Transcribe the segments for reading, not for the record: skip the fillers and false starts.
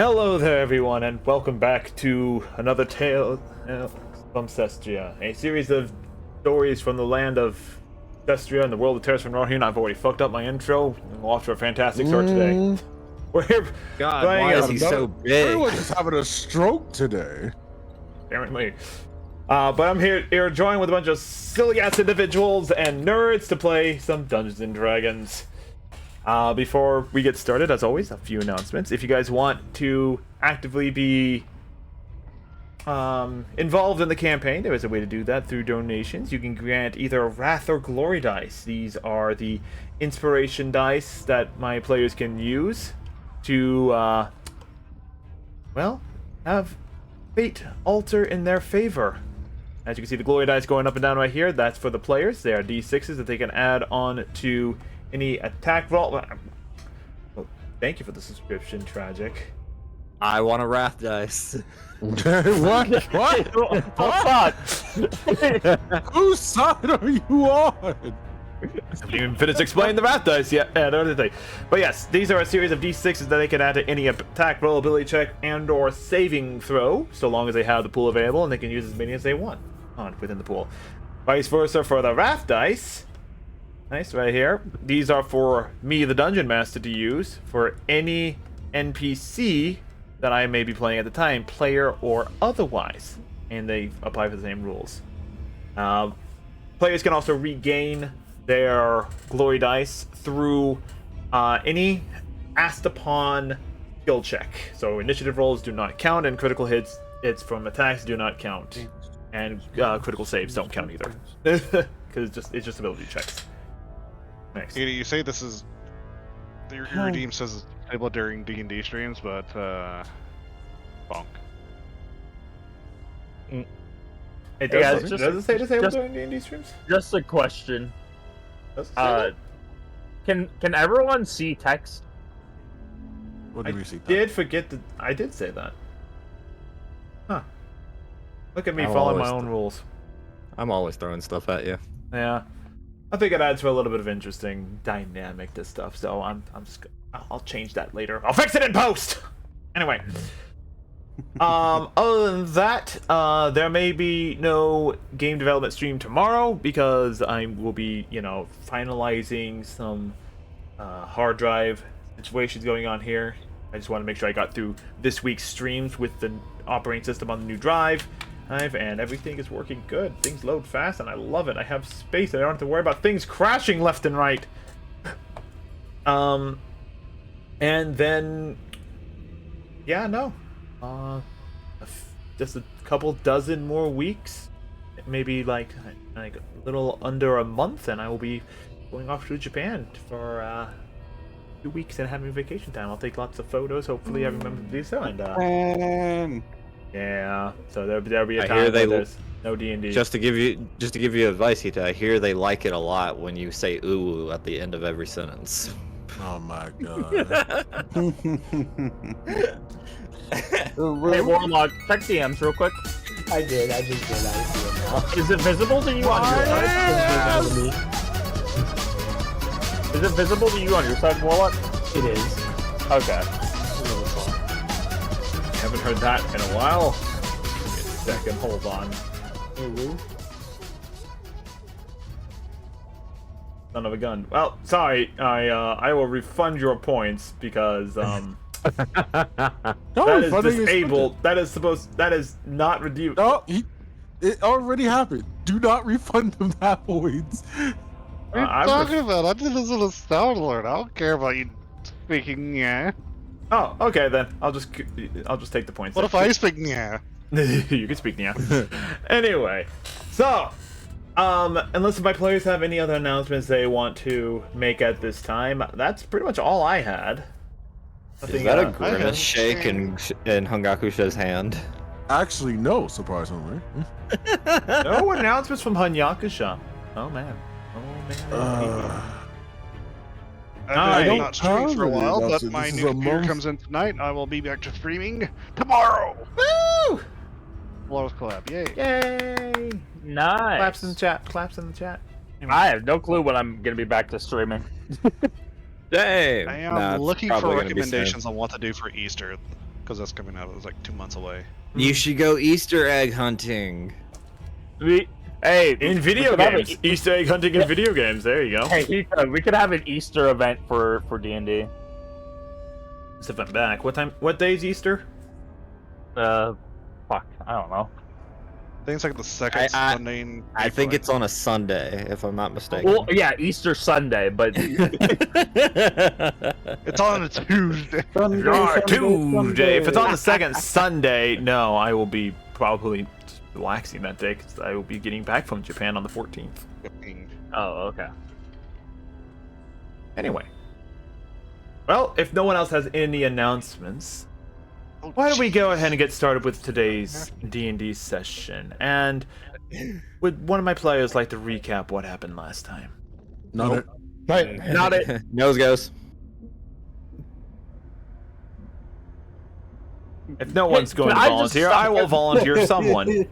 Hello there, everyone, and welcome back to another Tale from Cestria, a series of stories from the land of Cestria and the world of Terras Venrohyun. I've already fucked up my intro. We're off to a fantastic start today. We're here. God, why is he so big? Everyone's just having a stroke today. Apparently. But I'm here joined with a bunch of silly-ass individuals and nerds to play some Dungeons and Dragons. Before we get started, as always, a few announcements. If you guys want to actively be involved in the campaign, there is a way to do that through donations. You can grant either Wrath or Glory dice. These are the inspiration dice that my players can use to, well, have fate alter in their favor. As you can see, the Glory dice going up and down right here, that's for the players. They are D6s that they can add on to any attack roll. Well, thank you for the subscription, Tragic. I want a Wrath dice. What? What? Whose side are you on? I haven't even finished explaining the Wrath dice yet. But yes, these are a series of D6s that they can add to any attack roll, ability check, and/or saving throw, so long as they have the pool available, and they can use as many as they want within the pool. Vice versa for the Wrath dice. Nice, right here. These are for me, the Dungeon Master, to use for any NPC that I may be playing at the time, player or otherwise, and they apply for the same rules. Players can also regain their glory dice through any asked upon skill check. So initiative rolls do not count, and critical hits from attacks do not count, and critical saves don't count either, because it's just ability checks. Nice. You say this is your redeem says it's playable during D&D streams, but bonk. It Yeah, does, it's just- does it say disabled just- during D&D streams? Just a question. Does it say that? Can everyone see text? What I did we see? did forget that I did say that. Huh. Look at me I'm following my always own rules. I'm always throwing stuff at you. Yeah. I think it adds for a little bit of interesting dynamic to stuff, so I'll change that later. I'll fix it in post! Anyway. Other than that, there may be no game development stream tomorrow because I will be, finalizing some hard drive situations going on here. I just want to make sure I got through this week's streams with the operating system on the new drive, and everything is working good. Things load fast, and I love it. I have space, and I don't have to worry about things crashing left and right. And then, yeah, no. Just a couple dozen more weeks, maybe like a little under a month, and I will be going off to Japan for 2 weeks and having vacation time. I'll take lots of photos. Hopefully, I remember to do so. And yeah, so there'll be a time where there's no D&D. Just to give you advice, Hita, I hear they like it a lot when you say ooh at the end of every sentence. Oh my god. Hey, Warlock, check DMs real quick. I did. I just did. I see it now. Is it visible to you on your side? Is it visible to you on your side, Warlock? It is. Okay. Haven't heard that in a while. Give me a second, hold on. Son of a gun. Well, sorry. I will refund your points because that is disabled. That is not redeemed. No, it already happened. Do not refund them that points. What are you talking about? I did this little sound alert. I don't care about you speaking yeah. Oh, okay then. I'll just take the points. What if I speak yeah? You can speak now. Anyway, so unless my players have any other announcements they want to make at this time, that's pretty much all I had. Is that a grimace shake in Hungakusha's hand? Actually, no, surprisingly. No announcements from Hunyakusha. Oh man. I'm not streaming for a have while, any but announcements. my This is new a computer month. comes in tonight. I will be back to streaming tomorrow. Woo! Blows clap, yay! Yay! Nice. Claps in the chat. Claps in the chat. I have no clue when I'm gonna be back to streaming. Dang! I am looking for recommendations on what to do for Easter. because that's coming out. It was like 2 months away. You should go Easter egg hunting. Hey, In video we could have games, Easter egg hunting in video games. There you go. Hey, we could have an Easter event for D&D. Let's event back. What time? What day is Easter? Fuck, I don't know. I think it's like the second Sunday in I think April. it's on a Sunday, if I'm not mistaken. Well, yeah, Easter Sunday, but It's on a Tuesday. Tuesday. If it's on the second Sunday, no, I will be probably relaxing that day because I will be getting back from Japan on the 14th. oh, okay. Anyway. Well, if no one else has any announcements, why don't we go ahead and get started with today's D&D session? And would one of my players like to recap what happened last time? Not Not it. Nose goes. If no one's going to Can I just volunteer, stop I will it? volunteer someone.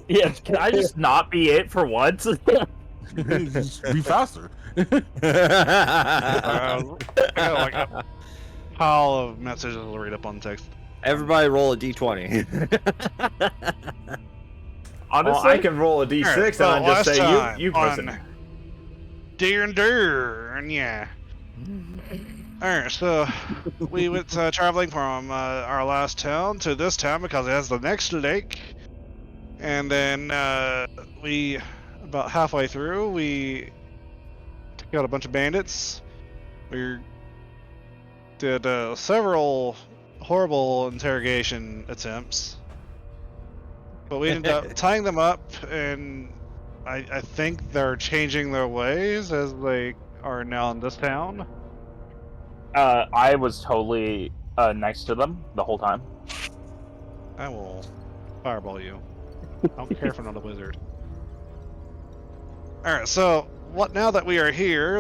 Yeah, can I just not be it for once? Just be faster. I got like a pile of messages to read up on text. Everybody roll a d20. Honestly, Well, I can roll a d6 Alright, so and then just last say time you person. on Deer and Deer, and yeah. Alright, so we went traveling from our last town to this town because it has the next lake. And then we, about halfway through, we took out a bunch of bandits. We did several horrible interrogation attempts. But we ended up tying them up, and I think they're changing their ways as they are now in this town. I was totally next to them the whole time. I will fireball you. I don't care if I'm not a wizard. Alright, so now that we are here,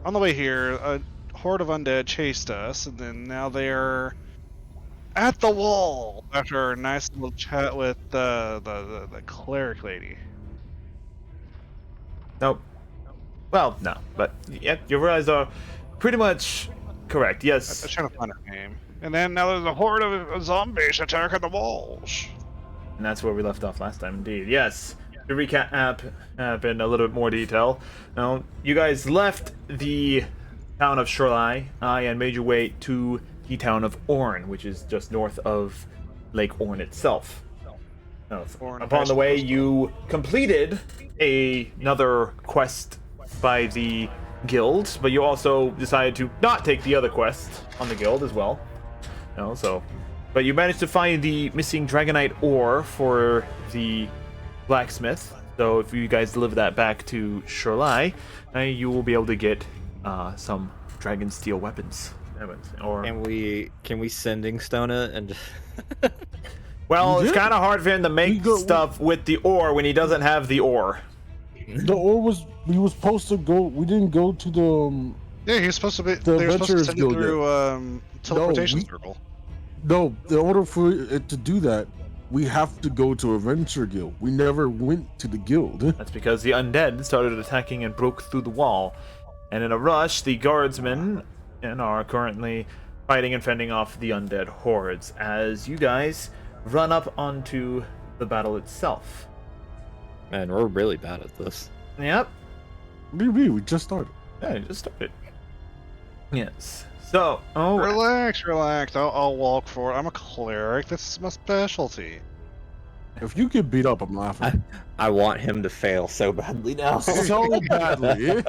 on the way here, a horde of undead chased us, and then now they're at the wall after a nice little chat with the cleric lady. Nope. Well, no, but yeah, your eyes are pretty much correct. I was Yes, trying to find her name. And then now there's a horde of zombies attacking the walls. and that's where we left off last time. Indeed, yes. To recap in a little bit more detail. Now, you guys left the town of Shorelai and made your way to the town of Orn, which is just north of Lake Orn itself. Now, Orn upon the way, Festival. you completed another quest by the guild, but you also decided to not take the other quest on the guild as well. But you managed to find the missing Dragonite ore for the blacksmith. So if you guys deliver that back to Shorelai, you will be able to get some dragon steel weapons. Or Can we sending stone it and just... well, it's Yeah. kind of hard for him to make stuff with the ore when he doesn't have the ore. The ore we was supposed to go. We didn't go to the. Yeah, he's supposed to be. The They were supposed to Adventurers send you Guild, through teleportation we- circle. No, in order for it to do that, we have to go to Adventure Guild. We never went to the guild. That's because the undead started attacking and broke through the wall. And in a rush, the guardsmen are currently fighting and fending off the undead hordes as you guys run up onto the battle itself. Man, we're really bad at this. Yep. We just started. Yeah, it just started. Yes. So, Relax. I'll walk for it. I'm a cleric. This is my specialty. If you get beat up, I'm laughing. I want him to fail so badly now. So badly.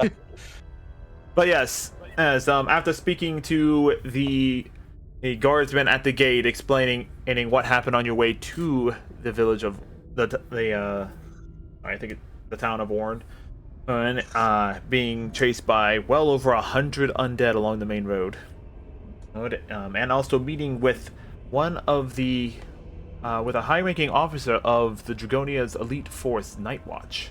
but yes, as after speaking to the guardsman at the gate, explaining what happened on your way to the village of the town of Orn, and being chased by well over 100 undead along the main road, and also meeting with one of the with a high-ranking officer of the Dragonia's elite force, Night Watch.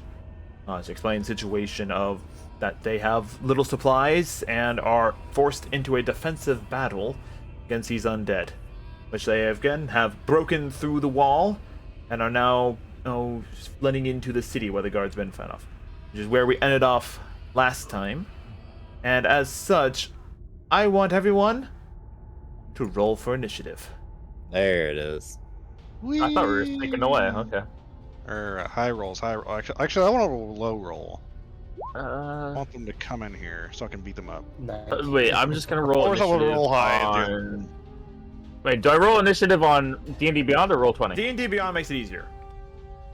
To explain the situation of that they have little supplies and are forced into a defensive battle against these undead, which they have broken through the wall and are now flooding into the city where the guardsmen fed off, which is where we ended off last time. And as such, I want everyone to roll for initiative. There it is. I thought we were sneaking away. Okay. Or high rolls, high roll. Actually, I want to roll low roll. I Uh, want them to come in here so I can beat them up. Nice. wait, I'm just gonna roll Or someone initiative roll high and on... Wait, do I roll initiative on D&D Beyond or roll 20? D&D Beyond makes it easier.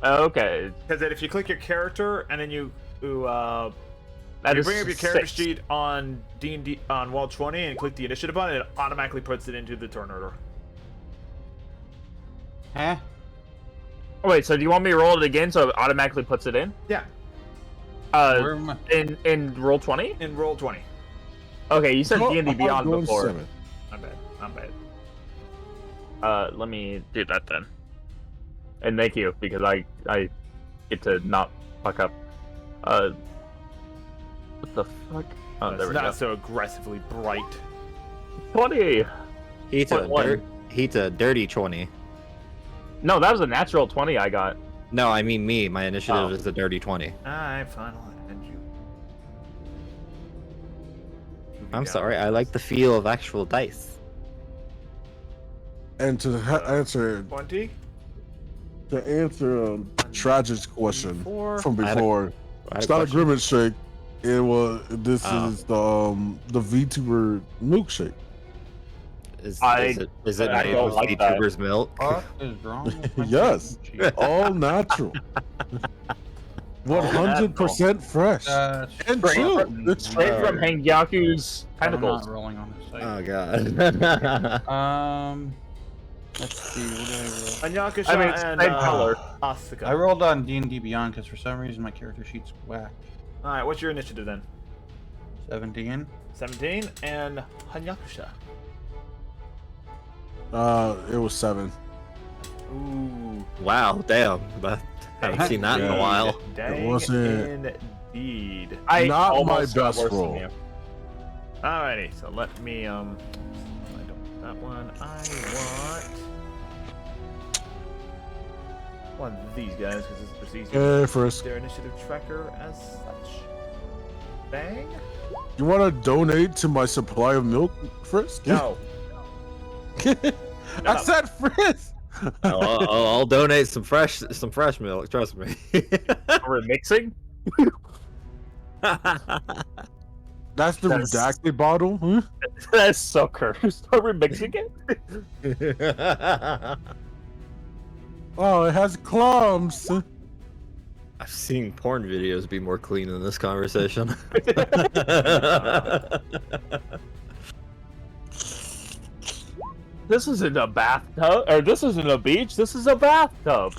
Okay. Because then if you click your character and then you bring That up is your character 6. sheet on D&D on wall 20 and click the initiative button, it automatically puts it into the turn order. Huh? Oh, wait, so do you want me to roll it again so it automatically puts it in? Yeah, Where am I? In roll 20? in roll 20. Okay, you said Go- D&D I'm Beyond going before. 7. I'm bad. Let me do that then. And thank you, because I get to not fuck up. What the fuck? Oh, It's there we not go. so aggressively bright. 20! He's a dirty 20. No, that was a natural 20 I got. No, I mean me. My initiative Oh. is a dirty 20. Alright, fine, I'll end you. I'm sorry. I like the feel of actual dice. And to answer 20? Tragic's question Four. from I had a- before, I had it's a not a question. grimace shake. It was. This Oh. is the VTuber milkshake. Is I it don't made with like that. VTuber's milk? What is wrong with my Yes. cheese? All natural. 100% fresh. Uh, And straight chill. from- It's Straight from Hangyaku's I'm tentacles. not rolling on this site. Oh god. Let's see. What did I roll? Anyakasha I mean, it's and same color. Asuka. I rolled on D&D Beyond because for some reason my character sheet's whack. Alright, what's your initiative then? 17. 17 and Hanyakusha. It was 7. Ooh. Wow, damn. But I haven't seen that in a while. Dang wasn't- indeed. I Not my almost got best worse than roll. you. Alrighty, so let me I don't want that one. I want one of these guys because it's just easier. Hey, Frisk. Their initiative tracker as such. Bang. You want to donate to my supply of milk, Frisk? No. I said Frisk. I'll donate some fresh milk. Trust me. Are we mixing? That's the That's- redacted bottle. Huh? That's so cursed. Are we mixing it? Oh, it has clumps. I've seen porn videos be more clean than this conversation. This isn't a bathtub, or this isn't a beach. This is a bathtub.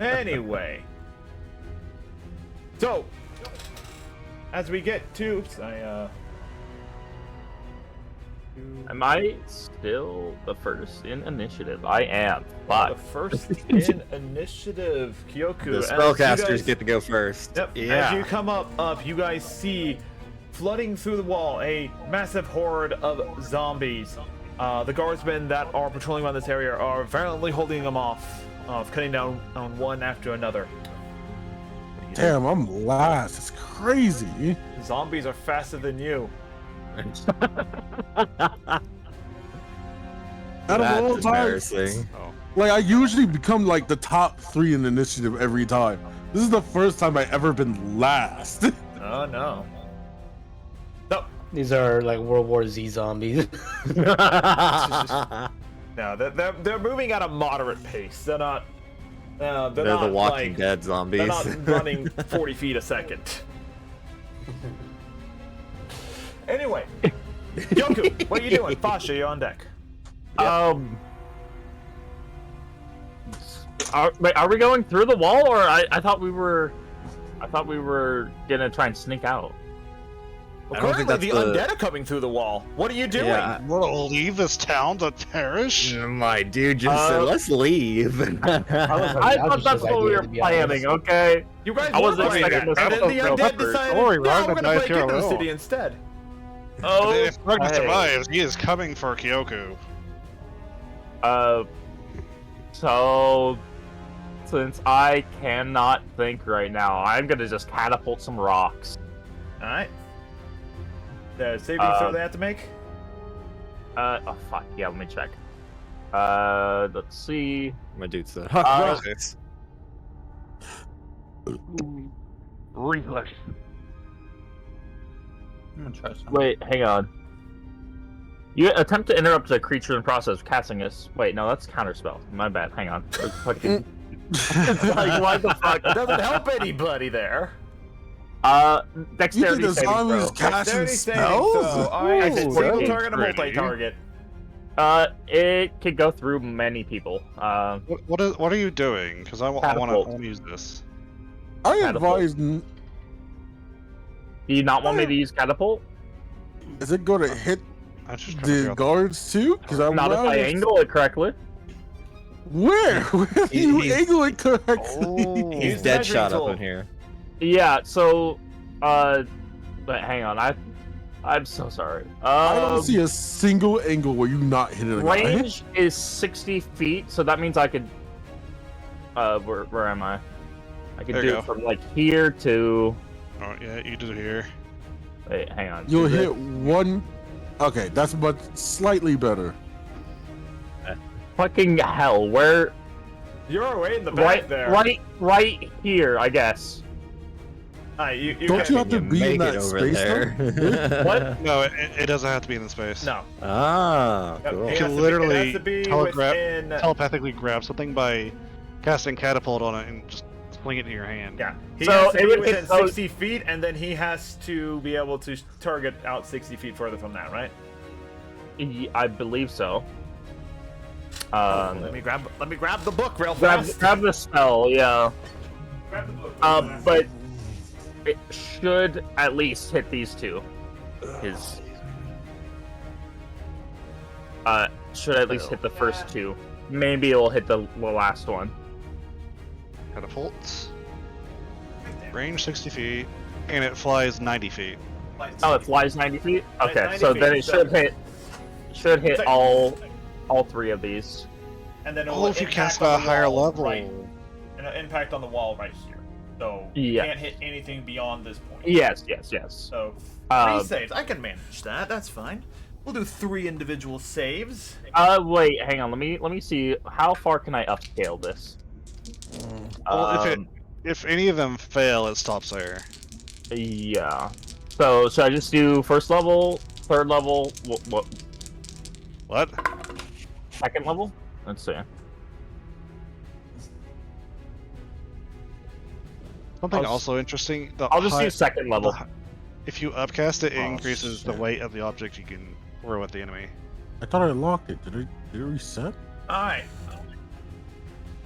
Anyway. So, as we get to, oops, Am I still the first in initiative? I am. the But first in initiative, Kyoku. The as you spellcasters guys- get to go first. Yep. As you come up, you guys see flooding through the wall a massive horde of zombies. The guardsmen that are patrolling around this area are violently holding them off, cutting down on one after another. What do you do? Damn, I'm last. It's crazy. Zombies are faster than you. Out of all That's times, embarrassing. like I usually become like the top 3 in the initiative every time. This is the first time I ever been last. Oh no. No, These are like World War Z zombies. no, they're moving at a moderate pace. They're not. They're They're not the Walking like, Dead They're zombies. not running 40 feet a second. Anyway, Yoku, what are you doing? Fasha, you're on deck. Are we going through the wall, or I thought we were gonna try and sneak out. Well, I don't think currently, the that's the- undead are coming through the wall. What are you doing? Yeah. Want to leave this town to perish? My dude just said, let's leave. I thought that's what we were planning. Okay. You guys I were wasn't playing expecting that, this and then the episode undead to decided, Don't worry, no, Ragnar we're gonna dies break here into the alone. city instead. Oh. If Ragnar hey. survives, he is coming for Kyoku. So since I cannot think right now, I'm gonna just catapult some rocks. All right. The saving throw they have to make. Oh fuck. Yeah, let me check. Let's see. My dude's the Reflex. I'm gonna try something. Wait, hang on. You attempt to interrupt a creature in process of casting a. Wait, no, that's counterspell. My bad. Hang on. Fucking... like, what the fuck? It doesn't help anybody there. You Dexterity think the saving zombies throw. casting Dexterity saving spells? throw. Alright, Ooh, single that- target or pretty. multi-target? It could go through many people. What are you doing? Because I want Catapult. to use this. I Catapult. advise. Do you not want me to use catapult? Is it going to hit I just trying to figure the out guards too? Because I'm Not if I angle it correctly. Where? Where do you He's- angle it correctly? Oh. He's Use dead measuring shot tool. up in here. Yeah. So, but hang on. I'm so sorry. I don't see a single angle where you not hitting a guy. Range is 60 feet, so that means I could. Where am I? I could There do you it go. from like here to. Oh yeah, you did it here. Wait, hang on. You'll Is it- hit one. Okay, that's but slightly better. Fucking hell! Where? You're way in the back there. Right here, I guess. You Don't you can- have to You be in make it that over space there. though? What? No, it doesn't have to be in the space. No. Ah, Yep, cool. it You has can to be- literally it has to be telegraph- within. Telepathically grab something by casting catapult on it and just fling it in your hand. Yeah. He So has to it be would within hit those- 60 feet, and then he has to be able to target out 60 feet further from that, right? I believe so. Let me grab the book real fast. Grab the spell, yeah. Grab the book. But it should at least hit these two. Should at least hit the first two. Maybe it'll hit the last one. Catapult. Range 60 feet, and it flies 90 feet. Oh, it flies 90 feet? Okay, 90 so then feet, it so- should hit So- all three of these. And then Oh, if you impact cast on at a the higher wall, level. right? And an impact on the wall right here. So Yeah. can't hit anything beyond this point. Yes. So Uh, 3 saves. I can manage that. That's fine. We'll do 3 individual saves. Wait, hang on. Let me see. How far can I upscale this? Well, if any of them fail, it stops there. Yeah. So should I just do first level, third level, what What? second level? Let's see. Something I'll- also interesting. I'll just do second level. If you upcast it, it Oh, increases the shit. weight of the object you can throw at the enemy. I thought I locked it. Did it reset? Alright.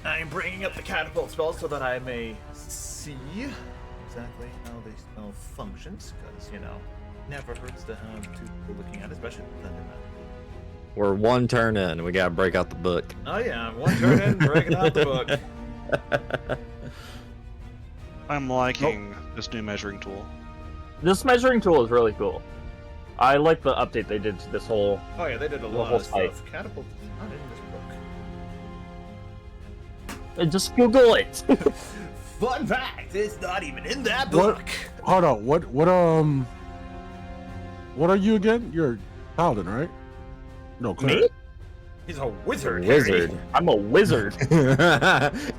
I'm bringing up the catapult spell so that I may see exactly how the spell functions, because, never hurts to have 2 people looking at it, especially with Thunderman. We're one turn in. We gotta break out the book. Oh yeah, one turn in, breaking out the book. I'm liking this new measuring tool. This measuring tool is really cool. I like the update they did to this whole. Oh yeah, they did a The lot whole of site. stuff. Catapult is not in this Just Google it. book. Fun fact, it's not even in that What? book. Hold on. What are you again? You're a paladin, right? No, Me? cleric. He's a wizard. Harry. Wizard. I'm a wizard.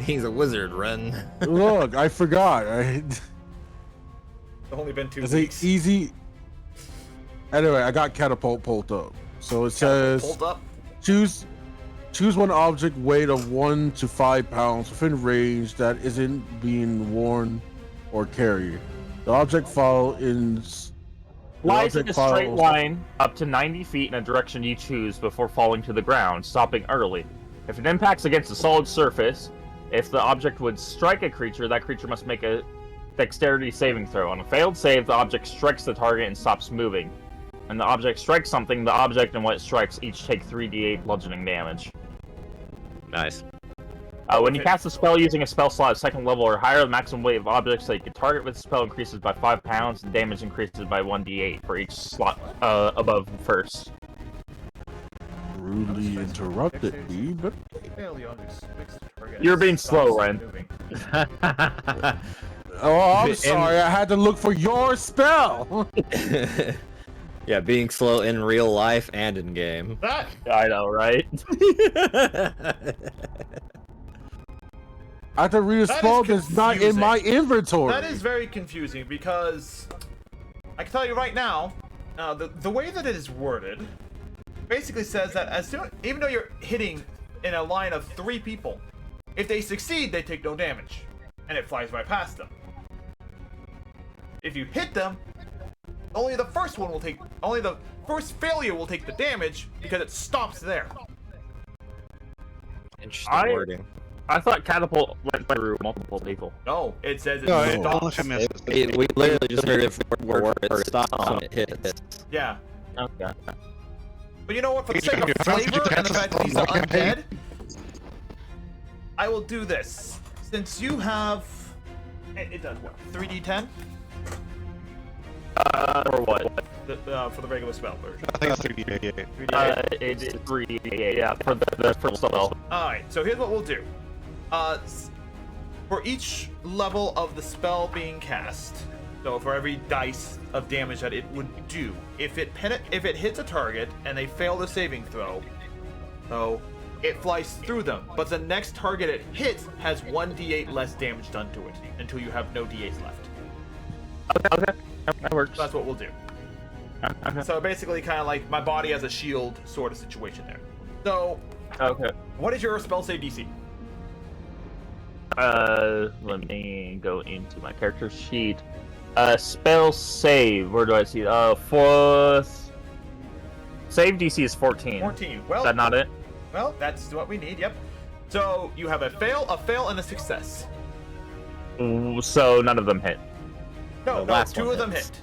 He's a wizard, Ren. Look, I forgot. It's only been 2 It's weeks. a easy. Anyway, I got catapult pulled up. So it says Hold up. choose one object weight of 1 to 5 pounds within range that isn't being worn or carried. The object Lies in a straight line up to 90 feet in a direction you choose before falling to the ground, stopping early. If it impacts against a solid surface, if the object would strike a creature, that creature must make a dexterity saving throw. On a failed save, the object strikes the target and stops moving. When the object strikes something, the object and what it strikes each take 3d8 bludgeoning damage. Nice. When you cast a spell using a spell slot at second level or higher, the maximum weight of objects that you can target with the spell increases by 5 pounds, and damage increases by 1d8 for each slot above first. Rudely interrupted me, but You're being slow, Ryan. oh, I'm sorry. I had to look for your spell. Yeah, being slow in real life and in game. That I know, right? I have to read a That spell is that's not in my inventory. That is very confusing because I can tell you right now, the way that it is worded basically says that even though you're hitting in a line of 3 people, if they succeed, they take no damage, and it flies right past them. If you hit them, only the first failure will take the damage because it stops there. Interesting wording. I thought catapult went through multiple people. No, it says it No, it stops. only if it misses. We literally just heard it word it stops when it hits. Yeah. Okay. But you know what? For the sake of flavor and the fact that these are undead, I will do this. Since you have... It does what? 3d10? Or what? For the regular spell version. I think it's 3d8. 3d8? It's 3, yeah, for the first spell. Alright, so here's what we'll do. For each level of the spell being cast, so for every dice of damage that it would do, if it hits a target and they fail the saving throw, so it flies through them, but the next target it hits has 1d8 less damage done to it until you have no d8s left. Okay, that works. So that's what we'll do. Okay. So basically, kind of like my body as a shield sort of situation there. So, Okay. what is your spell save DC? Let me go into my character sheet. Spell save. Where do I see it? Save DC is 14. 14. Well, Is that not it? Well, that's what we need. Yep. So you have a fail, and a success. So none of them hit. No, The no, last 2 one of them hits. hit.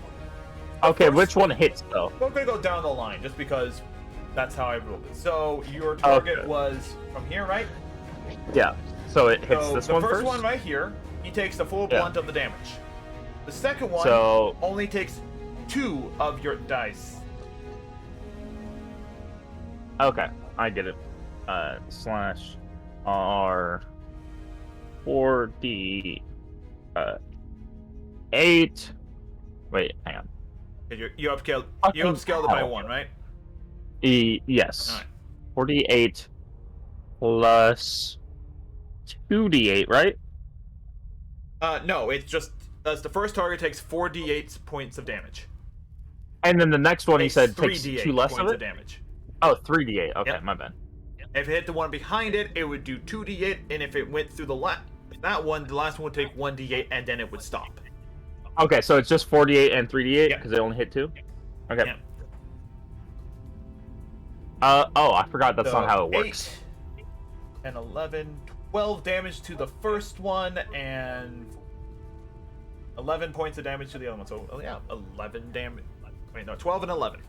Okay, First- which one hits though? We're gonna go down the line just because that's how I ruled it. So your target Okay. was from here, right? Yeah. So it hits So this the one first first. one right here, he takes the full Yeah. blunt of the damage. The second one So only takes 2 of your dice. okay, I get it. Slash R 4D 8. Wait, hang on. You upscaled it by 1, right? Yes. Alright. 48 plus 2d8, right? No, it's just the first target takes 4d8 points of damage. And then the next one he Takes said takes 3d8 2 less points of it. damage. Oh, 3d8. Okay, Yep. my bad. If it hit the one behind it, it would do 2d8, and if it went through the last one would take 1d8, and then it would stop. Okay, so it's just 48 and 3d8 Yep. because they only hit 2. Okay. Yep. Oh, I forgot that's So, not how it works. 8, 10, 11, 12 damage to the first one, and 11 points of damage to the other one. So, yeah, 11 damage. Wait, no, 12 and 11.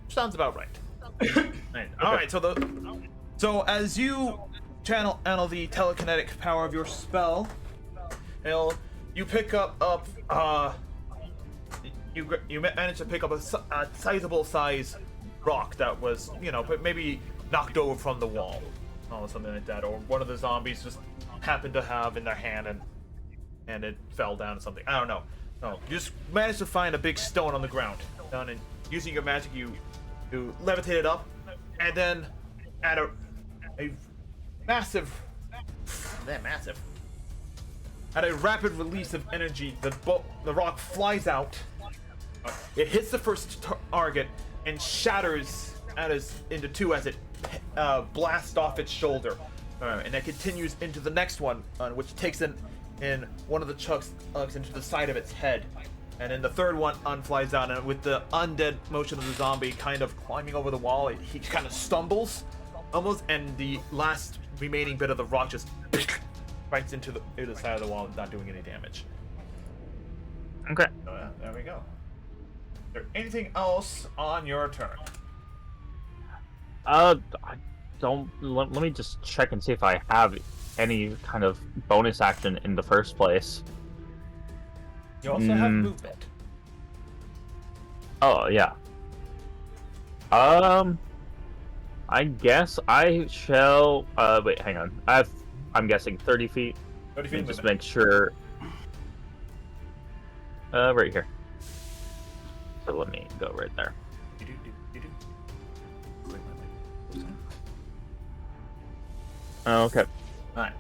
Sounds about right. Right. Alright, so as you channel the telekinetic power of your spell, you pick up you managed to pick up a sizable size rock that was, maybe knocked over from the wall, or something like that, or one of the zombies just happened to have in their hand and it fell down or something. I don't know. No, you just managed to find a big stone on the ground, and using your magic, you levitate it up, and then at a at a rapid release of energy, the rock flies out. It hits the first target and shatters into 2 as it blasts off its shoulder, and it continues into the next one, which takes in one of the chucks into the side of its head. And then the third one flies down, and with the undead motion of the zombie kind of climbing over the wall, he kind of stumbles, almost, and the last remaining bit of the rock just bites into the side of the wall, not doing any damage. Okay. So, there we go. Is there anything else on your turn? I don't. Let me just check and see if I have any kind of bonus action in the first place. You also have movement. Oh yeah. I guess I shall. Wait, hang on. I'm guessing 30 feet. 30 Let feet me just movement. make sure. Right here. So let me go right there. Okay. Alright.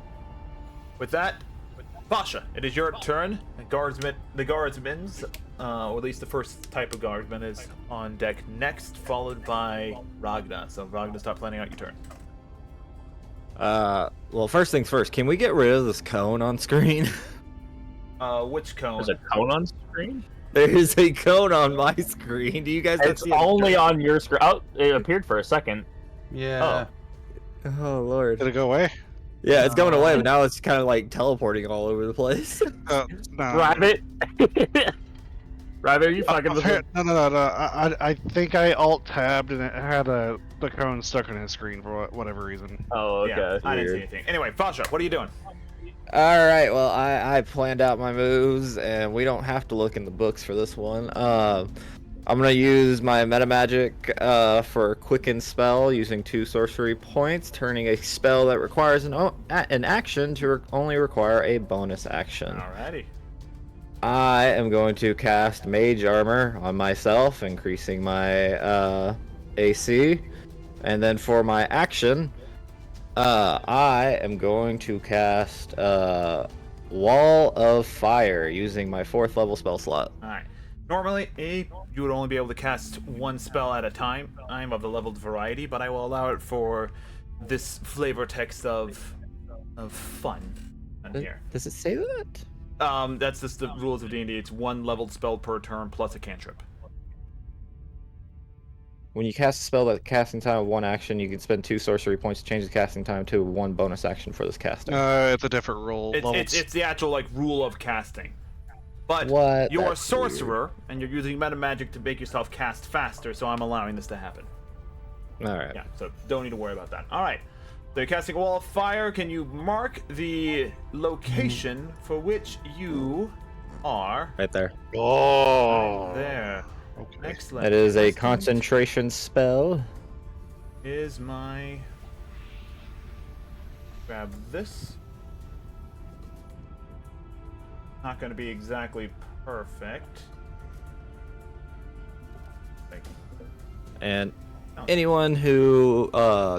With that, Basha, it is your turn. The guardsmen's, or at least the first type of guardsman, is on deck next, followed by Ragna. So Ragna, start planning out your turn. Well, first things first, can we get rid of this cone on screen? Which cone? There's a cone on screen? There's a cone on my screen. Do you guys not It's see it? only on your screen. Oh, it appeared for a second. Yeah. Oh, Lord. Did it go away? Yeah, it's going away, but now it's kind of like teleporting all over the place. No. Rabbit. Rabbit, are you fucking with me? No. I think I alt-tabbed and it had the cone stuck on his screen for whatever reason. Oh, okay. Yeah, I didn't see Weird. anything. Anyway, Basha, what are you doing? All right, well, I planned out my moves, and we don't have to look in the books for this one. I'm going to use my meta magic for Quicken Spell, using 2 sorcery points, turning a spell that requires an action to only require a bonus action. Alrighty. I am going to cast Mage Armor on myself, increasing my AC. And then for my action, I am going to cast Wall of Fire, using my 4th level spell slot. Alright. Normally, you would only be able to cast 1 spell at a time. I'm of the leveled variety, but I will allow it for this flavor text of fun in here. Does it say that? That's just the rules of D&D. It's 1 leveled spell per turn plus a cantrip. When you cast a spell that casting time of 1 action, you can spend 2 sorcery points to change the casting time to 1 bonus action for this casting. It's a different rule. It's the actual like rule of casting. But What? you're a That's sorcerer, and you're using meta magic to make yourself cast faster, so I'm allowing this to happen. Alright. Yeah, so don't need to worry about that. Alright. So you're casting a wall of fire. Can you mark the location for which you are? Right there. Oh. There. Okay. Excellent. It is a Next concentration spell. is my... Grab this. Not going to be exactly perfect. And anyone who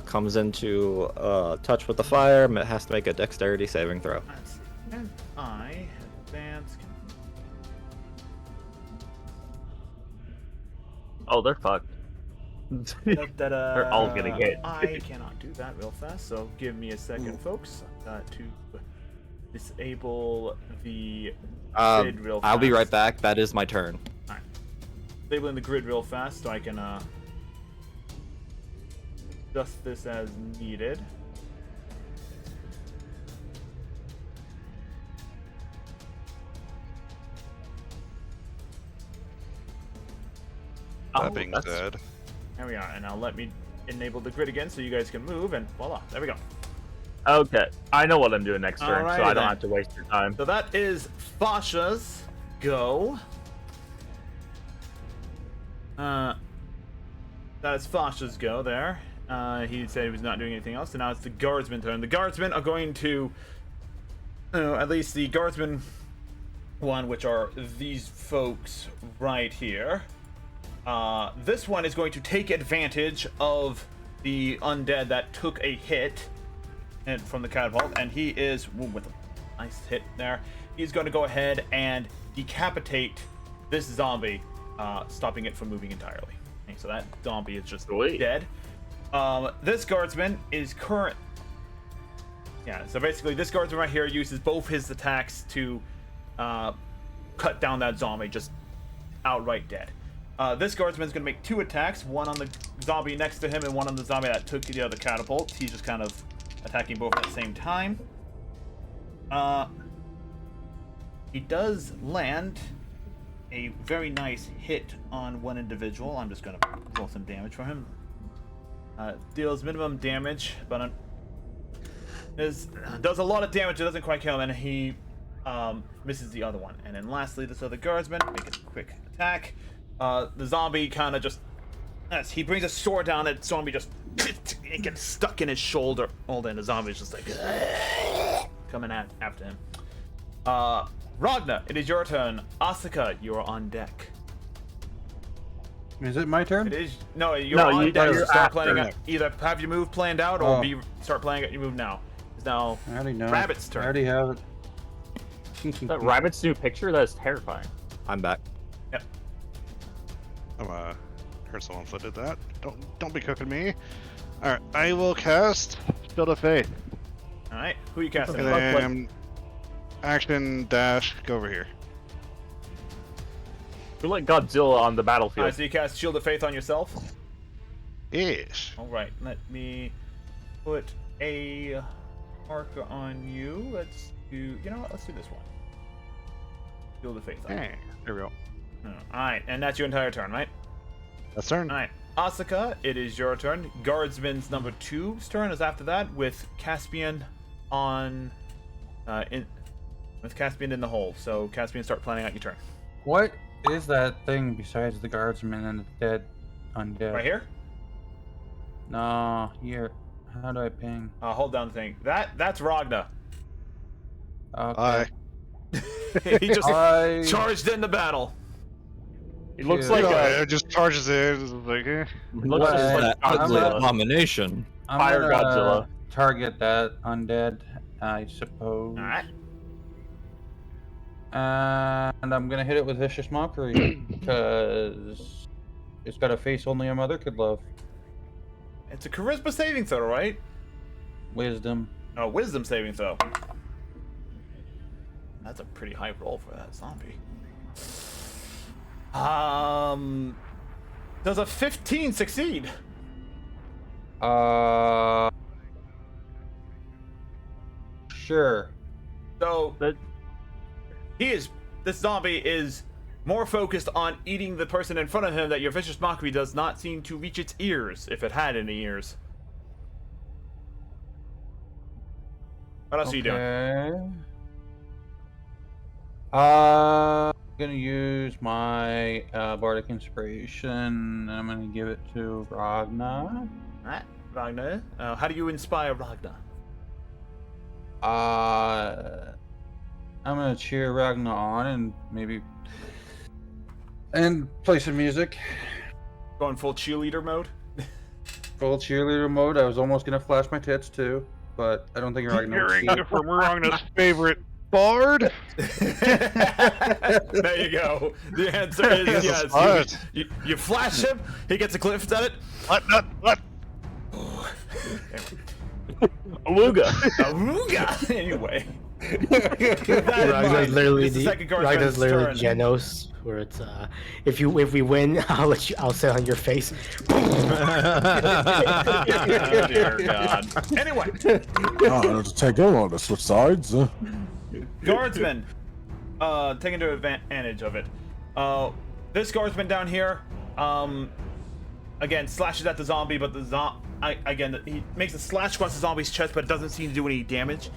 comes into touch with the fire has to make a dexterity saving throw. Let's see. And I advance. Oh, they're fucked. They're all gonna hit. I cannot do that real fast, so give me a second, folks. To disable the grid real fast. I'll be right back. That is my turn. Alright. Disabling the grid real fast so I can adjust this as needed. That being said, There we are, and now let me enable the grid again so you guys can move, and voila, there we go. Okay, I know what I'm doing next turn, so Alrighty I don't then. have to waste your time. So that is Fasha's go. That is Fasha's go there. He said he was not doing anything else, so now it's the guardsman turn. The guardsmen are going to, at least the guardsmen one, which are these folks right here. This one is going to take advantage of the undead that took a hit from the catapult, and he is, with a nice hit there, he's going to go ahead and decapitate this zombie, stopping it from moving entirely. Okay, so that zombie is just dead. This guardsman is current. Yeah, so basically this guardsman right here uses both his attacks to cut down that zombie, just outright dead. This guardsman's going to make 2 attacks, one on the zombie next to him and one on the zombie that took the other catapult. He's just kind of attacking both at the same time. He does land a very nice hit on one individual. I'm just going to roll some damage for him. Deals minimum damage, but does a lot of damage. It doesn't quite kill him, and he misses the other one. And then lastly, this other guardsman make a quick attack. The zombie kind of just, as he brings a sword down, that zombie just it gets stuck in his shoulder. Oh, then the zombie's just like coming after him. Ragna, it is your turn. Asuka, you are on deck. Is it my turn? It is no. You're No, on deck. you're Start after. planning out. Either have your move planned out or Oh. start planning out your move now. It's now I already know. Rabbit's turn. I already have it. That rabbit's new picture, that's terrifying. I'm back. Yep. Heard someone did that. Don't be cooking me. All right, I will cast Shield of Faith, All right. Who are you casting? and then action dash go over here. We're like Godzilla on the All battlefield. right. So you cast Shield of Faith on yourself. Yes. All right. Let me put a marker on you. Let's do. You know what? Let's do this one. Shield of Faith. Hey, there we go. All right. And that's your entire turn, right? That's turn. All right, Asuka, it is your turn. Guardsman's number 2's turn is after that, with Caspian on, with Caspian in the hole. So Caspian, start planning out your turn. What is that thing besides the guardsman and the dead undead? Right here. No, here. How do I ping? Hold down the thing. That's Ragna. Okay. He just I charged into battle. He looks Yeah. like It just charges in. It's like, eh. he looks What? just like That ugly Godzilla. abomination. I'm Fire gonna Godzilla. target that undead, I suppose. All right. And I'm gonna hit it with vicious mockery because it's got a face only a mother could love. It's a charisma saving throw, right? Wisdom. Oh, wisdom saving throw. That's a pretty high roll for that zombie. Does a 15 succeed? Sure. So That- this zombie is more focused on eating the person in front of him that your vicious mockery does not seem to reach its ears, if it had any ears. What else are you doing? Okay. I'm gonna use my bardic inspiration. I'm gonna give it to Ragnar. Alright, Ragnar. How do you inspire Ragnar? I'm gonna cheer Ragnar on and play some music. Going full cheerleader mode? Full cheerleader mode. I was almost gonna flash my tits too, but I don't think Ragnar would see Hearing it. from Ragna's favorite bard. There you go. The answer is yes. What? You flash him, he gets a glimpse at it. What? Aluga. Awooga! Anyway. Ragna's literally It's the second guard's Ragna's literally turn. Genos, where it's if we win, I'll sit on your face. Oh, dear God. Anyway, To take him on to switch sides. guardsman, taking advantage of it. This guardsman down here, again slashes at the zombie, but again he makes a slash across the zombie's chest, but it doesn't seem to do any damage.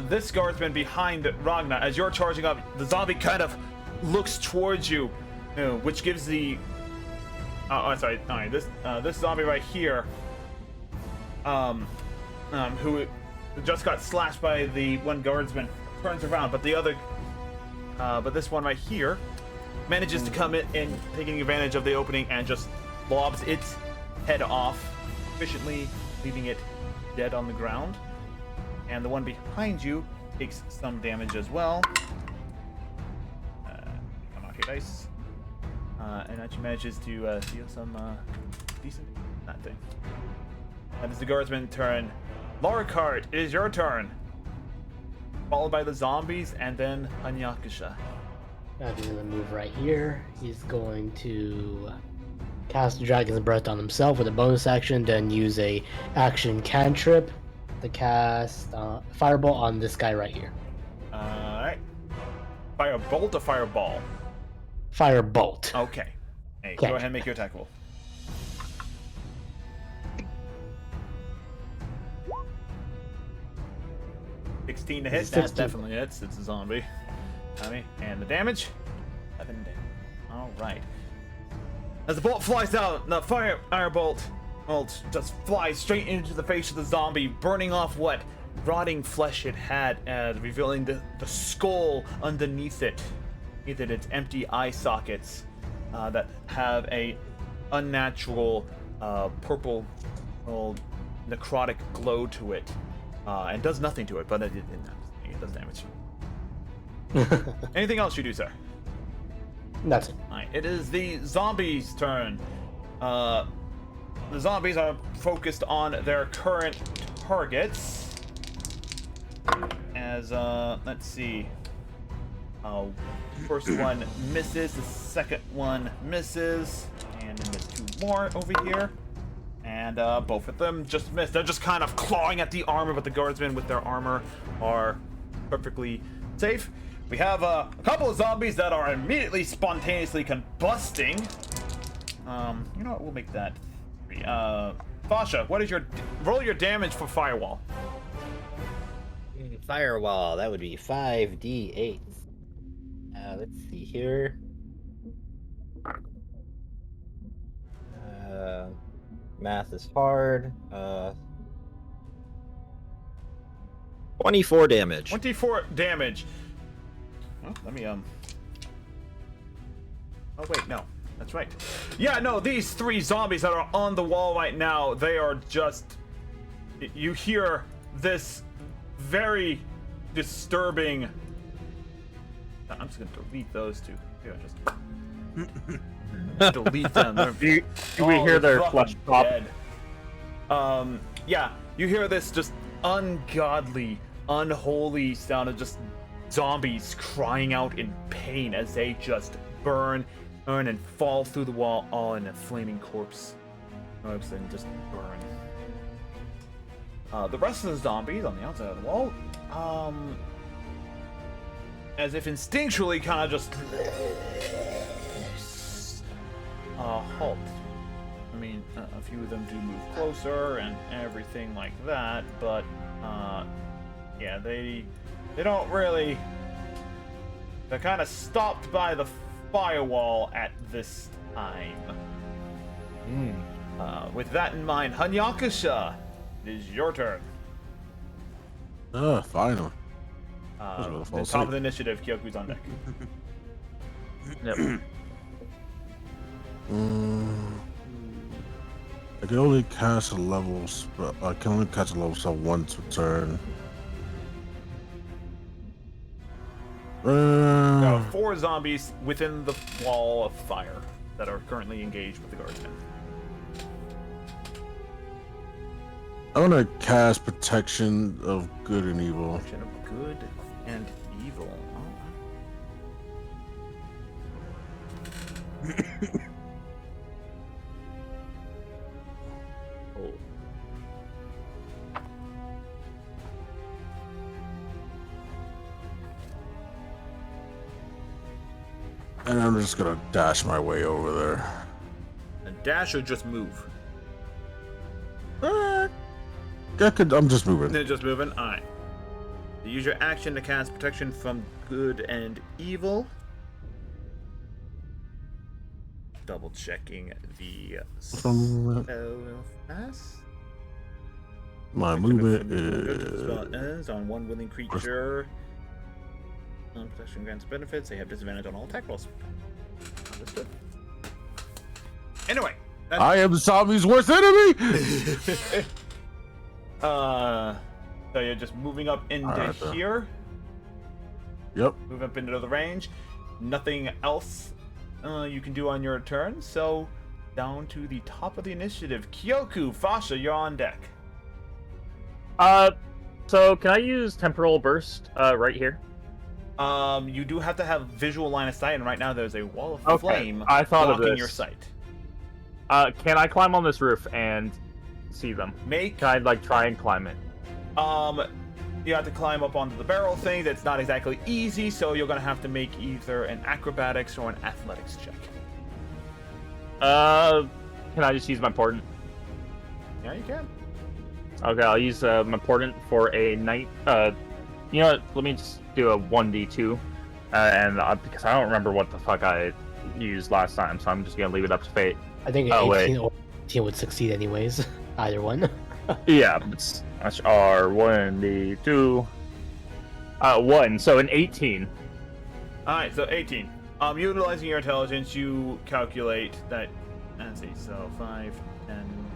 This guardsman behind Ragnar, as you're charging up, the zombie kind of looks towards you, which gives the this zombie right here, who just got slashed by the one guardsman, turns around, but this one right here manages to come in and taking advantage of the opening and just lobs its head off efficiently, leaving it dead on the ground. And the one behind you takes some damage as well. Come on, dice. And actually manages to deal some decent that thing. That is the guardsman's turn. Loricart, it is your turn. Followed by the zombies and then Anyakasha. He's gonna move right here. He's going to cast Dragon's Breath on himself with a bonus action, then use a action cantrip to cast Firebolt on this guy right here. Alright. Firebolt or fireball? Firebolt. Okay. Hey, Okay. go ahead and make your attack roll. $16 to hit. That 16. definitely hits. It's a zombie. And the damage? 7 damage. Alright. As the bolt flies out, the firebolt just flies straight into the face of the zombie, burning off what rotting flesh it had, revealing the skull underneath it. that it's empty eye sockets that have a unnatural purple, necrotic glow to it, and does nothing to it, but it does damage. Anything else you do, sir? That's it. Alright, it is the zombies' turn. The zombies are focused on their current targets. As, let's see. First one misses, the second one misses, and then there's two more over here. And both of them just missed. They're just kind of clawing at the armor, but the guardsmen with their armor are perfectly safe. We have a couple of zombies that are immediately spontaneously combusting. You know what? We'll make that 3. Fasha, what is your roll your damage for firewall? Firewall, that would be 5d8. Let's see here. Math is hard. 24 damage. 24 damage. Oh, let me Oh wait, no. That's right. Yeah, no, these 3 zombies that are on the wall right now, they are just... You hear this very disturbing... I'm just gonna delete those 2. Here, just... delete them. We hear their flesh pop. Dead. Yeah, you hear this just ungodly, unholy sound of just zombies crying out in pain as they just burn and fall through the wall, all in a flaming corpse. And just burn. The rest of the zombies on the outside of the wall, as if instinctually kind of just halt. I mean, a few of them do move closer and everything like that, but yeah, they don't really. They're kind of stopped by the firewall at this time. With that in mind, Hanyakusha, it is your turn. Finally. The top of the initiative, Kyoku's on deck. Yep. I can only cast levels, but I can only cast levels of once per turn. There are 4 zombies within the wall of fire that are currently engaged with the guardsmen. I'm gonna cast Protection of Good and Evil. Protection of good and evil. Oh. And I'm just gonna dash my way over there. And dash or just move? I'm just moving. They're just moving? Alright. Use your action to cast protection from good and evil. Double checking the spell fast. My movement The is... spell ends on one willing creature. Protection grants benefits. They have disadvantage on all attack rolls. Understood. Anyway. I am the zombie's worst enemy! So you're just moving up into here. Yep. Move up into the range. Nothing else you can do on your turn. So down to the top of the initiative. Kyoku, Fasha, you're on deck. So can I use temporal burst right here? You do have to have visual line of sight, and right now there's a wall of flame I thought of blocking this. your sight. Can I climb on this roof and see them? Can I like try and climb it? You have to climb up onto the barrel thing. That's not exactly easy, so you're gonna have to make either an acrobatics or an athletics check. Can I just use my portent? Yeah, you can. Okay, I'll use my portent for a night. You know what? Let me just do a 1d2, and because I don't remember what the fuck I used last time, so I'm just gonna leave it up to fate. I think 18 or 18 would succeed anyways. Either one. Yeah, that's our 1d2. 1, so an 18. Alright, so 18. Utilizing your intelligence, you calculate that. Let's see, so 5, 10,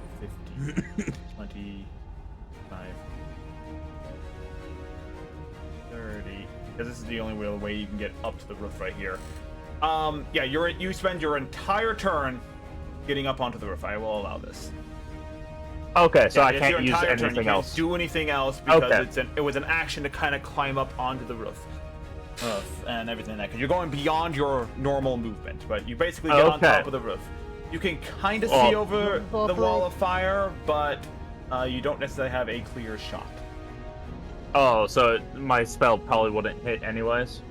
15, 20, 5, 30. Because this is the only real way you can get up to the roof right here. Yeah, you spend your entire turn getting up onto the roof. I will allow this. Okay, so Yeah, I it's can't your use entire turn. You anything can't else. do anything else because Okay. it was an action to kind of climb up onto the roof. And everything like that. You're going beyond your normal movement, but you basically get on Okay. top of the roof. You can kind of see over the wall of fire, but you don't necessarily have a clear shot. Oh, so my spell probably wouldn't hit anyways.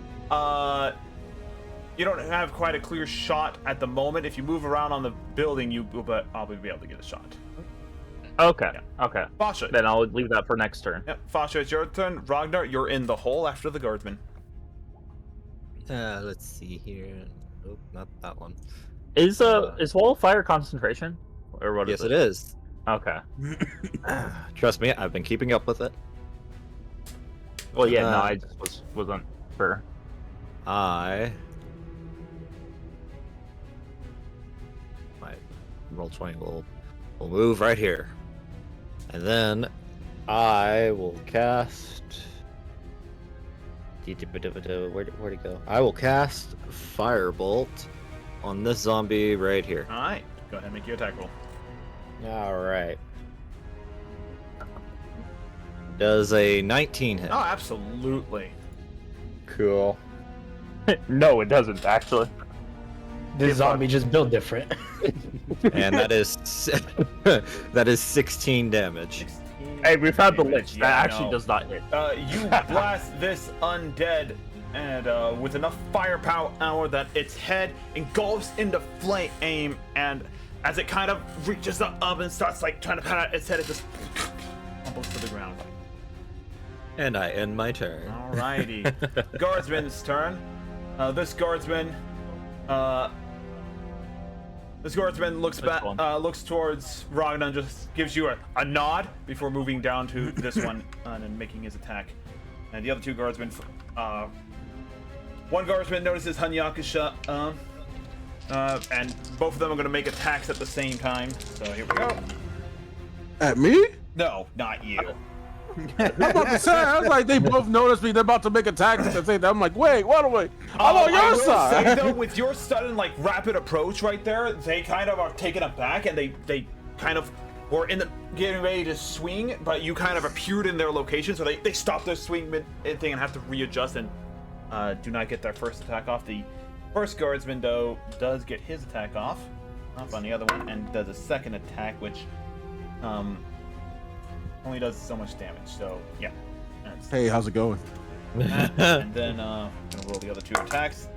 You don't have quite a clear shot at the moment. If you move around on the building, you will probably be able to get a shot. Okay, Yeah. okay. Fasha. Then I'll leave that for next turn. Yep, Fasha, it's your turn. Ragnar, you're in the hole after the guardsman. Let's see here. Nope, not that one. Is Wall of Fire concentration? Or what Yes, is it is. Okay. Trust me, I've been keeping up with it. Well, yeah, no, I just wasn't sure. My roll 20 will move right here, and then I will cast. Where'd it go? I will cast Firebolt on this zombie right here. All right, go ahead and make your attack roll. All right. Does a 19 hit? Oh, absolutely. Cool. No, it doesn't actually. This zombie just built different. And that is that is 16 damage. Hey, we found the Damage, lich. yeah, That I actually know. does not hit. You blast this undead, and with enough firepower that its head engulfs into flame, and as it kind of reaches up and starts like trying to pat out its head, it just tumbles to the ground. And I end my turn. Alrighty, guardsman's turn. This guardsman looks back, looks towards Ragnar, and just gives you a nod before moving down to this one and making his attack. And the other two guardsmen, one guardsman notices Hanyakusha, and both of them are going to make attacks at the same time. So here we go. At me? No, not you. I'm about to say, I was like, they both noticed me. They're about to make attacks at the same time. I'm like, wait, what away? I'm on I your will side. say, though, with your sudden like rapid approach right there, they kind of are taken aback, and they kind of were getting ready to swing, but you kind of appeared in their location, so they stop their swing thing and have to readjust and do not get their first attack off. The first guardsman though does get his attack off on the other one, and does a second attack, which only does so much damage. So yeah. That's Hey, how's it going? and then gonna roll the other two attacks.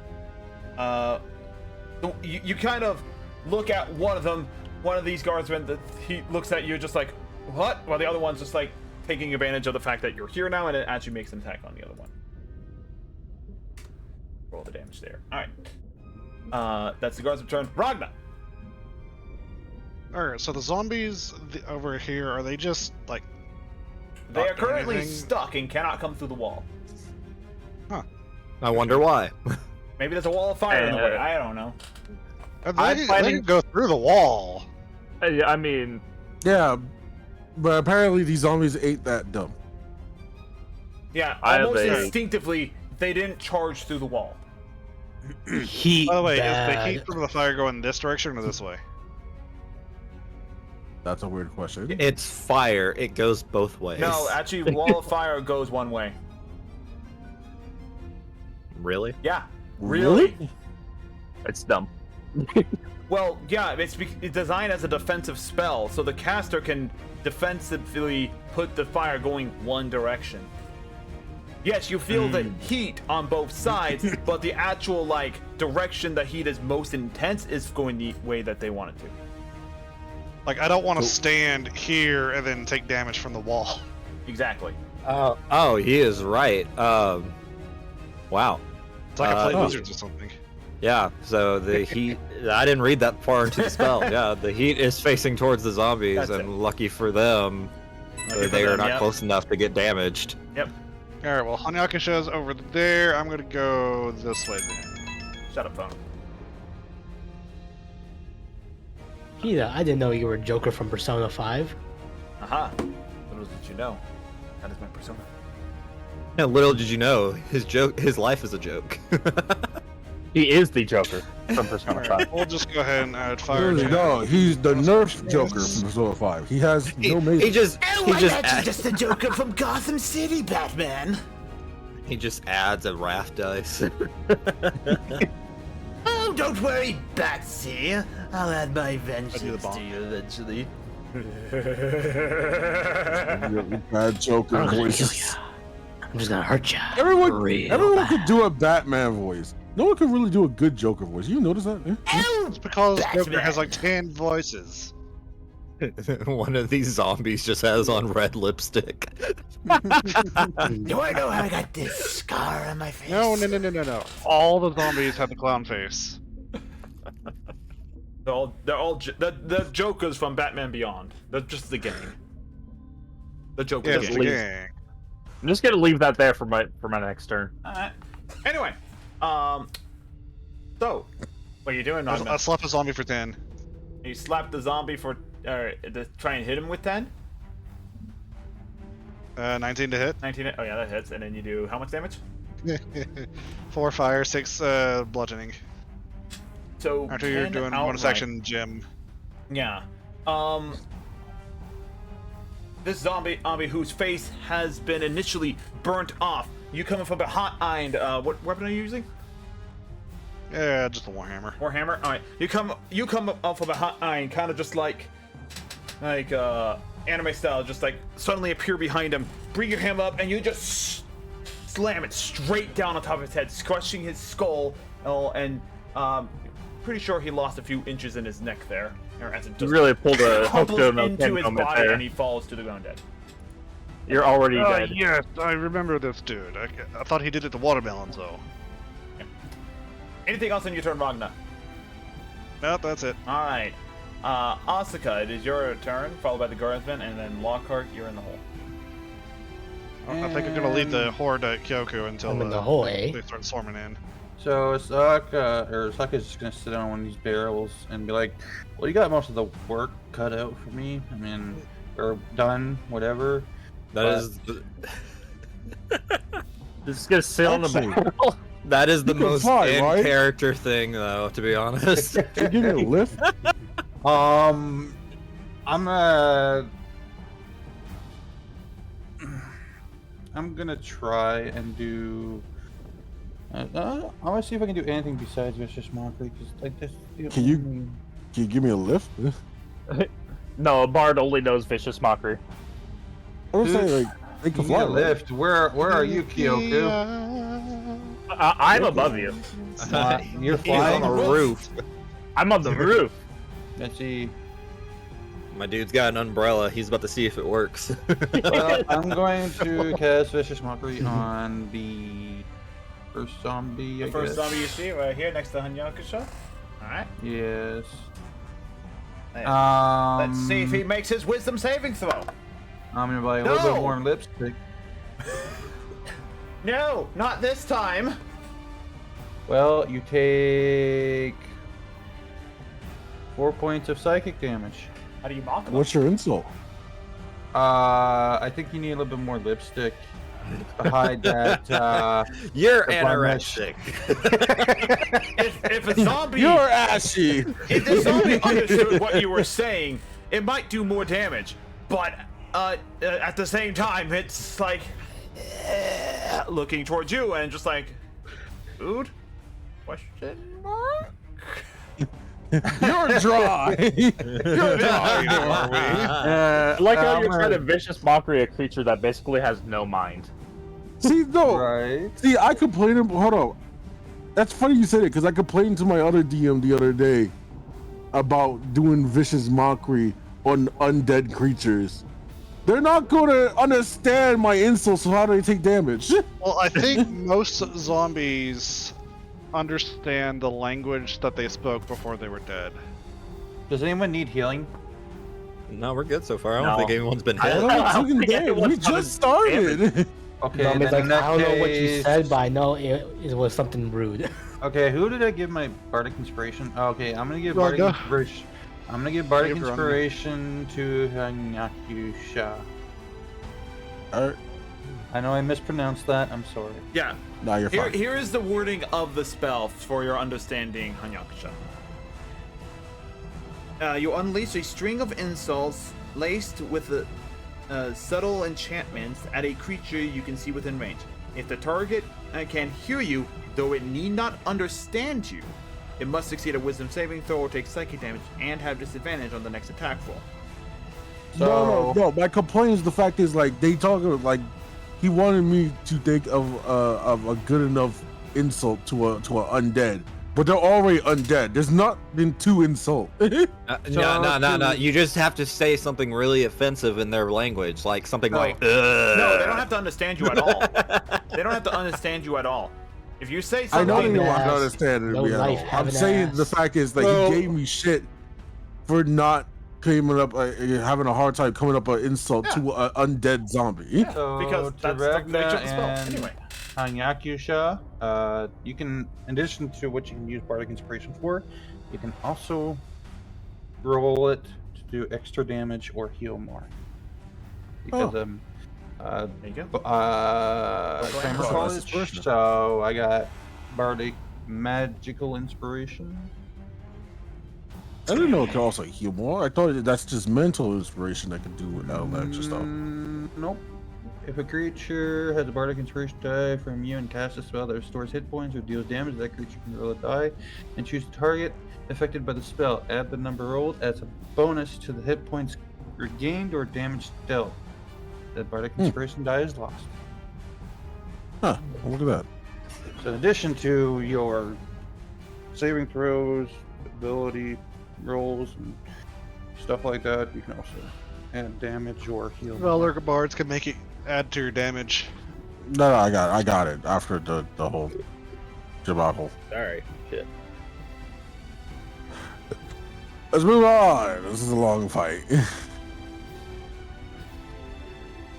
You kind of look at one of them. One of these guardsmen, he looks at you just like, what? While the other one's just like taking advantage of the fact that you're here now, and it actually makes an attack on the other one. Roll the damage there. All right. That's the guardsman's turn. Ragnar. Alright, so the zombies over here, are they just, like... They not are doing currently anything? stuck and cannot come through the wall. I wonder why. Maybe there's a wall of fire in the way. I don't know. They can go through the wall. I mean, Yeah, but apparently these zombies ate that dumb. Yeah, I have almost a- instinctively, they didn't charge through the wall. Heat. By the way, is the Bad. heat from the fire going this direction or this way? That's a weird question. It's fire. It goes both ways. No, actually, wall of fire goes one way. Really? Yeah, really? it's dumb. Well, yeah, it's designed as a defensive spell, so the caster can defensively put the fire going one direction. Yes, you feel the heat on both sides, but the actual like direction the heat is most intense is going the way that they want it to. Like, I don't want to stand here and then take damage from the wall. Exactly. Oh, he is right. Wow. It's like I play oh. Wizards or something. Yeah, so the heat, I didn't read that far into the spell. Yeah, the heat is facing towards the zombies, That's and it. lucky for them, Lucky for they are them, not yep. close enough to get damaged. Yep. Alright, well, Hanyakusha's over there. I'm gonna go this way then. Shut up, phone. Gita, I didn't know you were Joker from Persona 5. Aha. Little did you know. That is my persona. Yeah, little did you know, his life is a joke. He is the Joker from Persona 5. Alright, we'll just go ahead and add fire. No, he's the nerf Joker from Persona 5. He has no major. He just just the Joker from Gotham City, Batman. he just adds a wrath dice. Oh, don't worry, Batsy. I'll add my vengeance bomb. to you eventually. Bad Joker I'm gonna voice. kill ya. I'm just gonna hurt ya. Everyone Real bad. could do a Batman voice. No one could really do a good Joker voice. You notice that? Yeah? It's because Joker Batman. has like 10 voices. One of these zombies just has on red lipstick. Do I know how I got this scar on my face? No. All the zombies have the clown face. They're all the Jokers from Batman Beyond. They're just the gang. The Joker Yeah, gang. the gang. I'm just gonna leave that there for my next turn. Alright. Anyway, so what are you doing, I Nogma? slapped a zombie for 10. You slapped the zombie for to try and hit him with 10? 19 to hit. 19. Oh yeah, that hits. And then you do how much damage? 4 fire, 6 bludgeoning. So After you're 10 doing bonus outright. action gym. Yeah. This zombie whose face has been initially burnt off. You coming from behind? What weapon are you using? Yeah, just a warhammer. Warhammer. All right. You come up from behind, kind of just like anime style, just like suddenly appear behind him, bring your hand up, and you just slam it straight down on top of his head, crushing his skull. And pretty sure he lost a few inches in his neck there. Or as it You just really pulled a crumples Hokuto no into Ken his moment body, there. and he falls to the ground dead. You're already Oh, dead. yes, I remember this dude. I thought he did it to watermelons, though. Anything else on your turn, Ragna? Nope, that's it. All right. Asuka, it is your turn, followed by the guardsman, and then Lockhart, you're in the hole. I think I'm gonna leave the horde at Kyoku until I'm in the hole, eh? they start swarming in. So Saka's just gonna sit on one of these barrels and be like, "Well, you got most of the work cut out for me. I mean, or done, whatever." That is Just gonna sit on the Actually, barrel. that is the You can most fly, in right? character thing, though. To be honest. Can you give me a lift? I'm gonna try and do. I want to see if I can do anything besides vicious mockery, because like this. Can you give me a lift? No, a bard only knows vicious mockery. I was saying like they can Give me fly. a Right? lift. Where are you, Kyoku? I'm above you. You're He's on flying. the roof. I'm on the roof. Let's see. My dude's got an umbrella. He's about to see if it works. Well, I'm going to cast vicious mockery on the first zombie. The first zombie you see right here next to Hanyakusha. All right. Yes. Let's see if he makes his wisdom saving throw. I'm gonna buy a little bit No! more lipstick. No, not this time. Well, you take 4 points of psychic damage. How do you mock him? What's your insult? I think you need a little bit more lipstick to hide that. You're The anorexic. If a zombie, You're ashy. if the zombie understood what you were saying, it might do more damage. But at the same time, it's like looking towards you and just like, food? Question mark? You're dry. You're dry, Norway. I like how you're trying to vicious mockery a creature that basically has no mind. See, no. Right. See, I complained. Hold on. That's funny you said it because I complained to my other DM the other day about doing vicious mockery on undead creatures. They're not going to understand my insults, so how do they take damage? Well, I think most zombies understand the language that they spoke before they were dead. Does anyone need healing? No, we're good so far. I don't No. think anyone's been I hit. don't I don't taking think damage. We anyone's just started. Okay, Zombie's then like, in that I don't know what you case- said, but I know it was something rude. Okay, who did I give my bardic inspiration? Okay, I'm gonna give bardic Ranga. inspiration. I'm gonna give bardic Give Ranga. inspiration to Hanyakusha. Alright. I know I mispronounced that. I'm sorry. Yeah. Nah, you're fine. Here is the wording of the spell for your understanding, Hanyakusha. You unleash a string of insults laced with subtle enchantments at a creature you can see within range. If the target can hear you, though it need not understand you, it must succeed a wisdom saving throw or take psychic damage and have disadvantage on the next attack roll. No. My complaint is the fact is like they talk about like he wanted me to think of a good enough insult to a undead, but they're already undead. There's not been two insult. No. You just have to say something really offensive in their language, like something like, Ugh. No, they don't have to understand you at all. They don't have to understand you at all. If you say I something, know they don't ass, understand it. no me at life, all. have I'm an saying the ass. fact is like Well- he gave me shit for not coming up having a hard time coming up an insult to an undead zombie. So because that's the nature of the spell. Anyway. Hanyakusha, you can, in addition to what you can use bardic inspiration for, you can also roll it to do extra damage or heal more. Because There you go. grammar Oh, college. So I got bardic magical inspiration. I didn't know it could also heal more. I thought that's just mental inspiration that could do with all that extra stuff. Nope. If a creature has a bardic inspiration die from you and casts a spell that restores hit points or deals damage, that creature can roll a die and choose a target affected by the spell. Add the number rolled as a bonus to the hit points regained or damage dealt. That bardic inspiration die is lost. Huh? Look at that. So in addition to your saving throws, ability rolls, and stuff like that, you can also add damage or heal. Well, Lurker Bards can make it add to your damage. No, I got it after the whole debacle. Sorry. Shit. Let's move on. This is a long fight.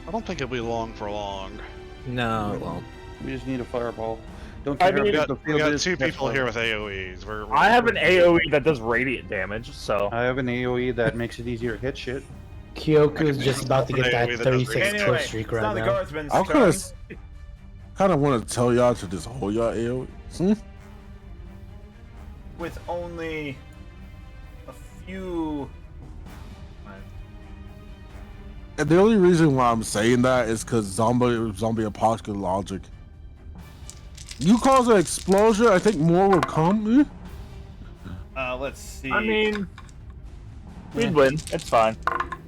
I don't think it'll be long for long. No, it won't. We just need a fireball. Don't I care mean, how We big the got field is, two that's people fine. here with AoEs. I have an AoE that does radiant damage, so I have an AoE that makes it easier to hit shit. Kyoku's just about to get that AoE that does 36 kill Anyway, streak it's now right the now. guardsman's I turn. kind of want to tell y'all to just hold y'all AoE. With only a few. And the only reason why I'm saying that is because zombie apocalypse logic. You cause an explosion, I think more will come. Let's see. I mean, we'd win. It's fine.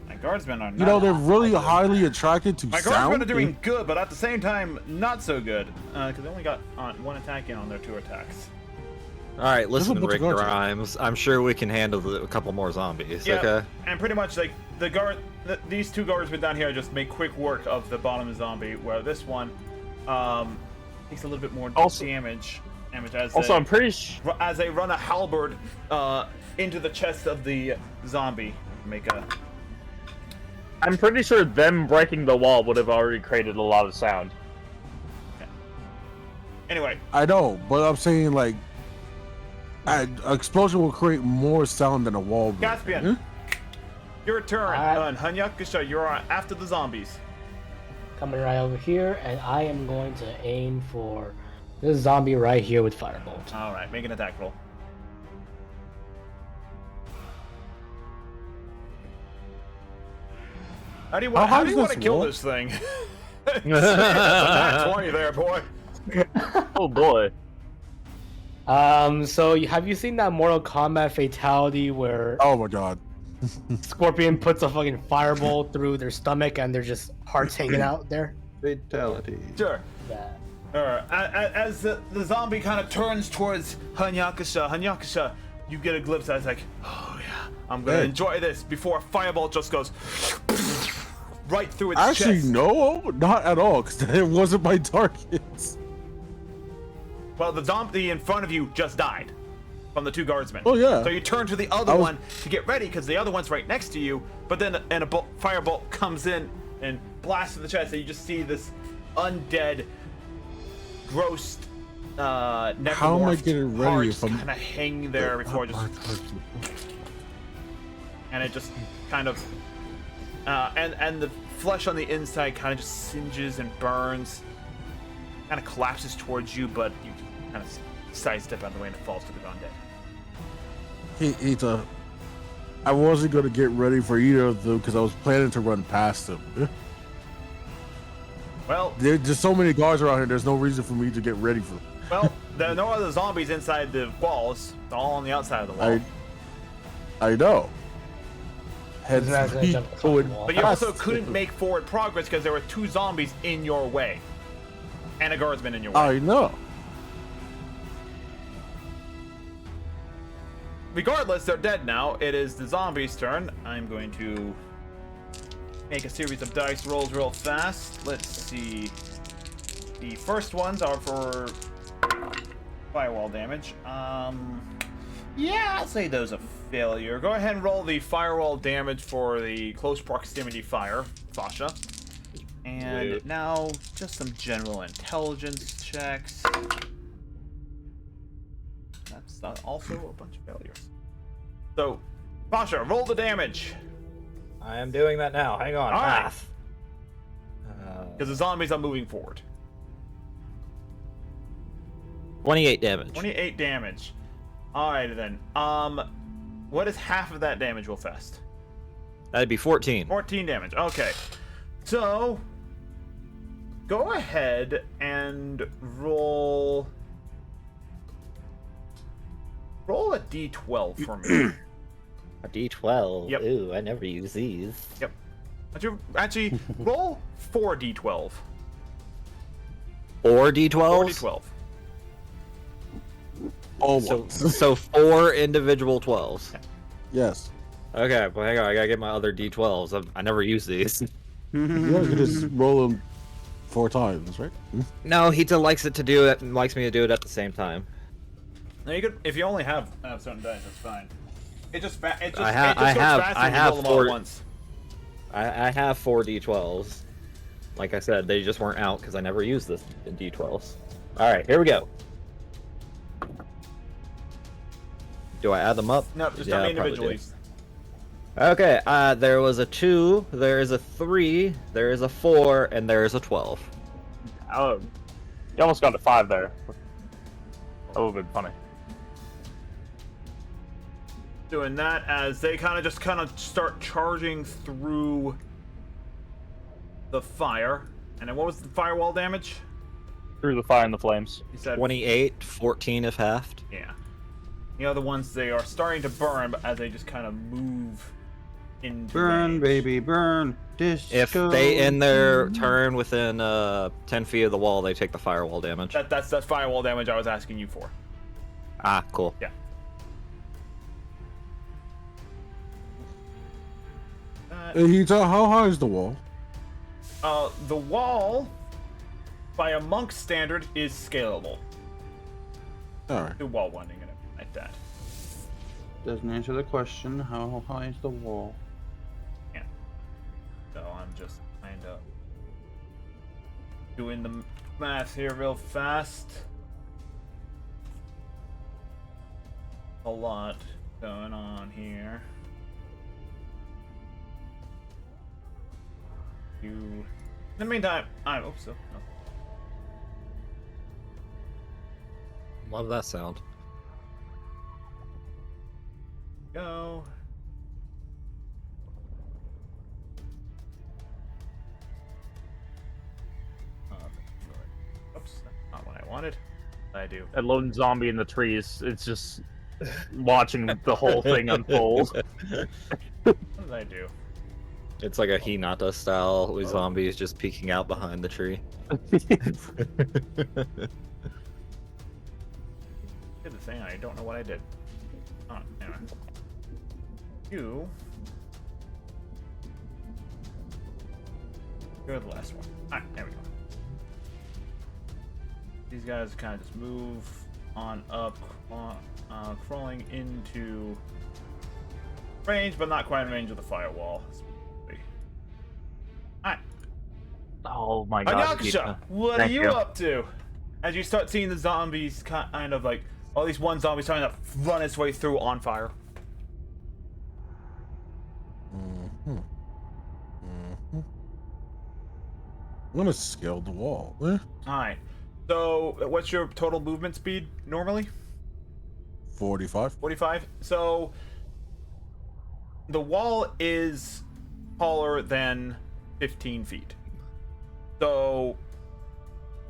My guardsmen are not. You know, they're really highly attracted to My guardsmen sound. are doing good, but at the same time, not so good. Because they only got one attack in on their 2 attacks. All right, listen a to bunch of Rick guards. Grimes. I'm sure we can handle a couple more zombies. Yeah, Okay. and pretty much like these 2 guardsmen down here just make quick work of the bottom zombie, where this one takes a little bit more damage as Also, I'm pretty sure. as they run a halberd into the chest of the zombie. I'm pretty sure them breaking the wall would have already created a lot of sound. Anyway, I know, but I'm saying like, an explosion will create more sound than a wall. break. Caspian, your turn. Alright. Hanyakusha, you're after the zombies. Coming right over here, and I am going to aim for this zombie right here with Firebolt. All right, make an attack roll. How do you How want does to this kill work? this thing? Nat 20 there, boy. Oh boy. So have you seen that Mortal Kombat fatality where Oh my god. Scorpion puts a fucking firebolt through their stomach and they're just hearts hanging out there? Fatality. Sure. That. As the zombie kind of turns towards Hanyakusha, you get a glimpse as like, oh yeah, I'm gonna Hey. enjoy this before a fireball just goes right through its Actually, chest. no, not at all, because it wasn't my targets. Well, the zombie in front of you just died from the 2 guardsmen. Oh, yeah. So you turn to the other I was- one to get ready because the other one's right next to you. But then a firebolt comes in and blasts in the chest, and you just see this undead, gross, necromorph How am I getting ready if I'm kind of hanging there before just, and it just kind of, and the flesh on the inside kind of just singes and burns, kind of collapses towards you, but you kind of sidestep out of the way and it falls to the ground dead. I wasn't gonna get ready for either of them because I was planning to run past them. Well, There's just so many guards around here. There's no reason for me to get ready for them. well, there are no other zombies inside the walls. They're all on the outside of the wall. I know. Hence He's not gonna me jump across going the wall. But you also past couldn't them. make forward progress because there were 2 zombies in your way. And a guardsman in your way. I know. Regardless, they're dead now. It is the zombies' turn. I'm going to make a series of dice rolls real fast. Let's see. The first ones are for firewall damage. Yeah, I'll say those a failure. Go ahead and roll the firewall damage for the close proximity fire, Fasha. And now, just some general intelligence checks. That's also a bunch of failures. So, Fasha, roll the damage. I am doing that now. Hang on. All right. Math. Because the zombies are moving forward. 28 damage. 28 damage. Alright then. What is half of that damage, Wilfest? That'd be 14. 14 damage. Okay. So, go ahead and roll a d12 for me. A D12. Yep. Ooh, I never use these. Yep. Actually, roll 4d12. 4 D12s? 4d12. So 4 individual 12s. Yes. Okay, well hang on, I gotta get my other D12s. I never use these. You guys can just roll them 4 times, right? No, he likes me to do it at the same time. Now you could, if you only have certain dice, that's fine. It just goes faster I when you have roll them all 4 at once. I have 4 D12s. Like I said, they just weren't out because I never used this in D12s. Alright, here we go. Do I add them up? No, just Yeah, tell me I probably individually. do. Okay, there was a 2, there is a 3, there is a 4, and there is a 12. Oh, you almost got to 5 there. That would have been funny. Doing that as they kind of start charging through the fire. And then what was the firewall damage? Through the fire and the flames. You said 28, 14 if halved. Yeah. The other ones, they are starting to burn, but as they just kind of move into Burn, range. baby, burn. Disco. If they end their turn within 10 feet of the wall, they take the firewall damage. That's firewall damage I was asking you for. Ah, cool. Yeah. Hey, Hita, how high is the wall? The wall, by a monk's standard, is scalable. Alright. Do wall winding and everything like that. Doesn't answer the question. How high is the wall? Yeah. So I'm just kind of doing the math here real fast. A lot going on here. In the meantime, oops, no. Love that sound. Go. Oops, that's not what I wanted. I do. That lone zombie in the trees, it's just watching the whole thing unfold. What did I do? It's like a Hinata style with zombies just peeking out behind the tree. Did the thing, I don't know what I did. Oh, anyway. You're the last one. Alright, there we go. These guys kind of just move on up, crawling into range, but not quite in range of the firewall. Alright. Oh my god. Anyakasha, what Thank are you you. up to? As you start seeing the zombies kind of like, all these one zombies trying to run its way through on fire. I'm gonna scale the wall. Alright. So, what's your total movement speed normally? 45. 45? So, the wall is taller than 15 feet. So,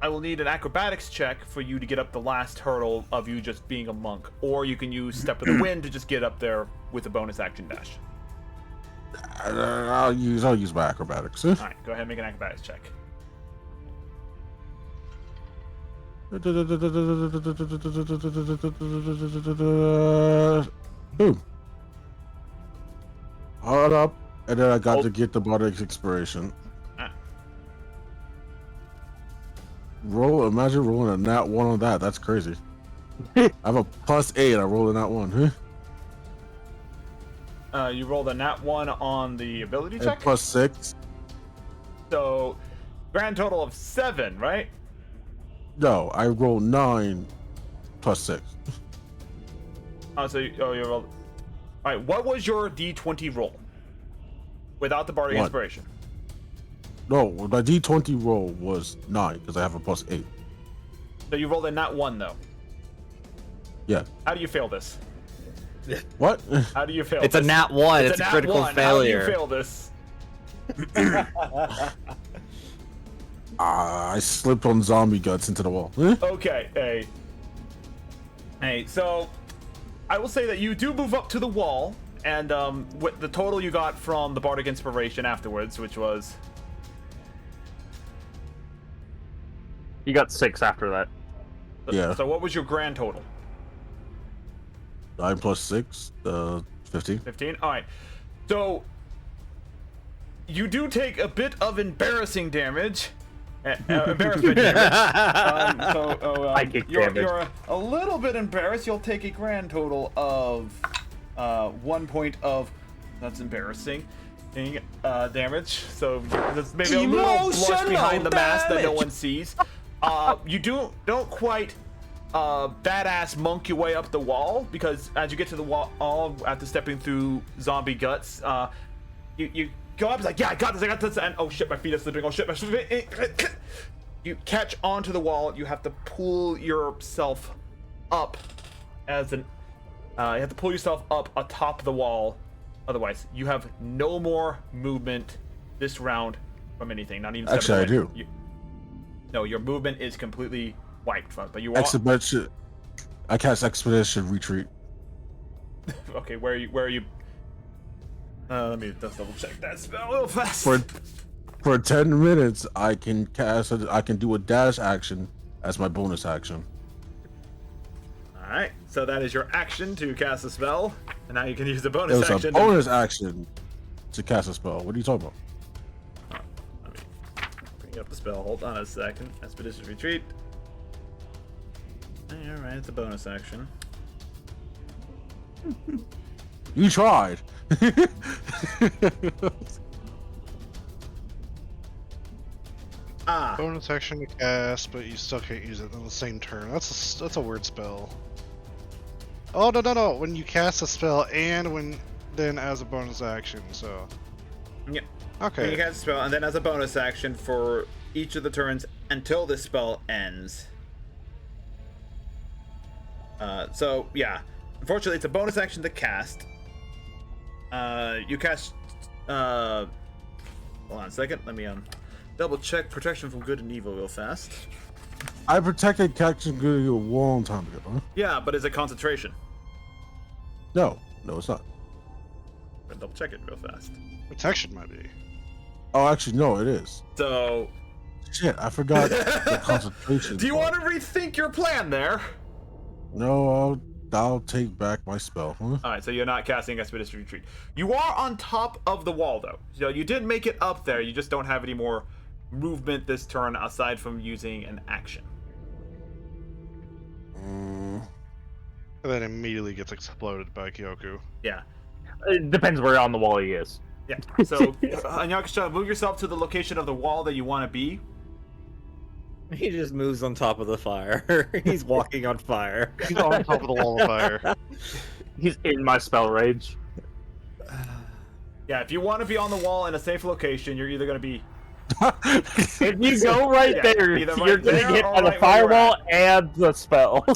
I will need an acrobatics check for you to get up the last hurdle of you just being a monk. Or you can use Step of the Wind to just get up there with a bonus action dash. I'll use my acrobatics. Alright, go ahead and make an acrobatics check. Boom. Hold up. And then I got to get the bardic inspiration. Imagine rolling a nat 1 on that. That's crazy. I have a +8. I rolled a nat 1. You rolled a nat 1 on the ability And check? +6. So, grand total of 7, right? No, I rolled 9 +6. Oh, so you rolled. Alright, what was your d20 roll? Without the bardic 1. inspiration. No, my d20 roll was 9 because I have a +8. So you rolled a nat 1 though. Yeah. How do you fail this? What? How do you fail It's this? a nat 1. It's a nat critical 1. failure. How do you fail this? I slipped on zombie guts into the wall. Okay, hey, so I will say that you do move up to the wall, and with the total you got from the bardic inspiration afterwards, which was You got 6 after that. Yeah. So what was your grand total? 9 +6, 15. 15. All right. So you do take a bit of embarrassing damage. Embarrassment damage. Psychic damage. You're a little bit embarrassed. You'll take a grand total of 1 point of that's embarrassing damage. So there's maybe a little blush behind the mask that no one sees. You don't quite badass monk your way up the wall, because as you get to the wall after stepping through zombie guts, you go up, it's like, yeah, I got this, and oh shit, my feet are slipping, oh shit, my feet. You catch onto the wall, you have to pull yourself up as an, you have to pull yourself up atop the wall, otherwise you have no more movement this round from anything, not even Actually, I do. No, your movement is completely wiped from it, but you are... Expedition. I cast Expedition Retreat. Okay, where are you? Let me just double check that spell real fast. For 10 minutes, I can do a dash action as my bonus action. Alright, so that is your action to cast a spell, and now you can use the It bonus was action. a bonus action to cast a spell. What are you talking about? Let me bring up the spell. Hold on a second. Expedition Retreat. Alright, it's a bonus action. You tried. Bonus action to cast, but you still can't use it on the same turn. That's a weird spell. Oh no! When you cast a spell and then as a bonus action, so. Yep. Okay. You cast a spell, and then as a bonus action for each of the turns until this spell ends. So yeah, unfortunately, it's a bonus action to cast. You cast. Hold on a second. Let me double check protection from good and evil real fast. I protected Captain Goody a long time ago. Huh? Yeah, but is it concentration? No, it's not. I'm gonna double check it real fast. Protection might be. Oh, actually, no, it is. So. Shit, I forgot the concentration. Do you part. want to rethink your plan there? No, I'll take back my spell. Huh? All right, so you're not casting Expedition Retreat. You are on top of the wall, though. So you did make it up there. You just don't have any more movement this turn aside from using an action. And then immediately gets exploded by Kyoku. Yeah. It depends where on the wall he is. Yeah. So, Anyakusha, move yourself to the location of the wall that you want to be. He just moves on top of the fire. He's walking on fire. He's on top of the wall of fire. He's in my spell range. Yeah, if you want to be on the wall in a safe location, you're either going to be... If you go right Yeah, there, either you're right gonna there get or by the right where you're firewall at. and the spell.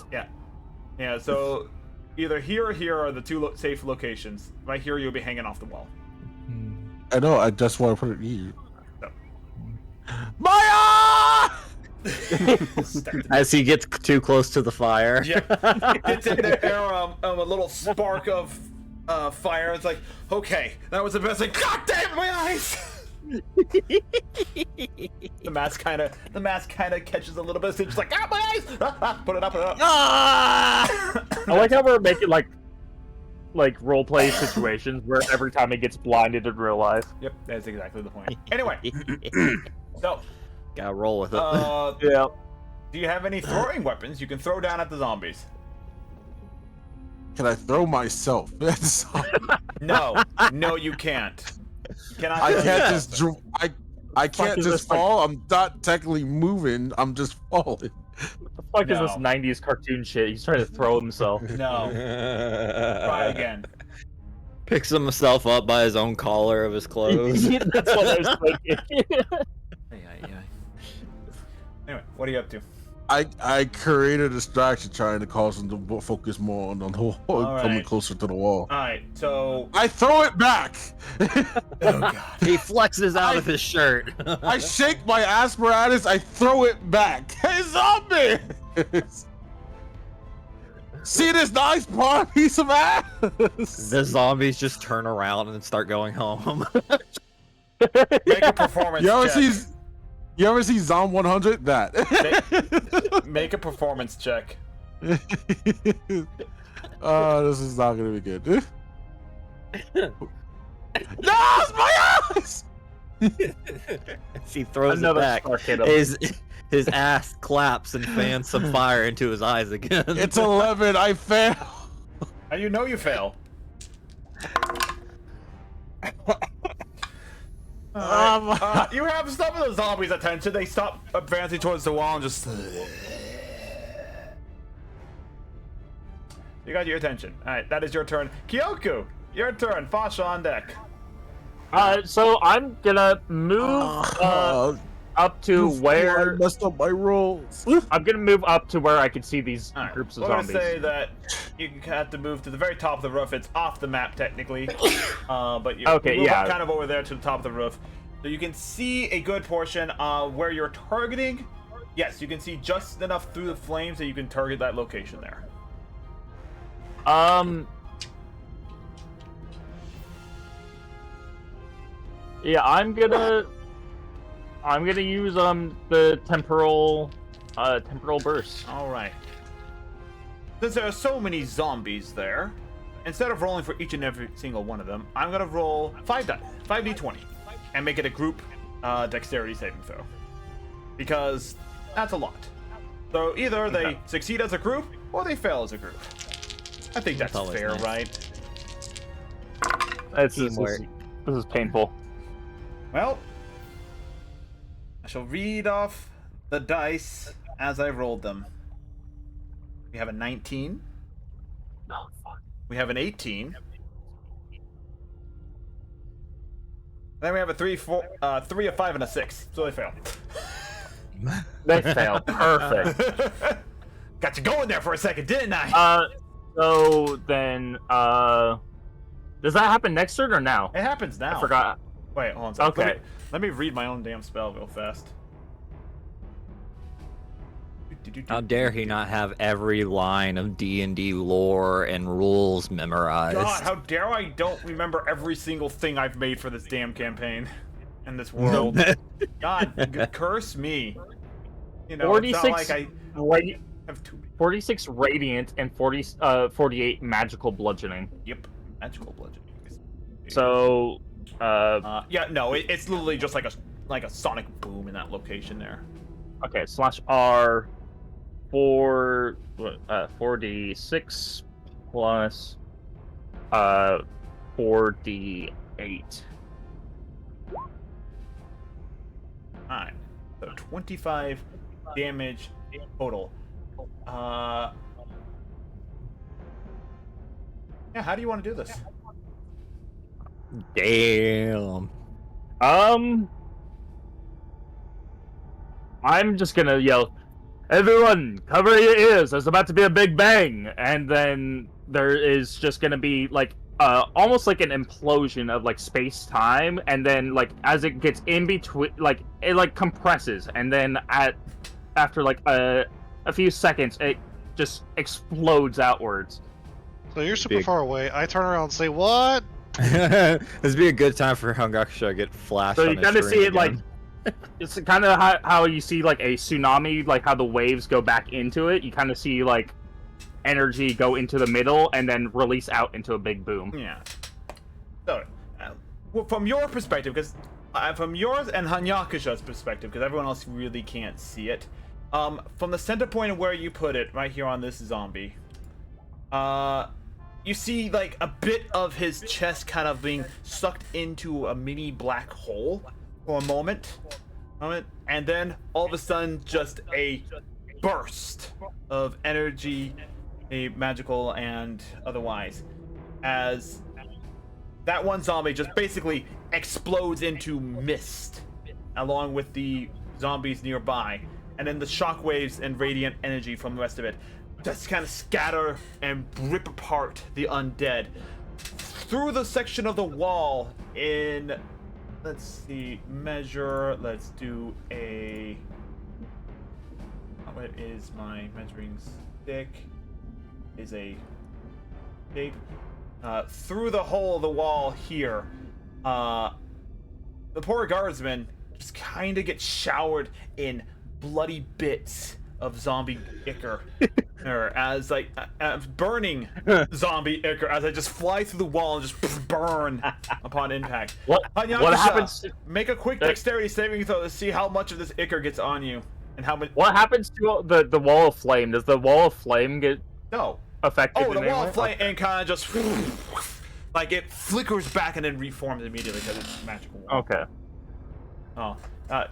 Yeah, so either here or here are the two safe locations. Right here, you'll be hanging off the wall. I know. I just want to put it here. So. Maya! As he gets too close to the fire. Yeah. It's in there, a little spark of fire. It's like, okay, that was the best thing. God damn my eyes! the mask kind of catches a little bit. It's just like, ah, my eyes! Put it up, Ah! I like how we're making like roleplay situations where every time he gets blinded in real life. Yep, that's exactly the point. Anyway, so Gotta roll with it. Yeah. do you have any throwing weapons you can throw down at the zombies? Can I throw myself? No, no, you can't. You cannot. I throw can't yourself. just. I can't is just this, like- fall. I'm not technically moving. I'm just falling. What the fuck is this No. 90s cartoon shit? He's trying to throw himself. No. Try again. Picks himself up by his own collar of his clothes. That's what I was thinking. Anyway, what are you up to? I created a distraction trying to cause him to focus more on the wall, coming right. closer to the wall. Alright, so. I throw it back. Oh god. He flexes out of his shirt. I shake my apparatus. I throw it back. Hey, zombie! See this nice piece of ass? The zombies just turn around and start going home. Make a performance check. You ever see Zom 100? That. Make a performance check. Oh, this is not gonna be good. No, it's my ass! He throws Another it back. spark hit him. His ass claps and fans some fire into his eyes again. It's 11. I fail. And you know you fail. You have some of the zombies' attention. They stop advancing towards the wall and just. You got your attention. Alright, that is your turn. Kyoku, your turn. Fasha on deck. So I'm gonna move up to I where messed up my rolls. I'm gonna move up to where I can see these Alright, groups of we're zombies. gonna say that you have to move to the very top of the roof. It's off the map technically, but you Okay, move yeah. up kind of over there to the top of the roof, so you can see a good portion where you're targeting. Yes, you can see just enough through the flames that you can target that location there. Yeah, I'm gonna use the temporal burst. All right. Since there are so many zombies there, instead of rolling for each and every single one of them, I'm gonna roll 5d20, and make it a group dexterity saving throw, because that's a lot. So either they succeed as a group or they fail as a group. I think that's always fair, nice. right? This Teamwork. is painful. Well, I shall read off the dice as I rolled them. We have a 19. Oh fuck. We have an 18. Then we have a 3, 3, a 5, and a 6. So they fail. They failed. Perfect. Got you going there for a second, didn't I? So then, does that happen next turn or now? It happens now. I forgot. Wait, hold on a second. Okay. Let me read my own damn spell real fast. How dare he not have every line of D&D lore and rules memorized? God, how dare I don't remember every single thing I've made for this damn campaign in this world. God, curse me. You know, it's not 46 like I radi- have too many. 46 radiant and 48 magical bludgeoning. Yep, magical bludgeoning. So, yeah, no, it's literally just like a sonic boom in that location there. okay, /R for 4d6 plus 4d8. 25 damage total. Yeah, how do you want to do this? Damn. I'm just gonna yell, "Everyone, cover your ears! There's about to be a big bang!" And then there is just gonna be like almost like an implosion of like space-time, and then like as it gets in between, like it like compresses, and then after like a few seconds, it just explodes outwards. So you're super far away. I turn around and say, "What?" This would be a good time for Hungakusha to get flashed. So on you his kind of screen see it again. like it's kind of how you see like a tsunami, like how the waves go back into it. You kind of see like energy go into the middle and then release out into a big boom. Yeah. So, well, from your perspective, because from yours and Hanyakusha's perspective, because everyone else really can't see it, from the center point of where you put it, right here on this zombie, you see like a bit of his chest kind of being sucked into a mini black hole for a moment, and then all of a sudden just a burst of energy, a magical and otherwise, as that one zombie just basically explodes into mist along with the zombies nearby, and then the shockwaves and radiant energy from the rest of it just kind of scatter and rip apart the undead through the section of the wall in, let's see, measure, let's do a, what is my measuring stick, is a shape, through the hole of the wall here. The poor guardsman just kind of gets showered in bloody bits of zombie ichor, as like burning zombie ichor as I just fly through the wall and just burn upon impact. What Hanyakusha, happens? make a quick dexterity saving throw to see how much of this ichor gets on you and how much. What happens to the wall of flame? Does the wall of flame get affected? Oh, the in any wall way? of flame and kind of just like it flickers back and then reforms immediately because it's magical. Okay. Oh,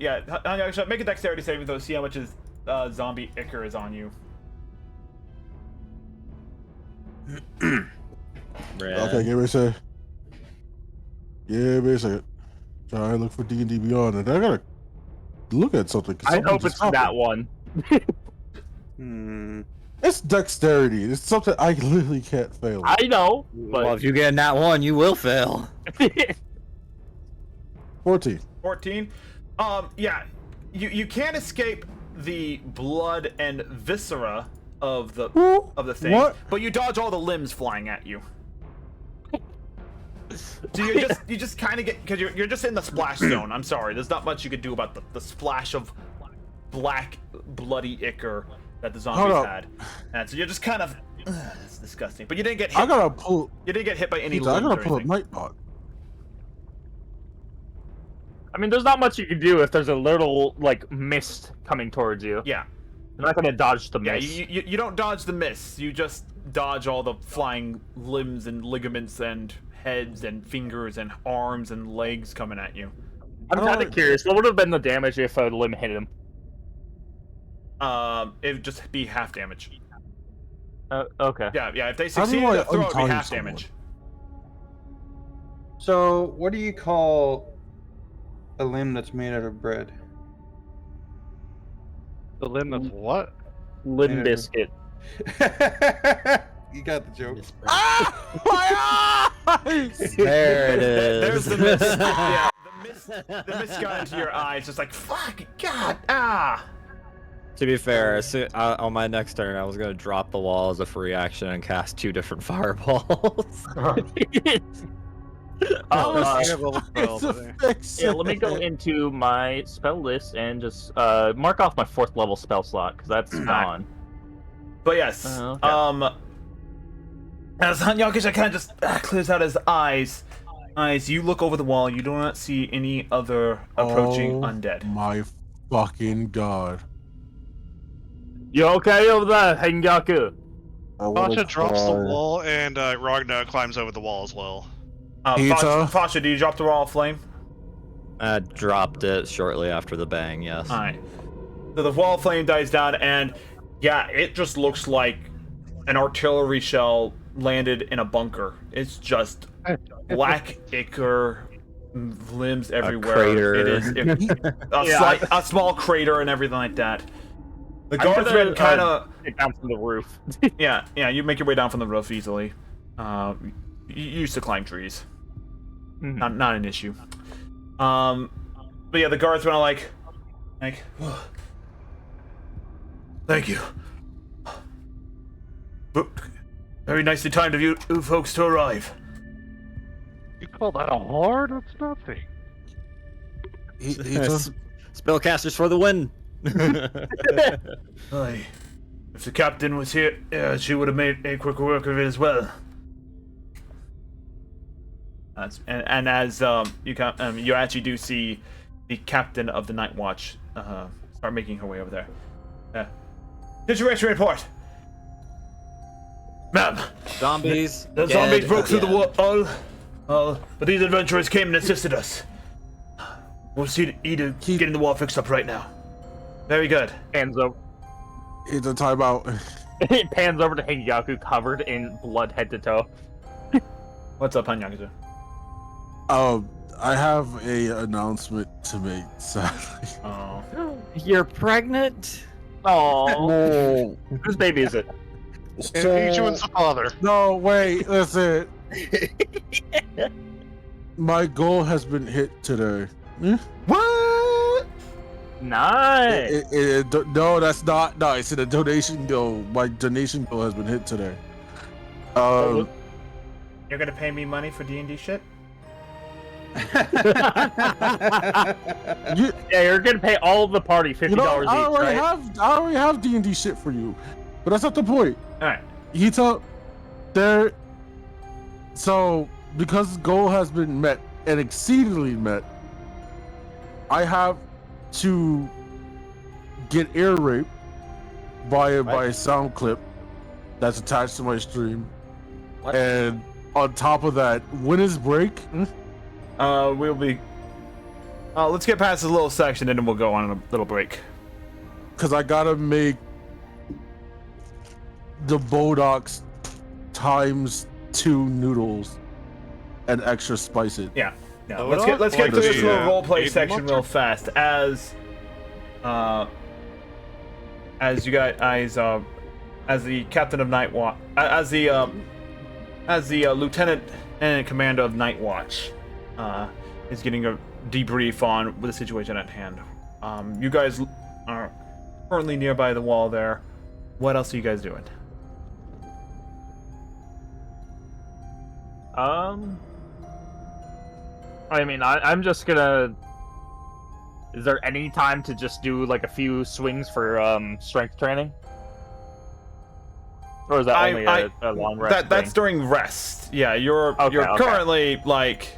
yeah. Hanyakusha, make a dexterity saving throw to see how much is zombie ichor is on you. Okay, give me a second. Give me a second. Try to look for D&D Beyond, and I gotta look at something. I hope it's that one. It's dexterity. It's something I literally can't fail. I know, but Well, if you get in that one, you will fail. 14. 14. Yeah, you can't escape the blood and viscera of the thing, What? but you dodge all the limbs flying at you. So you just kind of get, because you're just in the splash zone. I'm sorry, there's not much you could do about the splash of black bloody ichor that the zombies had, and so you're just kind of it's disgusting. But you didn't get hit. I gotta pull. You didn't get hit by any I limbs gotta or pull up anything. Nightbot. I mean, there's not much you can do if there's a little like mist coming towards you. Yeah. You're not gonna dodge the Yeah, mist. you don't dodge the mist. You just dodge all the flying limbs and ligaments and heads and fingers and arms and legs coming at you. I'm kind of curious. What would have been the damage if a limb hit him? It would just be half damage. Okay. Yeah. If they How do succeeded I the throw, it'd be untie half someone? damage. So, what do you call a limb that's made out of bread? The limb of What? limb Yeah. biscuit. You got the joke. This break. Ah! My eyes! There it There's is. the mist. Yeah, the mist got into your eyes, just like fuck, God, ah. To be fair, on my next turn, I was gonna drop the wall as a free action and cast 2 different fireballs. It's a fix. Yeah, let me go into my spell list and just mark off my 4th level spell slot because that's gone. But yes, Okay. as Hanyakusha kind of just clears out his eyes, you look over the wall. You do not see any other approaching undead. My fucking god. You okay over there, Hengaku? Fasha drops the wall, and Ragnar climbs over the wall as well. Pizza? Fasha, do you drop the wall of flame? I dropped it shortly after the bang, yes. Alright. So the wall flame dies down, and yeah, it just looks like an artillery shell landed in a bunker. It's just black ichor, limbs everywhere. crater. It is a small crater and everything like that. The guardsmen kind of get down from the roof. yeah, you make your way down from the roof easily. You used to climb trees. Not an issue. But yeah, the guardsmen are like, thank you. Very nicely timed of you folks to arrive. You call that a horde? That's nothing. He just Spellcasters for the win. Aye. If the captain was here, she would have made a quick work of it as well. And as you actually do see the captain of the Night Watch start making her way over there. Situation report. Ma'am. Zombies. The zombies broke through the wall, but these adventurers came and assisted us. We'll see to getting the wall fixed up right now. Very good. Pans over. it's a timeout. It pans over to Hengyaku covered in blood head to toe. What's up, Hanyakuza? I have a announcement to make, sadly. Oh. You're pregnant? Oh, whose baby is it? Ichiwan's the father. No, wait, listen. My goal has been hit today. What? Nice. No, that's not nice. The donation goal. My donation goal has been hit today. You're gonna pay me money for D&D shit? You're gonna pay all of the party $50 each, right? I already have D&D shit for you, but that's not the point. All right. So because goal has been met and exceedingly met, I have to get ear raped by a sound clip that's attached to my stream. What? And on top of that, when is break? We'll be. Let's get past this little section and then we'll go on a little break. Because I gotta make the Bodox times 2 noodles and extra spice it. Yeah. Oh, Let's get through this the, little roleplay Aiden section monster? real fast. As you guys, as the captain of Night Watch, as the lieutenant and commander of Night Watch, is getting a debrief on the situation at hand. You guys are currently nearby the wall there. What else are you guys doing? I mean, I'm just gonna. Is there any time to just do like a few swings for strength training? Or is that only a long rest? That's during rest. Yeah, you're Okay. currently like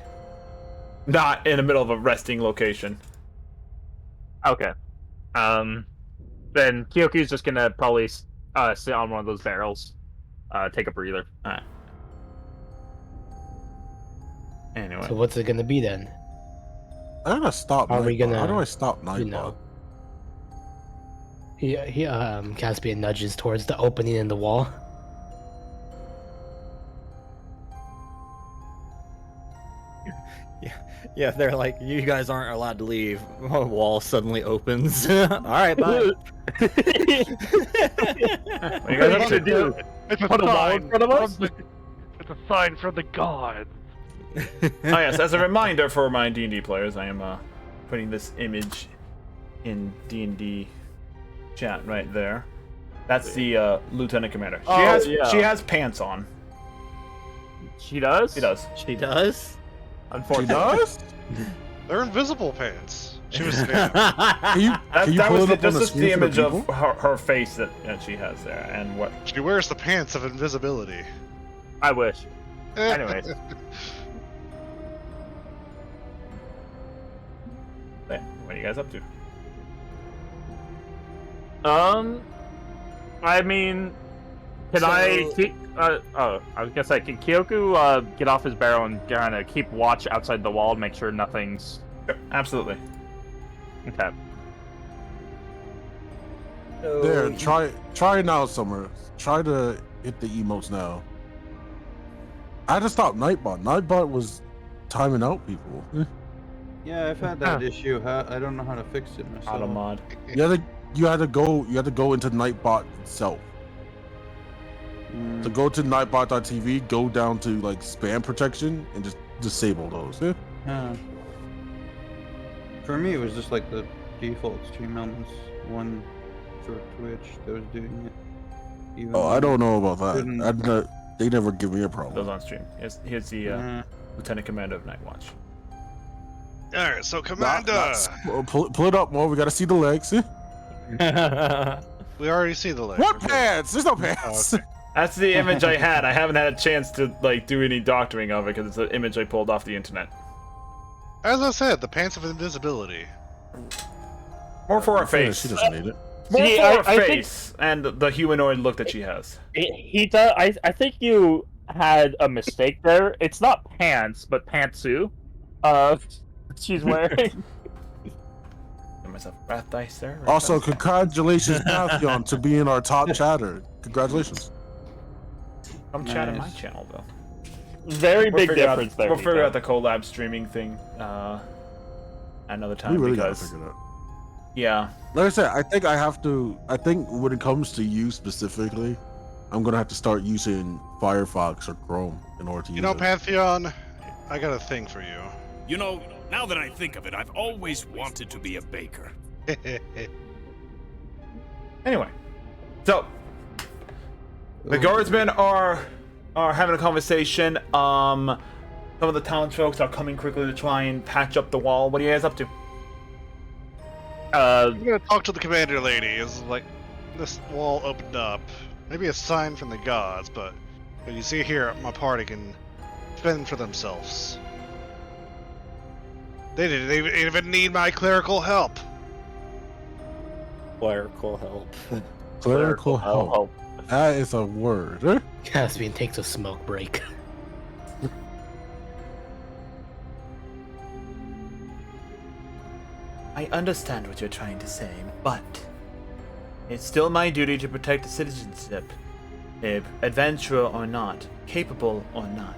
not in the middle of a resting location. Okay. Then Kyoku's just gonna probably sit on one of those barrels, take a breather. Alright. Anyway. So what's it gonna be then? I gotta stop. Are we gonna- How do I stop Nightbot? You know. Caspian nudges towards the opening in the wall. Yeah, they're like, you guys aren't allowed to leave. A wall suddenly opens. Alright, bye. What are you guys up to? do? It's a Put a wall sign in front of us? It's a sign from the gods. Oh yes, as a reminder for my D&D players, I am putting this image in D&D chat right there. That's the lieutenant commander. She has pants on. She does? She does. She does? She Unfortunately. does? They're invisible pants. She was standing. Can you That pull was it up on just the the screen for image the of people? her face that she has there, and what. She wears the pants of invisibility. I wish. Anyways. What are you guys up to? I mean, can I keep? I was gonna say, can Kyoku get off his barrel and kind of keep watch outside the wall, make sure nothing's Sure, absolutely. okay. There, try it now, Summer. Try to hit the emotes now. I had to stop Nightbot. Nightbot was timing out people. Yeah, I've had that issue. I don't know how to fix it myself. Auto mod. You had to go into Nightbot itself. To go to nightbot.tv, go down to like spam protection and just disable those. Yeah. Huh. For me, it was just like the default stream elements one for Twitch that was doing it. Even Oh, I don't know about couldn't- that. They never give me a Those problem. on stream. Here's the Lieutenant Commander of Night Watch. All right, so Not- Commander, not- pull it up more. We gotta see the legs. we already see the leg. What We're good. pants? There's no pants. okay. That's the image I had. I haven't had a chance to like do any doctoring of it because it's an image I pulled off the internet. As I said, the pants of invisibility. More for her face. She doesn't need it. More See, for her I think- face and the humanoid look that she has. He does. I think you had a mistake there. It's not pants, but pantsu. She's wearing. Give myself a wrath dice there. Also, congratulations, Pantheon, to being our top chatter. Congratulations. Come chat on my Nice. channel though. Very We'll big figure out- difference there. We'll figure Nico. out the collab streaming thing another time We really gotta because figure it out. yeah. Like I said, I think when it comes to you specifically, I'm gonna have to start using Firefox or Chrome in order to use You know, it. Pantheon, I got a thing for you. You know, now that I think of it, I've always wanted to be a baker. Anyway, so the guardsmen are having a conversation. Some of the townsfolk are coming quickly to try and patch up the wall. What are you guys up to? I'm gonna talk to the commander lady. Is like this wall opened up. Maybe a sign from the gods, but you see here, my party can fend for themselves. They didn't even need my clerical help. Clerical help. Clerical help. Oh, That is a word. Caspian takes a smoke break. I understand what you're trying to say, but it's still my duty to protect the citizenship, if adventurer or not, capable or not.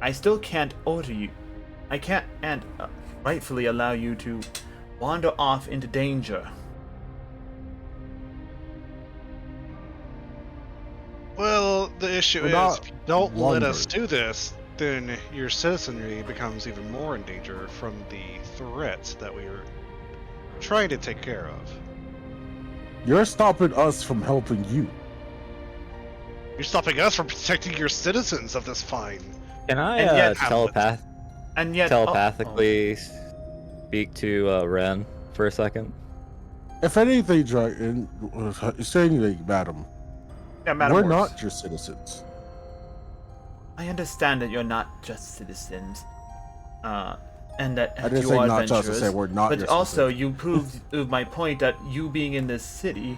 I still can't order you. I can't and rightfully allow you to wander off into danger. Well, the issue We're is, not if you don't let us wandering. do this, then your citizenry becomes even more in danger from the threats that we are trying to take care of. You're stopping us from helping you. You're stopping us from protecting your citizens of this fine. Can I And yet- And yet telepathically speak to Ren for a second? If anything, Dragon, say anything, madam. Yeah, Madam We're Morse. not your citizens. I understand that you're not just citizens, and that I didn't you say are not just, I adventurers. said we're not But your also, citizens. you proved my point that you being in this city,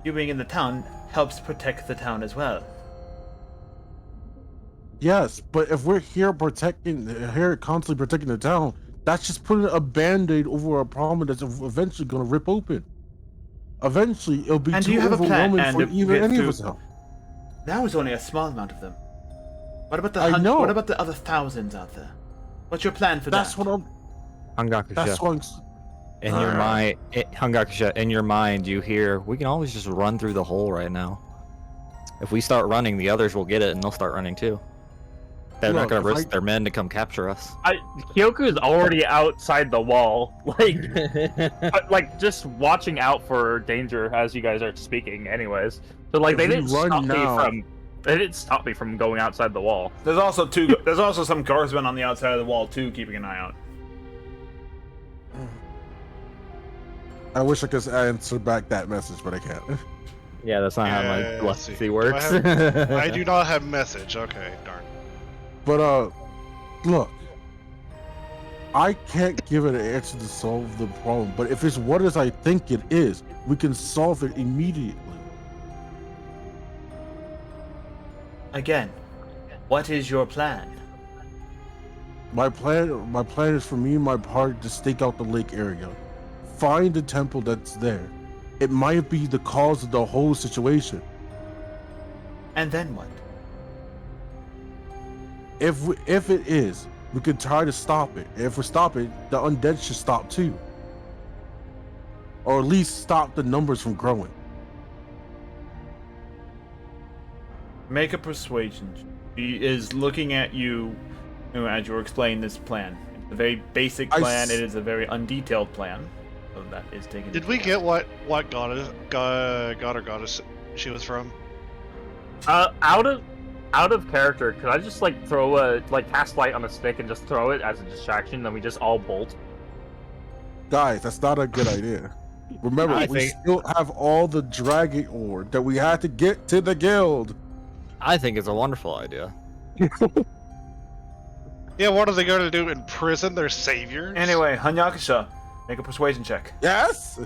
you being in the town, helps protect the town as well. Yes, but if we're here constantly protecting the town, that's just putting a band-aid over a problem that's eventually going to rip open. Eventually, it'll be And do too you have a plan, overwhelming and for to even get any of to- us help. That was only a small amount of them. What about the I know. What about the other thousands out there? What's your plan for That's that? what I'm. Hangakusha. That's what I'm. In your mind, Hangakusha, in your mind, you hear, we can always just run through the hole right now. If we start running, the others will get it and they'll start running too. They're not Look, going to if risk I- their men to come capture us. Kyoku's already outside the wall, like just watching out for danger as you guys are speaking. Anyways, so like If they we didn't run stop now- they didn't stop me from going outside the wall. There's also There's also some guardsmen on the outside of the wall too, keeping an eye out. I wish I could answer back that message, but I can't. Yeah, that's not how my Yeah, telepathy see. works. I do not have message. Okay, darn. But look, I can't give it an answer to solve the problem. But if it's what as I think it is, we can solve it immediately. Again, what is your plan? My plan is for me and my party to stake out the lake area, find the temple that's there, it might be the cause of the whole situation. And then what? If it is, we could try to stop it. If we stop it, the undead should stop too. Or at least stop the numbers from growing. Make a persuasion. He is looking at you as you were explaining this plan. It's a very basic plan. It is a very undetailed plan. So that is taken. Did we get what god or goddess she was from? Out of character, could I just like throw a cast light on a stick and just throw it as a distraction? Then we just all bolt. Guys, that's not a good idea. Remember, we still have all the dragon ore that we had to get to the guild. I think it's a wonderful idea. Yeah, what are they going to do? Imprison their saviors? Anyway, Hanyakusha, make a persuasion check. Yes.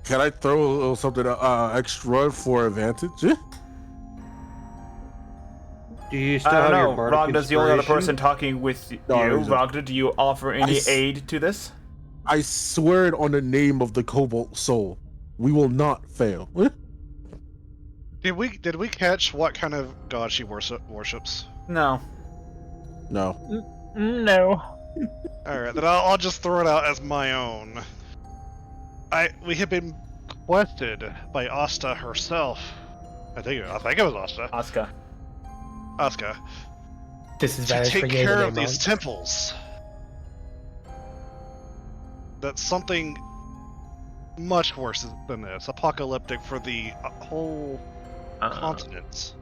Can I throw a little something extra for advantage? Do you still I don't have your know. bardic Ragna's the only other inspiration? person talking with you. No, Ragna, do you offer any aid to this? I swear it on the name of the Cobalt Soul. We will not fail. Did we catch what kind of god she worships? No. No. No. Alright, then I'll just throw it out as my own. We have been quested by Asta herself. I think it was Asta. Asuka. This is To advantage for take Gator care Day of these month. temples. That's something much worse than this. Apocalyptic for the whole continents.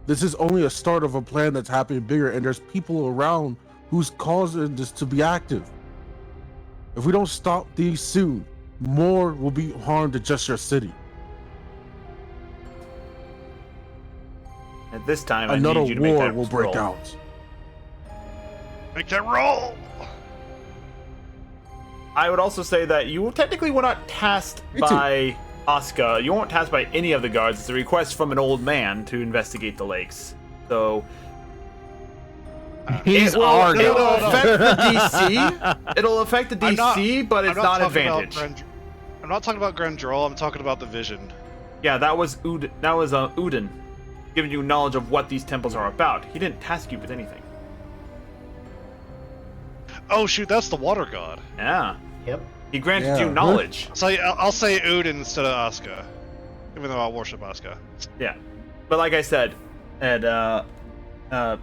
This is only a start of a plan that's happening bigger, and there's people around who's causing this to be active. If we don't stop these soon, more will be harmed to just your city. At this time, Another I need you to make war that will break roll. out. Make that roll! I would also say that you technically were not tasked by Asuka. You weren't tasked by any of the guards. It's a request from an old man to investigate the lakes. So He's it'll already. affect the DC. It'll affect the DC, but it's not talking about advantage. I'm not talking about Grandrol, I'm talking about the vision. Yeah, that was Udin giving you knowledge of what these temples are about. He didn't task you with anything. Oh shoot, that's the water god. Yeah. Yep. He granted Yeah. you knowledge. So I'll say Udin instead of Asuka. Even though I worship Asuka. Yeah. But like I said, and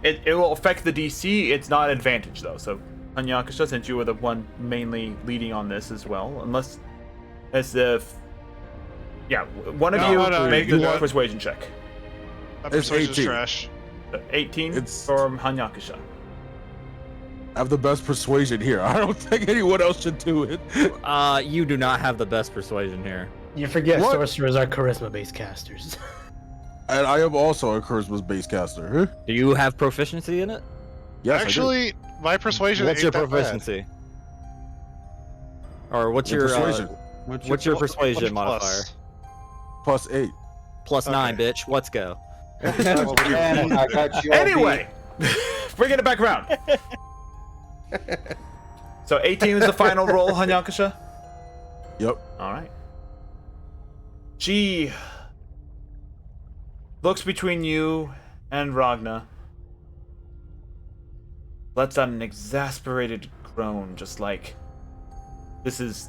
it will affect the DC. It's not advantage though. So Hanyakusha, since you were the one mainly leading on this as well, unless as if one of you make the persuasion check. My It's persuasion's 18. trash. 18 It's- from Hanyakusha. I have the best persuasion here. I don't think anyone else should do it. You do not have the best persuasion here. You forget What? sorcerers are charisma-based casters. And I am also a charisma-based caster. Do you have proficiency in it? Yes, Actually, my persuasion What's your ain't that bad. proficiency? Or what's Your your persuasion? what's your persuasion modifier? Plus? I do. +8. Plus 9, bitch. Let's go. Man, I got you all Anyway, bringing it back around. So 18 is the final roll, Hanyakusha. Yep. All right. She looks between you and Ragna, lets out an exasperated groan, just like, this is...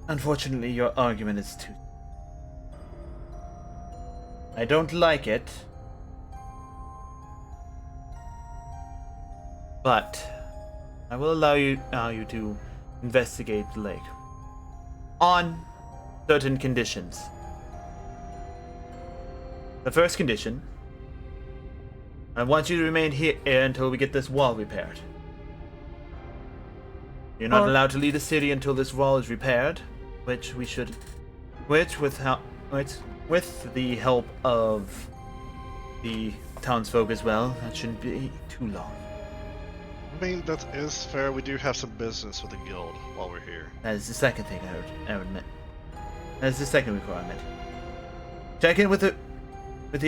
Unfortunately, your argument is too... I don't like it, but I will allow you to investigate the lake on certain conditions. The first condition, I want you to remain here until we get this wall repaired. You're not allowed to leave the city until this wall is repaired, with the help of the townsfolk as well. That shouldn't be too long. I mean, that is fair. We do have some business with the guild while we're here. That is the second thing I would admit. That is the second requirement. Check in with the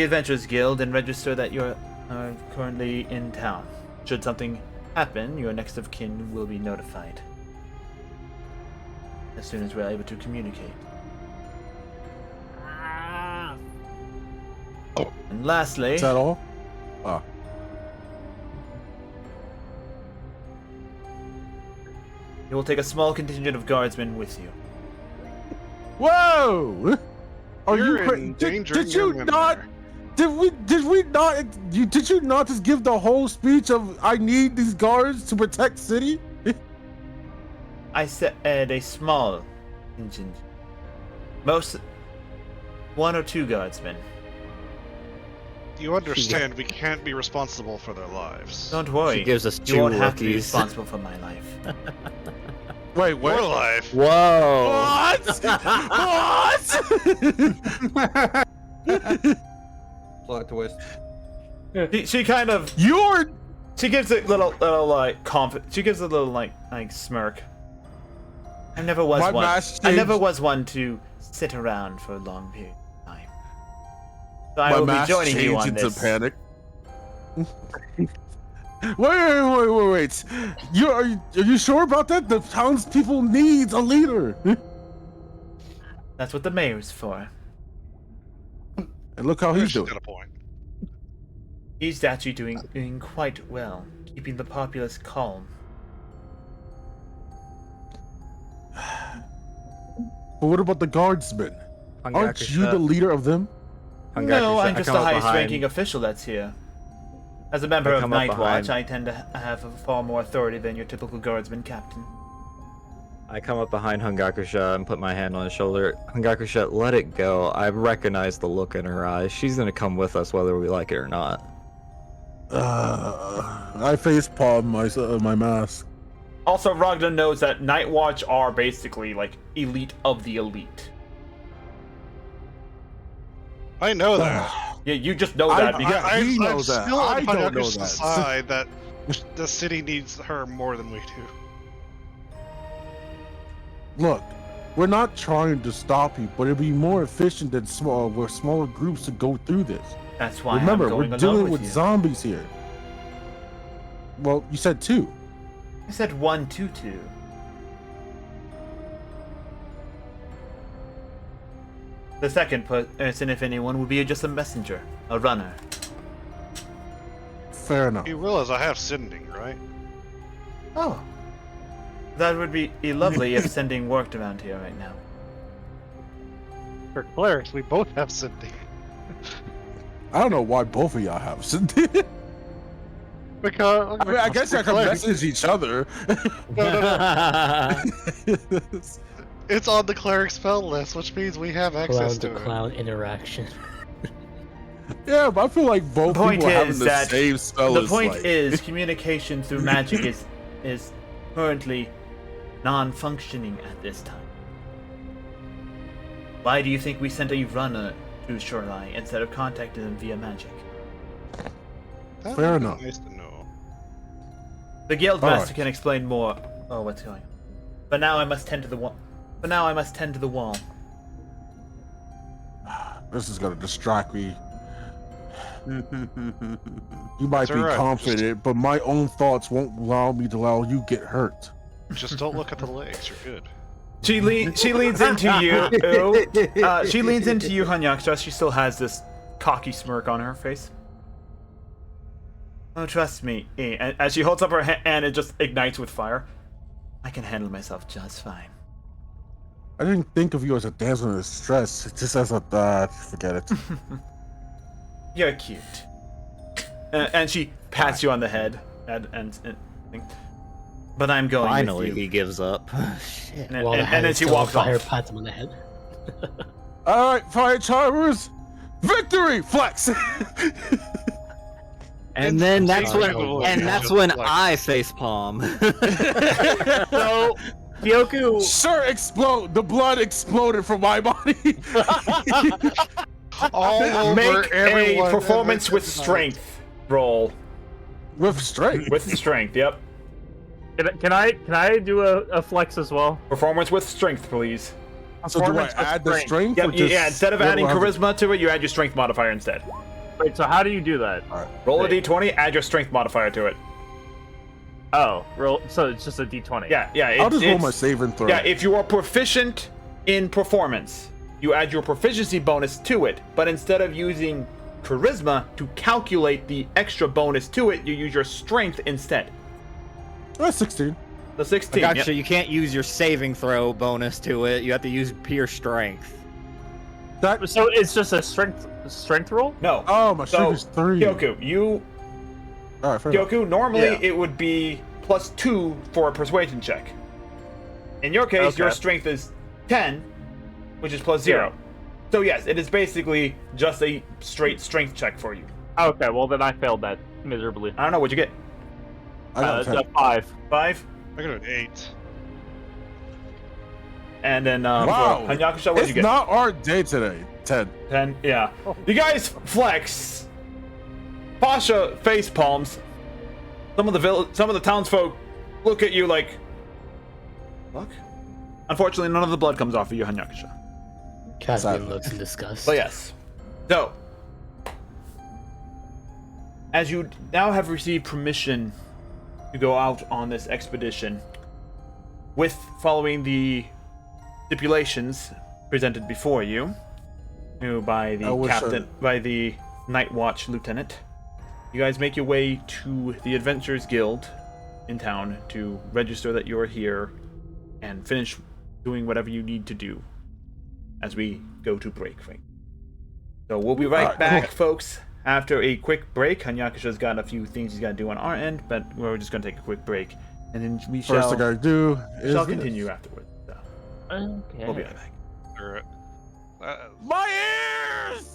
Adventurers Guild and register that you're are currently in town. Should something happen, your next of kin will be notified as soon as we're able to communicate. And lastly, Is that all? Ah. you will take a small contingent of guardsmen with you. Whoa! Are You're you endangering did your you men not? there. Did we not? Did you not just give the whole speech of I need these guards to protect city? I said a small contingent. Most 1 or 2 guardsmen. You understand we can't be responsible for their lives. Don't worry. She gives us you 2 won't have to be rookies. responsible for my life. Wait, Your what? life. Whoa! What? Plot twist. She kind of You're she gives a little like she gives a little like smirk. I never was My one. mask I never changed. was one to sit around for a long period of time. So I my will be mask joining you changed on into this. panic. Wait! Are you sure about that? The townspeople needs a leader. That's what the mayor's for. And look how he's She's doing. got a point. He's actually doing quite well, keeping the populace calm. But what about the guardsmen? Aren't you the leader of them? No, I'm just the highest ranking official that's here. As a member I of come up Night Watch, behind. I tend to have far more authority than your typical guardsman captain. I come up behind Hungakusha and put my hand on his shoulder. Hungakusha, let it go. I recognize the look in her eyes. She's gonna come with us whether we like it or not. I face palm my mask. Also, Ragnar knows that Night Watch are basically like elite of the elite. I know that. Yeah, you just know that because he I'm knows that. still I on don't know Hunyaku's that. side that the city needs her more than we do. Look, we're not trying to stop you, but it'd be more efficient than smaller groups to go through this. that's why Remember, I'm going we're along dealing with with you. zombies here. Well, you said 2. I said 1, 2, 2. The second person, if anyone, would be just a messenger, a runner. Fair enough. You realize I have sending, right? Oh. That would be lovely if sending worked around here right now. For clerics, we both have sending. I don't know why both of y'all have. Because I guess I can message each other. It's on the cleric spell list, which means we have access Clown to to it. clown interaction. Yeah, but I feel like both The point people having is the that same spell the is point like... is communication through magic is currently non-functioning at this time. Why do you think we sent a runner to Shoreline instead of contacting them via magic? That Fair would be enough. Nice to know. The guild All master right. can explain more. Oh, what's going on? But now I must tend to the wall. But now I must tend to the wall. This is gonna distract me. You might It's be alright, confident, but my own thoughts won't allow me to allow you get hurt. Just don't look at the legs. You're good. She leans into you. She leans into you, Hanyaksha. She still has this cocky smirk on her face. Oh, trust me. And as she holds up her hand, it just ignites with fire. I can handle myself just fine. I didn't think of you as a damsel in distress, just as a forget it. You're cute. And she pats you on the head. And but I'm going Finally, with you. he gives up. Shit. And, While the and hand then is she still on walks fire, off. pats him on the head. All right, fire charmers, victory, flex. And then that's when, Oh, and yeah. that's when Like- I face palm. So, Kyoku, Sure, explode. The blood exploded from my body. All over Make everyone a performance in with the night. strength roll. With strength. With strength, yep. can I do a flex as well? Performance with strength, please. So do I Performance with add the strength. strength? Yep, or just yeah, instead of adding whatever I have charisma to it, you add your strength modifier instead. Wait, so how do you do that? Roll a d20, add your strength modifier to it. Oh, roll. So it's just a d20. Yeah. I'll just roll it's- my save and throw. Yeah, if you are proficient in performance, you add your proficiency bonus to it. But instead of using charisma to calculate the extra bonus to it, you use your strength instead. That's 16. The 16. Gotcha. Yep. You can't use your saving throw bonus to it. You have to use pure strength. That. So it's just a strength roll? No. Oh, my So, strength is 3. Kyoku, All right, fair enough. Kyoku, normally Yeah. it would be +2 for a persuasion check. In your case, Okay. your strength is 10, which is +0. Yeah. So yes, it is basically just a straight strength check for you. Okay, well then I failed that miserably. I don't know, what'd you get? I got It's 10. a 5. 5? I got an 8. And then Wow. for Hanyakusha, what'd It's you get? not our day today. 10. 10, yeah. You guys flex. Pasha face palms. Some of the townsfolk look at you like, look. Unfortunately, none of the blood comes off of you, Hanyakusha. Caspian looks in disgust. But yes. So, as you now have received permission to go out on this expedition, with following the stipulations presented before you, by the captain, by the Night Watch lieutenant, you guys make your way to the Adventurers Guild in town to register that you're here and finish doing whatever you need to do as we go to break. So we'll be right back, folks, after a quick break. Hanyakusha's got a few things he's got to do on our end, but we're just going to take a quick break, and then we First thing I do is shall this. continue afterwards. So Okay. we'll be right back. Alright. My ears!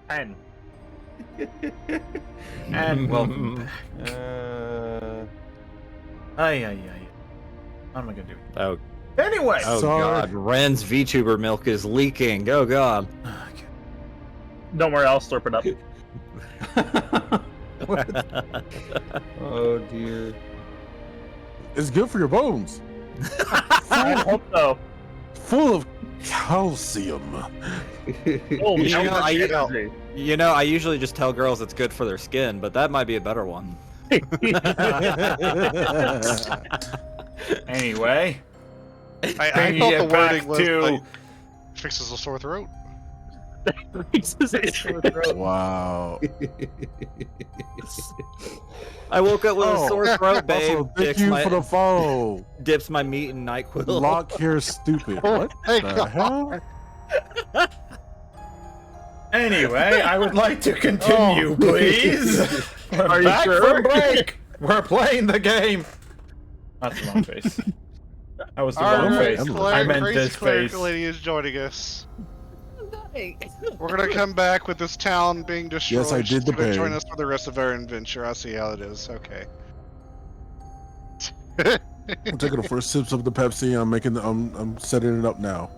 8. 10. And welcome. Ay. What am I gonna do? Oh, Anyway. oh Sorry. God, Ren's VTuber milk is leaking. Oh God. Okay. Don't worry, I'll slurp it up. Oh dear. It's good for your bones. I hope so. Full of calcium. Oh, You know, I usually just tell girls it's good for their skin, but that might be a better one. Anyway. I Bringing thought it the back wording was to- like, fixes a sore throat. Wow. I woke up with a sore throat, babe. Also, thank you for the follow. Dips my meat in NyQuil. Lock here, stupid. What the hell? Anyway, I would like to continue, please. We're Are you back sure? from break. We're playing the game. That's the wrong face. That was the wrong Alright, face. Claire, I meant Crazy this Cleric face. Lady is joining us. We're gonna come back with this town being destroyed. Yes, I did She's the gonna pay. join us for the rest of our adventure. I'll see how it is. Okay. I'm taking the first sips of the Pepsi. I'm setting it up now.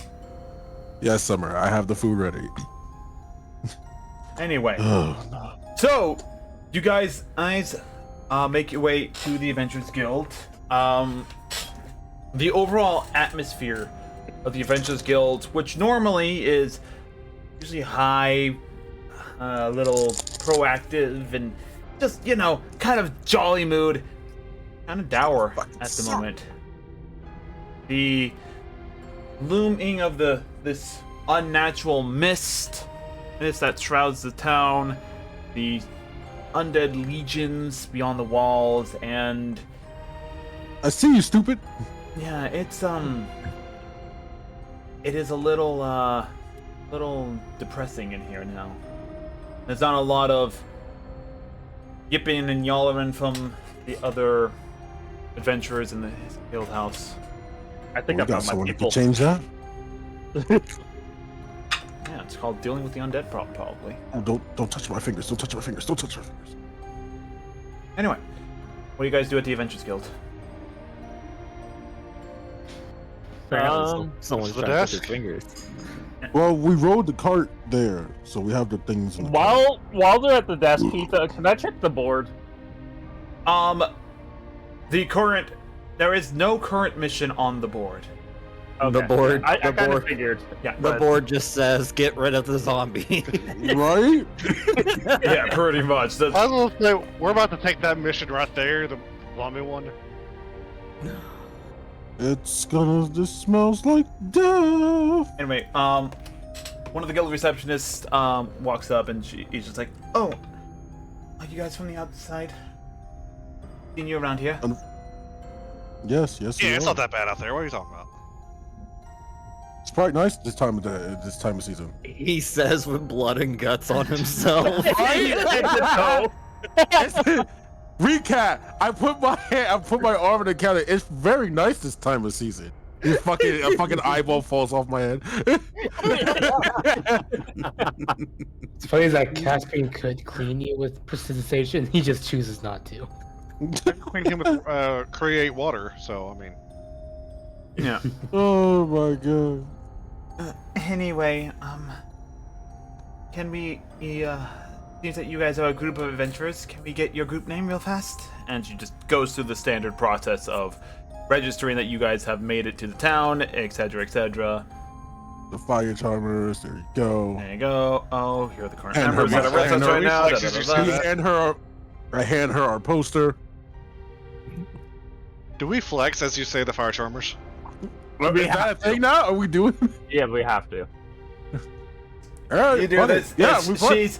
Yes, Summer. I have the food ready. Anyway, Oh, no. so you guys make your way to the Adventurers Guild. The overall atmosphere of the Adventurers Guild, which normally is usually high, a little proactive, and just, you know, kind of jolly mood, kind of dour at the moment. The looming of this unnatural mist that shrouds the town, the undead legions beyond the walls, and I see you, stupid. yeah, it is a little depressing in here now. There's not a lot of yipping and yallering from the other adventurers in the guild house. I think We I got found my someone who people. can change that. Yeah, it's called dealing with the undead problem, probably. Oh, don't touch my fingers. Don't touch my fingers. Don't touch my fingers. Anyway, what do you guys do at the Adventurers Guild? Someone's the trying to touch his desk? fingers. Well, we rode the cart there, so we have the things. In the cart. While they're at the desk, Keitha, can I check the board? There is no current mission on the board. The board, I the kind of board, figured. Yeah, the board just says, "Get rid of the zombie." Right? yeah, pretty much. I was gonna say, we're about to take that mission right there, the zombie one. This smells like death. Anyway, one of the guild receptionists walks up and he's just like, "Oh, are you guys from the outside? Seen you around here?" Yes, Yeah, we it's are. not that bad out there. What are you talking about? It's probably nice this time of season. He says with blood and guts on himself. Recap. I put my arm in the counter. It's very nice this time of season. A fucking eyeball falls off my head. It's funny that Caspian could clean you with precipitation. He just chooses not to. Clean him with create water. So I mean, Yeah. Oh my god. Anyway, can we? Seems that you guys are a group of adventurers. Can we get your group name real fast? And she just goes through the standard process of registering that you guys have made it to the town, etc., etc. The fire charmers. There you go. There you go. Oh, here are the current And members her- that are with and us her right now. reflexes, Da, da, you da, see da. I hand her our poster. do we flex as you say the fire charmers? Is that a thing now? Are we doing? Yeah, we have to. All right, You do fuck it. this. Yeah, it's, we fuck. she's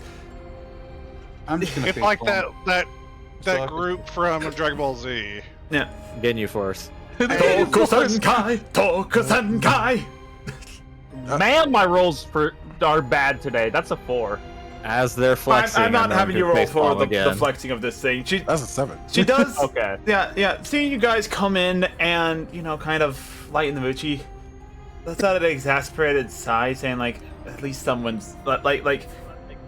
I'm just gonna It's face like palm. that group from Dragon Ball Z. yeah. Ginyu Force. Tokusenkai, Tokusenkai. Man, my rolls are bad today. That's a 4. As they're flexing, I'm not I'm having you gonna roll face for palm the again. flexing of this thing. That's a 7. She does. Okay. Yeah. Seeing you guys come in and kind of lighten the mood, she That's not an exasperated sigh, saying like, at least someone's like,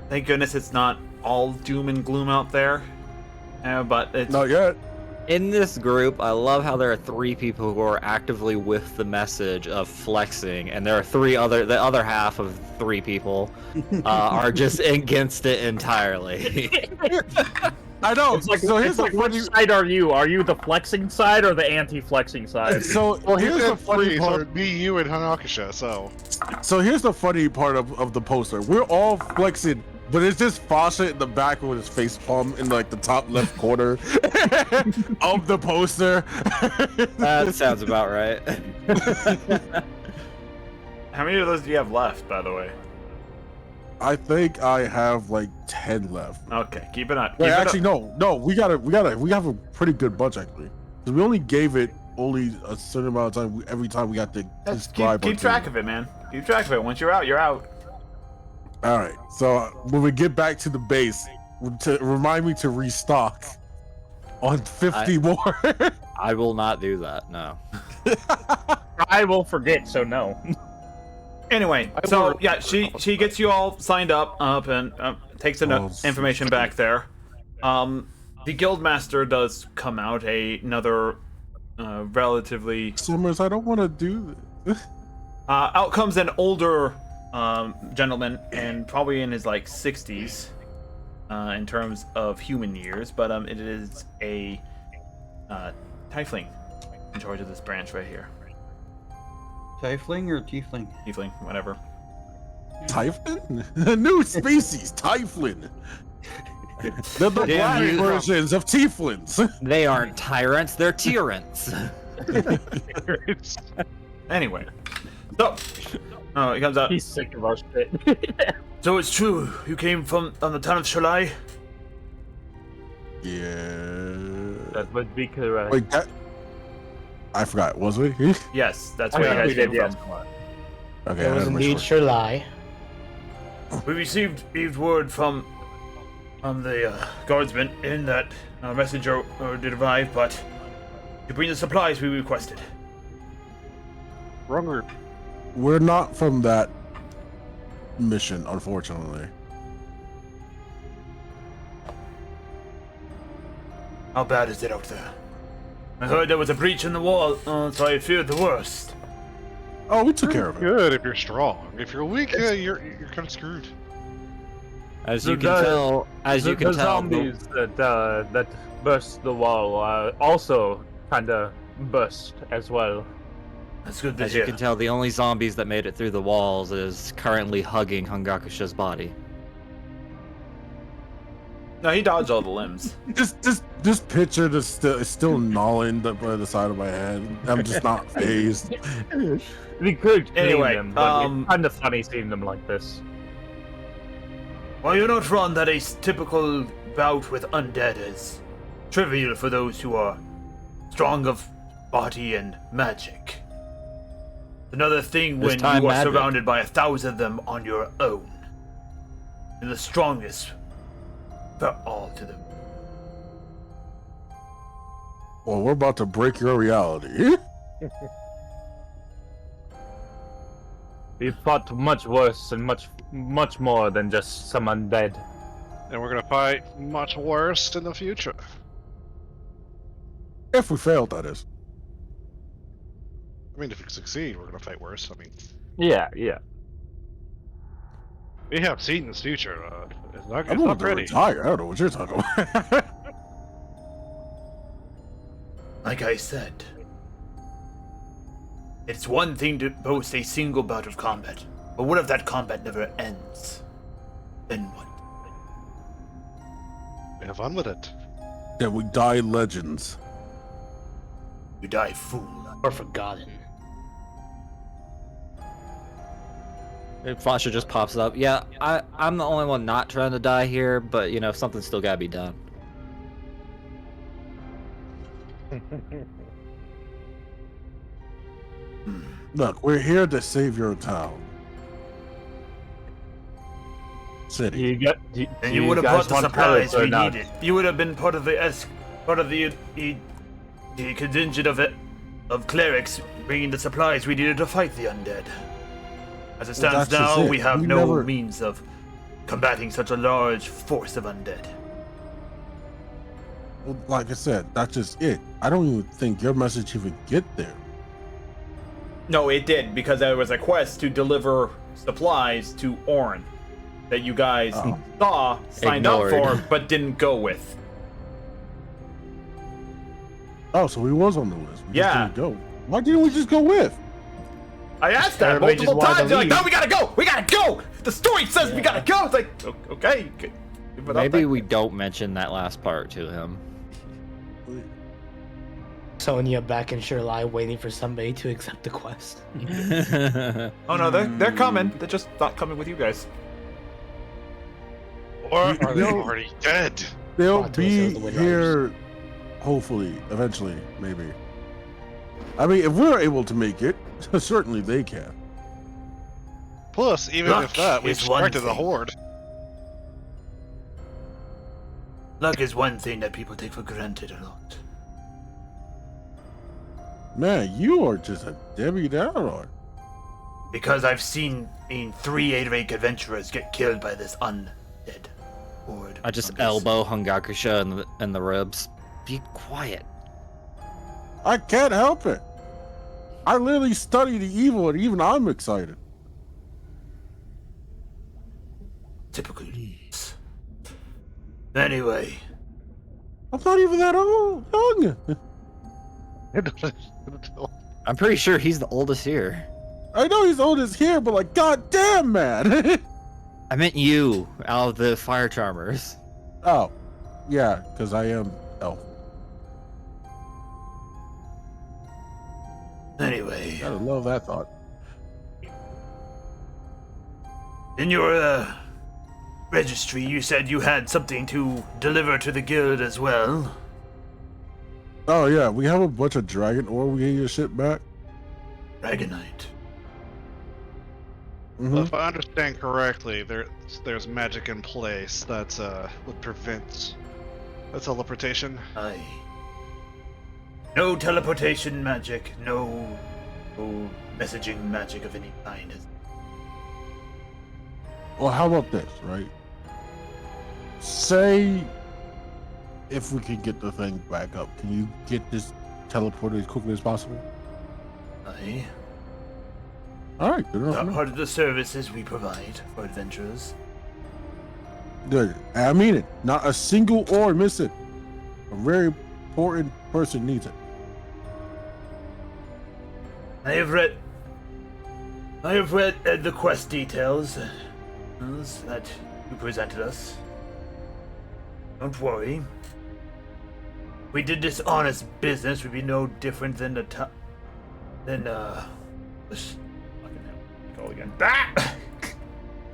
thank goodness it's not all doom and gloom out there. But it's Not yet. In this group, I love how there are 3 people who are actively with the message of flexing, and there are the other half of 3 people are just against it entirely. I know. It's like, so here's it's like the which funny. side are you? Are you the flexing side or the anti-flexing side? So Well, here's the funny so part. it'd be you and Hanakasha, so. So here's the funny part of the poster. We're all flexing, but it's just Fasha in the back with his face palm in like the top left corner of the poster. That sounds about right. how many of those do you have left, by the way? I think I have like 10 left. Okay, keep it on. Wait, actually, no, we have a pretty good bunch actually, because we only gave it only a certain amount of time every time we got to describe. Keep track of it, man. Keep track of it. Once you're out, you're out. All right, so when we get back to the base, to remind me to restock on 50 more. I will not do that. No. I will forget, so no. Anyway, so yeah, she gets you all signed up and takes the information back there. The guildmaster does come out, another relatively. Summers, I don't want to do this. Out comes an older gentleman, and probably in his like 60s, in terms of human years, but it is a tiefling in charge of this branch right here. Tiefling or tiefling? Tiefling, whatever. Tieflin? A new species, Tieflin. They're the black versions of Tieflins. They aren't tyrants, they're tyrants. Anyway, so he comes out. He's sick of our shit. So it's true, you came from on the town of Shalai? Yeah. That would be correct. Wait, I forgot. Was we? Yes, that's where you guys came from. Okay. It was indeed Shirlai. We received word from the guardsmen in that a messenger did arrive, but to bring the supplies we requested. Wrong group. We're not from that mission, unfortunately. How bad is it out there? I heard there was a breach in the wall, so I feared the worst. Oh, we took care of it. Good if you're strong. If you're weak, yeah, you're kind of screwed. As you can tell, the zombies that burst the wall also kind of burst as well. That's good to As hear. you can tell, the only zombies that made it through the walls is currently hugging Hungakusha's body. No, he dodged all the limbs. This picture is still gnawing by the side of my head. I'm just not phased. We could Anyway, them, but it's kind of funny seeing them like this. Well, you're not wrong that a typical bout with undead is trivial for those who are strong of body and magic. Another thing This when time you are magic. surrounded by 1,000 of them on your own. You're the strongest for all to them. Well, we're about to break your reality. We fought much worse and much more than just some undead. And we're gonna fight much worse in the future. If we failed, that is. I mean, if we succeed, we're gonna fight worse. I mean, Yeah. we have seen this future. It's not I'm going to pretty. retire. I don't know what you're talking about. Like I said, it's one thing to boast a single bout of combat, but what if that combat never ends? Then what? Have fun with it. Yeah, we die legends. You die fool. Or forgotten. Fasha just pops up. Yeah, I'm the only one not trying to die here, but you know, something's still gotta be done. Look, we're here to save your town. City. You got. And you would have brought the supplies we needed. You would have been part of the contingent of it of clerics bringing the supplies we needed to fight the undead. As it Well, stands that's just now, it. we have We no never- means of combating such a large force of undead. Well, like I said, that's just it. I don't even think your message even get there. No, it did, because there was a quest to deliver supplies to Orn that you guys saw, signed Ignored. up for, but didn't go with. Oh, so he was on the list. We just Yeah. didn't go. Why didn't we just go with? I asked that Everybody just multiple wanted to times. They're like, leave. no, we gotta go! We gotta go! The story says we gotta go! It's like, okay. But Maybe we don't mention that last part to him. Sonya back in Shirley waiting for somebody to accept the quest. Oh no, they're coming. They're just not coming with you guys. Or are they No. already dead? They'll Plot twist, be it was the Wind here, hopefully, eventually, maybe. I mean, if we're able to make it, certainly they can. Plus, even Luck if that, we is one distracted the thing. horde. Luck is one thing that people take for granted a lot. Man, you are just a Debbie Downer. Because I've seen 3 8 adventurers get killed by this undead horde. I just fungus. elbow Hungakusha in the ribs. Be quiet. I can't help it. I literally study the evil, and even I'm excited. Typical leads. Anyway, I'm not even that old, young. I'm pretty sure he's the oldest here. I know he's old as here, but like, goddamn, man. I meant you, out of the fire charmers. Oh, yeah, because I am elf. anyway, Gotta love that thought. in your registry, you said you had something to deliver to the guild as well. Oh yeah, we have a bunch of dragon ore. We get your shit back. Dragonite. Well, if I understand correctly, there's magic in place that's what prevents a teleportation. Aye. No teleportation magic, no messaging magic of any kind. Well, how about this, right? Say, if we can get the thing back up, can you get this teleported as quickly as possible? Aye. All right, good enough. Part of the services we provide for adventurers. Good. I mean it. Not a single ore missing. A very important person needs it. I have read the quest details that you presented us. Don't worry. If we did this honest business, we'd be no different than this fucking hell. Go again. Ah!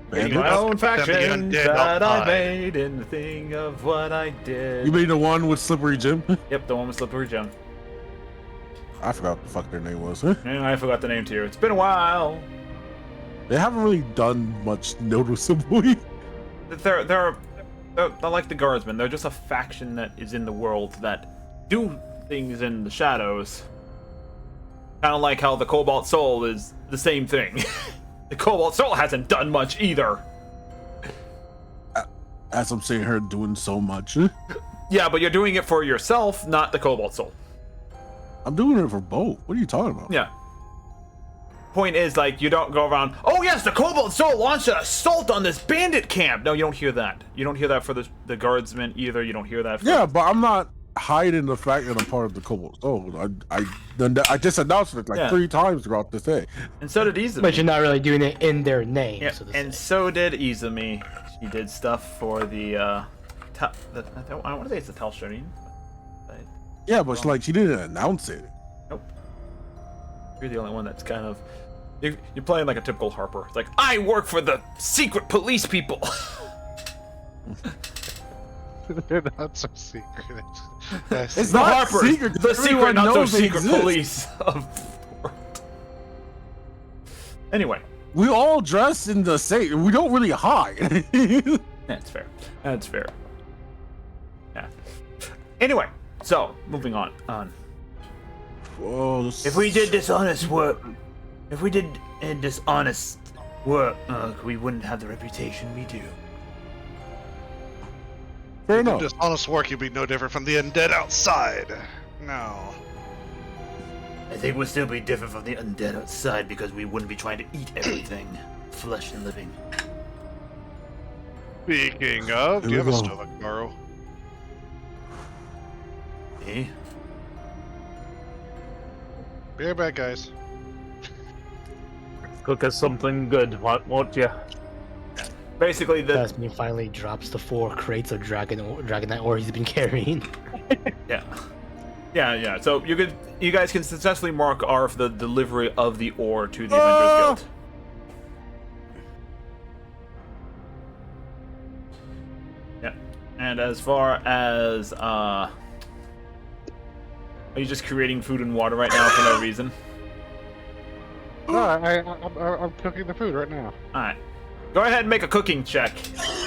Bandits? My own Them faction undead that I outside. made in the thing of what I did. You mean the one with Slippery Jim? Yep, the one with Slippery Jim. I forgot what the fuck their name was. Huh? Yeah, I forgot the name too. It's been a while. They haven't really done much noticeably. They're like the guardsmen. They're just a faction that is in the world that do things in the shadows. Kind of like how the Cobalt Soul is the same thing. The Cobalt Soul hasn't done much either. As I'm seeing her doing so much. Yeah, but you're doing it for yourself, not the Cobalt Soul. I'm doing it for both. What are you talking about? Yeah. Point is, like, you don't go around, oh yes, the Cobalt Soul launched an assault on this bandit camp. No, you don't hear that. You don't hear that for the guardsmen either. You don't hear that for... Yeah, but I'm not hiding the fact that I'm part of the Cobalt Soul. I just announced it like 3 times throughout this day. And so did Izumi. But you're not really doing it in their name. Yeah, So to and say. so did Izumi. She did stuff for the I want to say it's the Telsharin. Yeah, but like she didn't announce it. Nope. You're the only one that's kind of... You're playing like a typical Harper. It's like, I work for the secret police people! They're not so secret. It's The not Harpers! secret, 'cause The secret, everyone not so knows they secret exist. police of the world. Anyway. We all dress in the same. We don't really hide. That's fair. That's fair. Yeah. Anyway, so moving on. Oh, If we did dishonest work, we wouldn't have the reputation we do. fair If you enough. did dishonest work, you'd be no different from the undead outside. No. I think we'd still be different from the undead outside because we wouldn't be trying to eat everything, flesh and living. Speaking of, do you Here have we a go. stomach, Garo? Eh? Be right back, guys. Cook us something good, won't you? Basically, the Tasman finally drops the 4 crates of Dragonite ore he's been carrying. yeah. So you guys can successfully mark off the delivery of the ore to the Avengers Guild. Yeah, and as far as are you just creating food and water right now for no reason? No, I'm cooking the food right now. All right, go ahead and make a cooking check.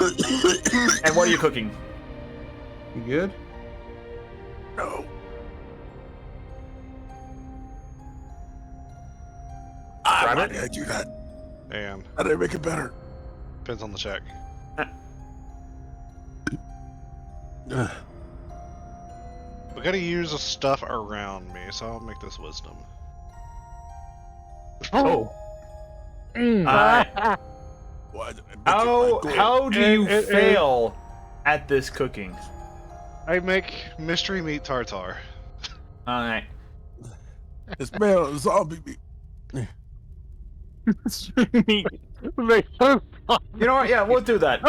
And what are you cooking? You good? No. Why did I do that? And How did I make it better? depends on the check. We gotta use the stuff around me, so I'll make this wisdom. Oh. All right. Why did I make it my goal? How do you fail at this cooking? I make mystery meat tartare. All right. It's made of zombie meat. You know what? Yeah, we'll do that.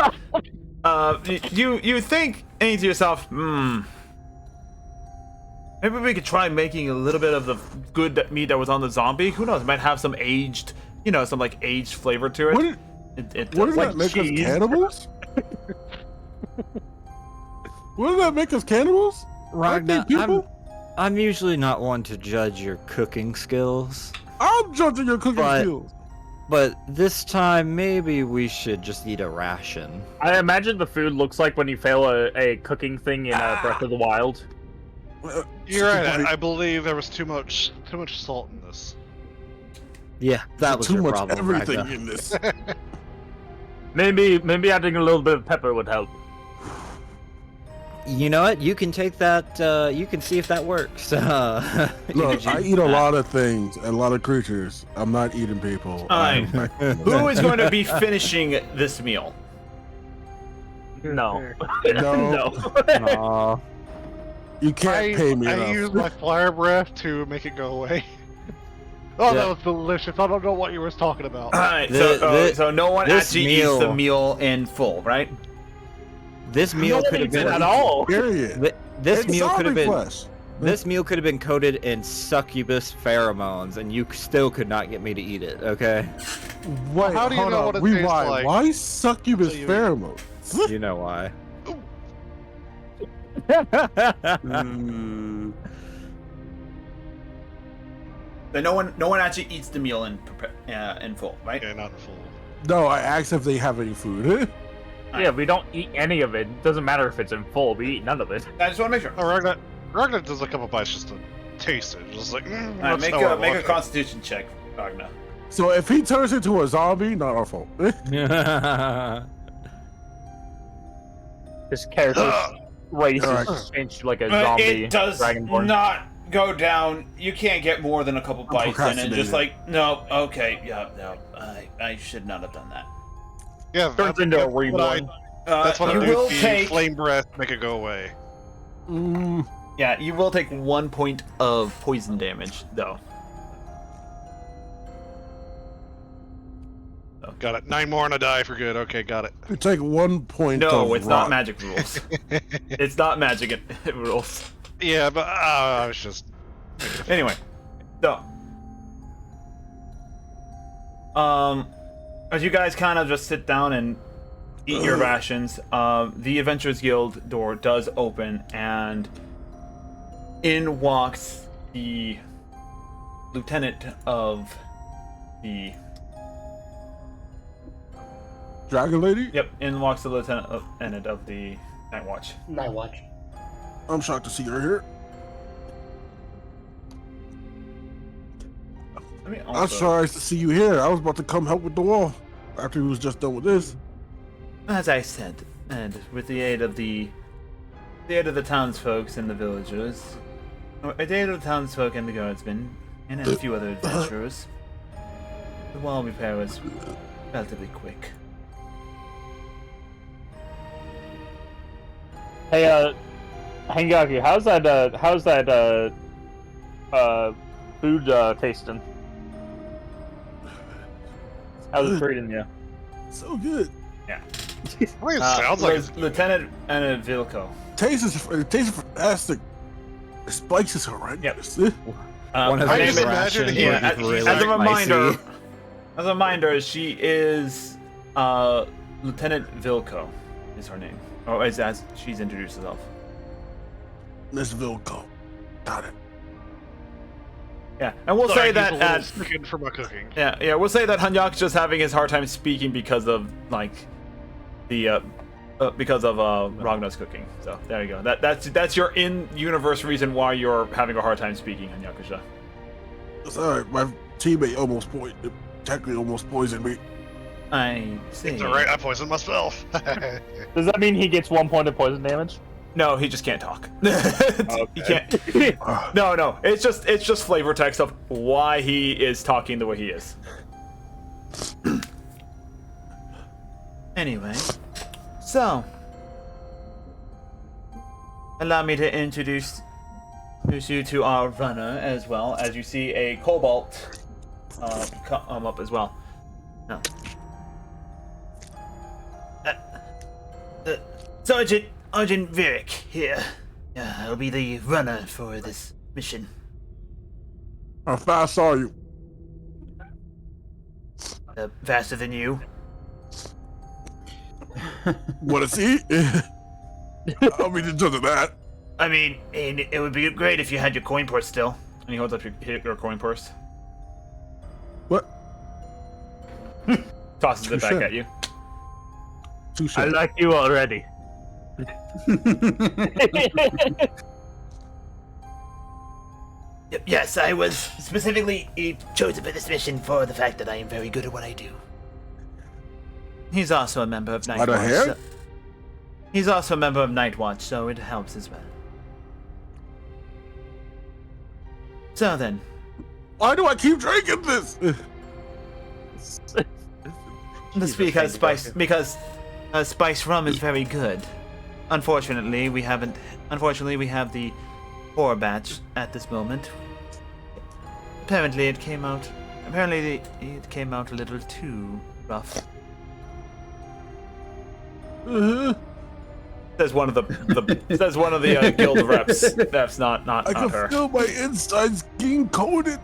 You think to yourself, maybe we could try making a little bit of the good meat that was on the zombie. Who knows? It might have some aged, some like aged flavor to it. What does like that make cheese. us cannibals? What does that make us cannibals? Aren't they Ragnar, people? I'm usually not one to judge your cooking skills, I'm judging your cooking But- skills. but this time maybe we should just eat a ration. I imagine the food looks like when you fail a cooking thing in Breath of the Wild. You're right. I believe there was too much salt in this. Yeah, that was too your much problem, everything Ragnar. in this. Maybe adding a little bit of pepper would help. You know what? You can take that. You can see if that works. Look, Eugen. I eat a lot of things, a lot of creatures. I'm not eating people. Alright. Who is going to be finishing this meal? No. No. Aw. You can't pay me I enough. used my fire breath to make it go away. Oh, that was delicious. I don't know what you were talking about. Alright, The- so no one this actually eats the meal- meal in full, right? This meal could have been at all. Period. This It's meal could have zombie been. flesh. This meal could have been coated in succubus pheromones, and you still could not get me to eat it. Okay, Wait, How do you hold know on. what it tastes Rewind. like? Why succubus So you- pheromones? you know why. Mm, So no one actually eats the meal in full, right? Okay, not in full. no, I asked if they have any food. Yeah, we don't eat any of it. Doesn't matter if it's in full. We eat none of it. I just want to make sure. Oh, Ragnar does a couple bites just to taste it. Just like, Alright, let's make know what I a want. Constitution check, Ragnar. So if he turns into a zombie, not our fault. His character's race Alright. is changed to like a zombie It does dragonborn. not go down. You can't get more than a couple bites in, and just procrastinating. like, no, okay, yeah, no, I should not have done that. Yeah, Turns into a that's what reborn. That's what you I do will with the take. flame breath to make it go away. Mm, Yeah, you will take 1 point of poison damage, though. Got it. 9 more and I die for good. Okay, got it. you take 1 point. No, of it's not rot. magic rules. It's not magic rules. Yeah, but I was just. Anyway, so as you guys kind of just sit down and eat your rations, the Adventurers Guild door does open, and in walks the lieutenant of the. Dragon Lady? Yep, in walks the lieutenant of the Night Watch. Night Watch. I'm shocked to see her here. Let me I'm also, sorry to see you here. I was about to come help with the wall after he was just done with this. as I said, and with the aid of the townsfolk and the villagers, or the aid of the townsfolk and the guardsmen, and a few other adventurers, the wall repair was relatively quick. Hey, Hangaki, how's that food tasting? How's it treating you? So good. Yeah. I think it sounds like it's Lieutenant Anna Vilko. It tastes fantastic. The spice is horrendous. One of her I name just is- imagine he- yeah, really as a reminder, spicy. as a reminder, she is Lieutenant Vilko, is her name, or as she's introduced herself. Miss Vilko. Got it. Yeah, and we'll say that at sticking for my cooking. yeah, we'll say that Hanyak's just having his hard time speaking because of like the Ragnar's cooking. So there you go. That's your in-universe reason why you're having a hard time speaking, Hanyakusha. It's alright. My teammate technically almost poisoned me. I see. It's alright, I poisoned myself. Does that mean he gets 1 point of poison damage? No, he just can't talk. He can't. No. It's just flavor text of why he is talking the way he is. Anyway, so allow me to introduce you to our runner as well. As you see, a cobalt come up as well. No. Sergeant Virik here. I'll be the runner for this mission. How fast are you? Faster than you. Want to see? I'll be the judge of that. I mean, it would be great if you had your coin purse still. And he holds up your coin purse. What? Tosses it back Touche. at you. Touche. I like you already. Yes, I was specifically chosen for this mission for the fact that I am very good at what I do. He's also a member of Night Out of Watch. hair? He's also a member of Night Watch, so it helps as well. So then, Why do I keep drinking this? this because spice rum is very good. Unfortunately, we have the poor batch at this moment. Apparently, it came out a little too rough. Says one of the guild reps. That's not I can her. feel my insides getting coated.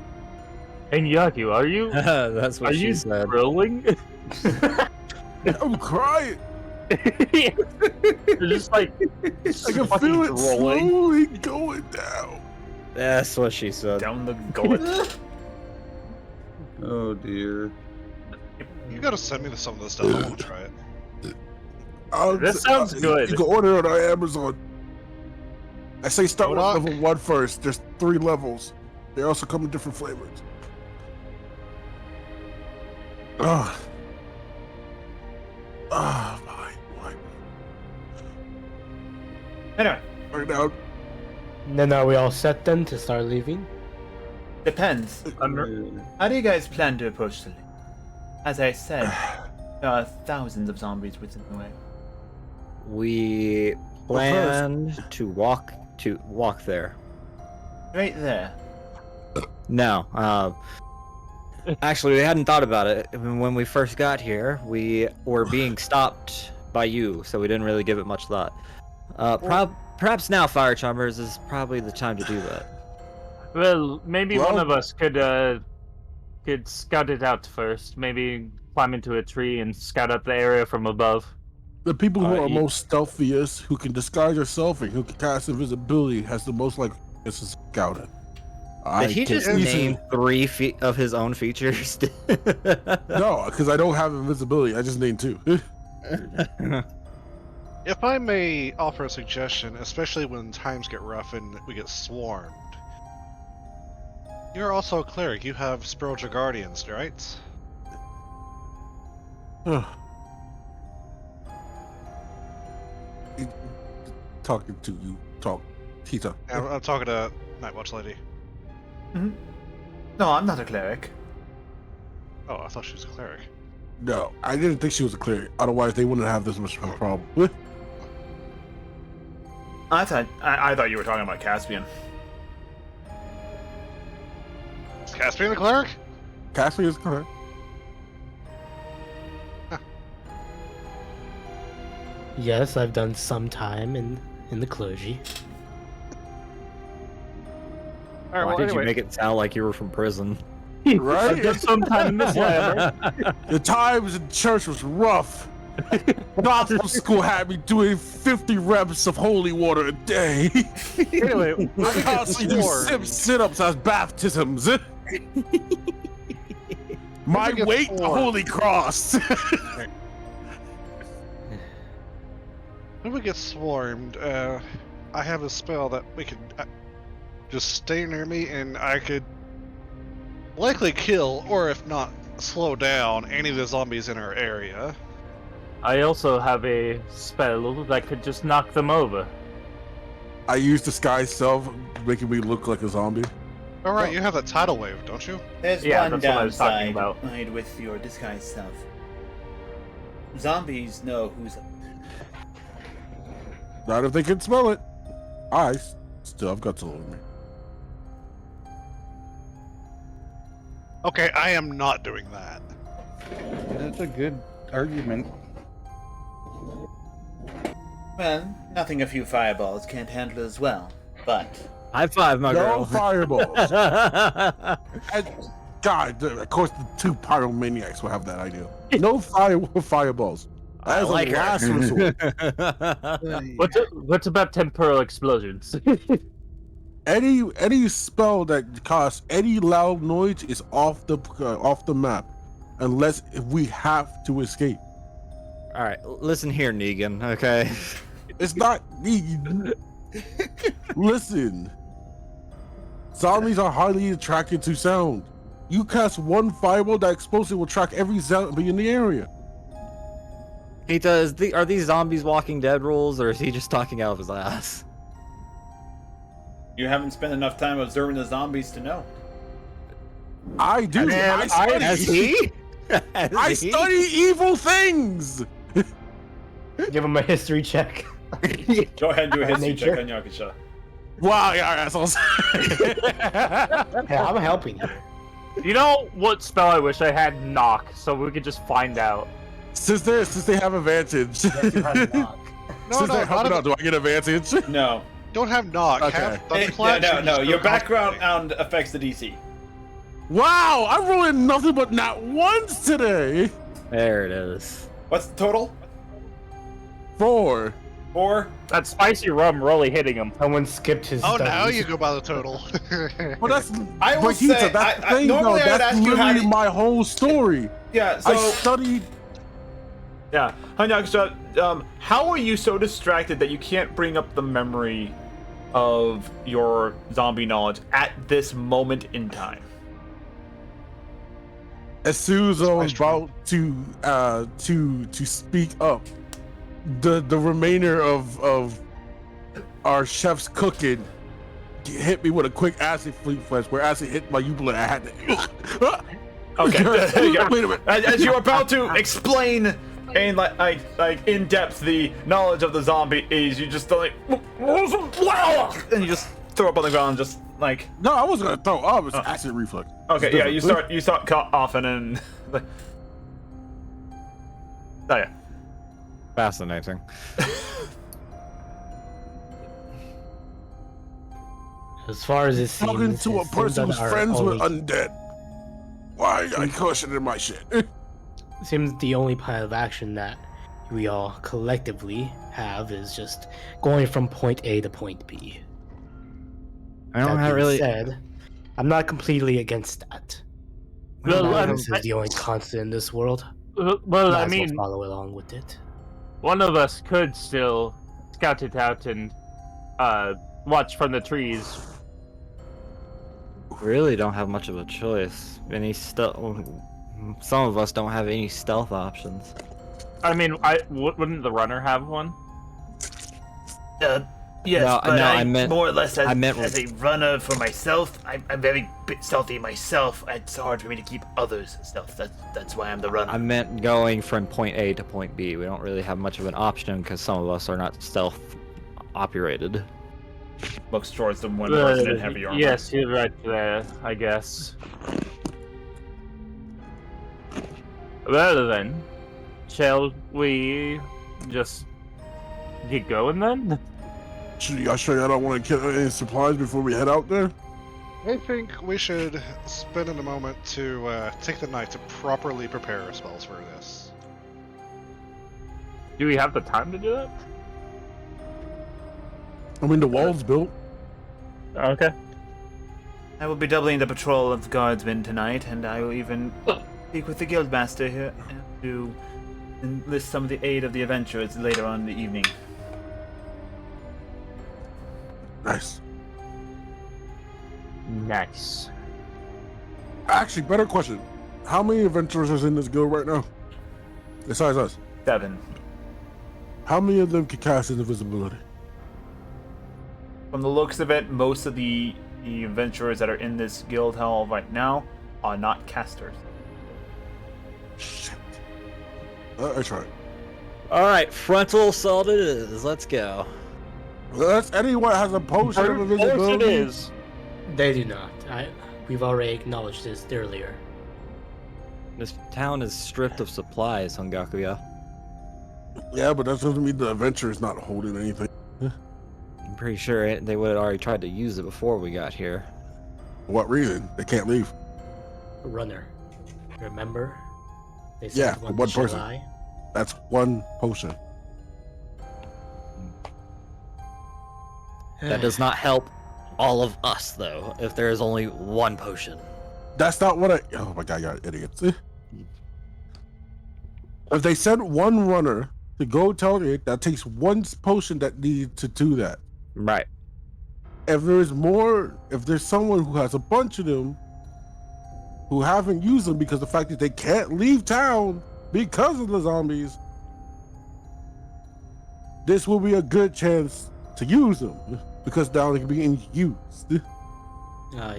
Hangaki, are you That's what she said. grilling? I'm crying. You're just like I can feel it slowly going down. That's what she said. Down the gullet. Oh dear. You gotta send me some of this stuff. I want to try it. That sounds good. You can order it on Amazon. I say start with Kodak? level 1 first. There's 3 levels. They also come in different flavors. Oh. Oh my. Anyway, Right now, Then are we all set then to start leaving? depends. How do you guys plan to approach the lake? As I said, there are thousands of zombies within the way. We planned to walk there. Right there. No, actually, we hadn't thought about it. When we first got here, we were being stopped by you, so we didn't really give it much thought. Perhaps now, Fire Charmers, is probably the time to do that. Well, maybe Well- one of us could scout it out first. Maybe climb into a tree and scout out the area from above. the people who are you- most stealthiest, who can disguise yourself and who can cast invisibility, has the most likelihood to scout it. Did he just name 3 of his own features? No, because I don't have invisibility. I just named 2. If I may offer a suggestion, especially when times get rough and we get swarmed, You're also a cleric. You have spiritual guardians, right? Talking to you. Talk. Tita. I'm talking to Night Watch Lady. No, I'm not a cleric. Oh, I thought she was a cleric. No, I didn't think she was a cleric. Otherwise, they wouldn't have this much of a problem. I thought you were talking about Caspian. Is Caspian a cleric? Cassidy is correct. Yes, I've done some time in the clergy. Alright, Why well, did anyway. you make it sound like you were from prison? Right? Just sometime in this land. The times in church was rough. Gospel school had me doing 50 reps of holy water a day. Anyway, I constantly do sit-ups as baptisms. My get weight, the bored. holy cross. When we get swarmed, I have a spell that we could just stay near me, and I could likely kill, or if not, slow down any of the zombies in our area. I also have a spell that could just knock them over. I used disguise self, making me look like a zombie. Alright, you have that tidal wave, don't you? There's Yeah, one that's what I was talking downside about. with your disguise self. Zombies know who's. Not if they can smell it. I still have guts all over me. Okay, I am not doing that. That's a good argument. Well, nothing a few fireballs can't handle as well. But High five, my No girl. fireballs. And, God, of course, the two pyromaniacs will have that idea. No fireballs. I That is like a last resort. her. What's about temporal explosions? Any spell that costs any loud noise is off the map, unless we have to escape. All right, listen here, Negan. Okay. It's not Negan. Listen, zombies are highly attracted to sound. You cast one fireball, that explosive will track every zombie in the area. He does. Are these zombies Walking Dead rules, or is he just talking out of his ass? you haven't spent enough time observing the zombies to know. I do. I study. Has he? I study evil things. Give him a history check. Go ahead and do a history Nature. check on Yakisha. Wow, yeah, assholes. Hey, I'm helping you. You know what spell I wish I had? Knock, so we could just find out. since they have advantage. Yes, you have knock. No, Since no, they're helping not out, do I get advantage? No. Don't have knock. Okay. Have the No, class no, you no. just Your go background constantly. affects the DC. Wow, I'm rolling nothing but not once today. There it is. What's the total? 4. 4? That spicy rum really hitting him. Someone skipped his Oh, studies. now you go by the total. Well, that's I will Brigitte, say, that's the I- thing, normally though. I would That's ask you how literally to- my whole story. Yeah, I so... studied. Yeah, Yakisha, how are you so distracted that you can't bring up the memory of your zombie knowledge at this moment in time? As soon as I was about to speak up, the remainder of our chef's cooking hit me with a quick acid flash, where acid hit my uvula. I had to. Okay, there you go. Wait a minute. As you're about to explain in like in depth the knowledge of the zombie is, you just like, and you just throw up on the ground, just like. No, I wasn't gonna throw up. It's acid reflux. Okay, It's yeah, different. you start coughing and. Like, oh yeah. Fascinating. As far as it seems, Talking to a his person who's symptoms are friends with only- undead. Why are you questioning my shit? Seems the only plan of action that we all collectively have is just going from point A to point B. I don't That have being really. said, I'm not completely against that. Well, Violence is the only constant in this world. Well, Might I as well mean, follow along with it. one of us could still scout it out and watch from the trees. really don't have much of a choice. Some of us don't have any stealth options. I mean, wouldn't the runner have one? Yes, No, but no, I I meant- more or less as, I meant- as a runner for myself. I'm very bit stealthy myself. It's hard for me to keep others stealth. That's why I'm the runner. I meant going from point A to point B. We don't really have much of an option because some of us are not stealth operated. Looks towards the one person in heavy armor. Yes, you're right there, I guess. Well then, shall we just get going then? Y'all sure y'all don't want to kill any supplies before we head out there? I think we should spend a moment to take the night to properly prepare ourselves for this. Do we have the time to do that? I mean, the wall's built. Okay. I will be doubling the patrol of guardsmen tonight, and I will even speak with the guildmaster here to enlist some of the aid of the adventurers later on in the evening. Nice. Nice. Actually, better question. How many adventurers is in this guild right now? Besides us. 7. How many of them can cast invisibility? From the looks of it, most of the adventurers that are in this guild hall right now are not casters. Shit. I tried. Alright, frontal assault it is. Let's go. Unless anyone has a potion of invisibility. It is. They do not. We've already acknowledged this earlier. This town is stripped of supplies, Hongakuya. Yeah, but that doesn't mean the adventurer's not holding anything. I'm pretty sure they would have already tried to use it before we got here. For what reason? They can't leave. Runner. Remember? They said Yeah, for one shall person. lie. That's one potion. That does not help all of us, though, if there is only one potion. That's not what I. Oh my god, y'all idiots. If they sent one runner to go target, that takes one potion that needs to do that. Right. If there's more, if there's someone who has a bunch of them who haven't used them because the fact that they can't leave town because of the zombies, this will be a good chance to use them because now they can be used.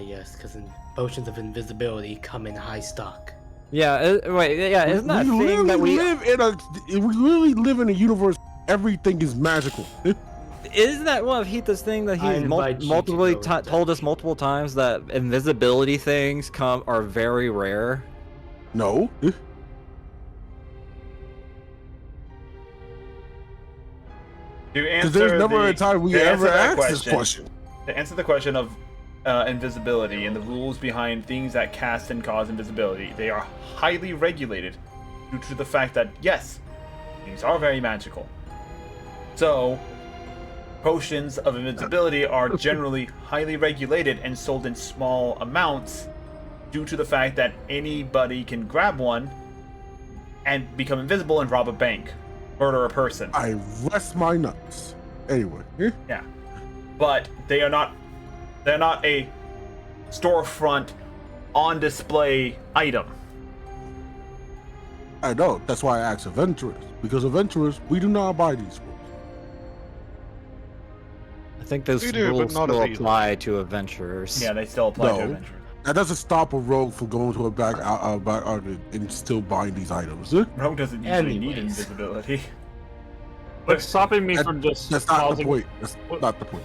Yes, because potions of invisibility come in high stock. Yeah, isn't that a we thing that we... really live in a universe everything is magical. Isn't that one of Heath's thing that I he's invite you to multiple go with told us multiple times that invisibility things are very rare? No. Because there's never a time we ever asked this question. To answer the question of invisibility and the rules behind things that cast and cause invisibility, they are highly regulated due to the fact that, yes, these are very magical. So, potions of invisibility are generally highly regulated and sold in small amounts due to the fact that anybody can grab one and become invisible and rob a bank, murder a person. I rest my nuts. Anyway. Yeah. But they're not a storefront on display item. I know. That's why I asked adventurers. Because adventurers, we do not abide these rules. I think those We do, but rules not still as easily. apply to adventurers. Yeah, they still apply to No. adventurers. That doesn't stop a rogue from going to a back and still buying these items. Rogue doesn't usually need Anyways. invisibility. What's stopping me That- from just That's not the causing... point. That's not the point.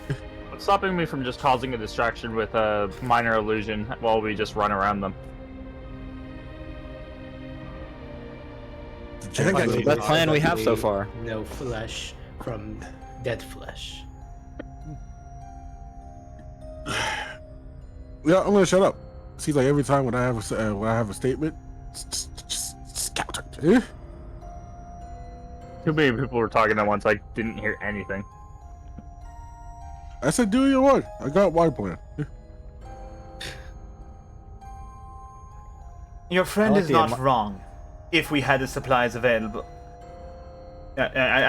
What's stopping me from just causing a distraction with a minor illusion while we just run around them? I think that's the best plan we have so far. No flesh from dead flesh. Yeah, I'm gonna shut up. Seems like every time when I have a statement, just scout it. Too many people were talking at once. I didn't hear anything. I said, do your work. I got my plan. Your friend I like is the not wrong. If we had the supplies available.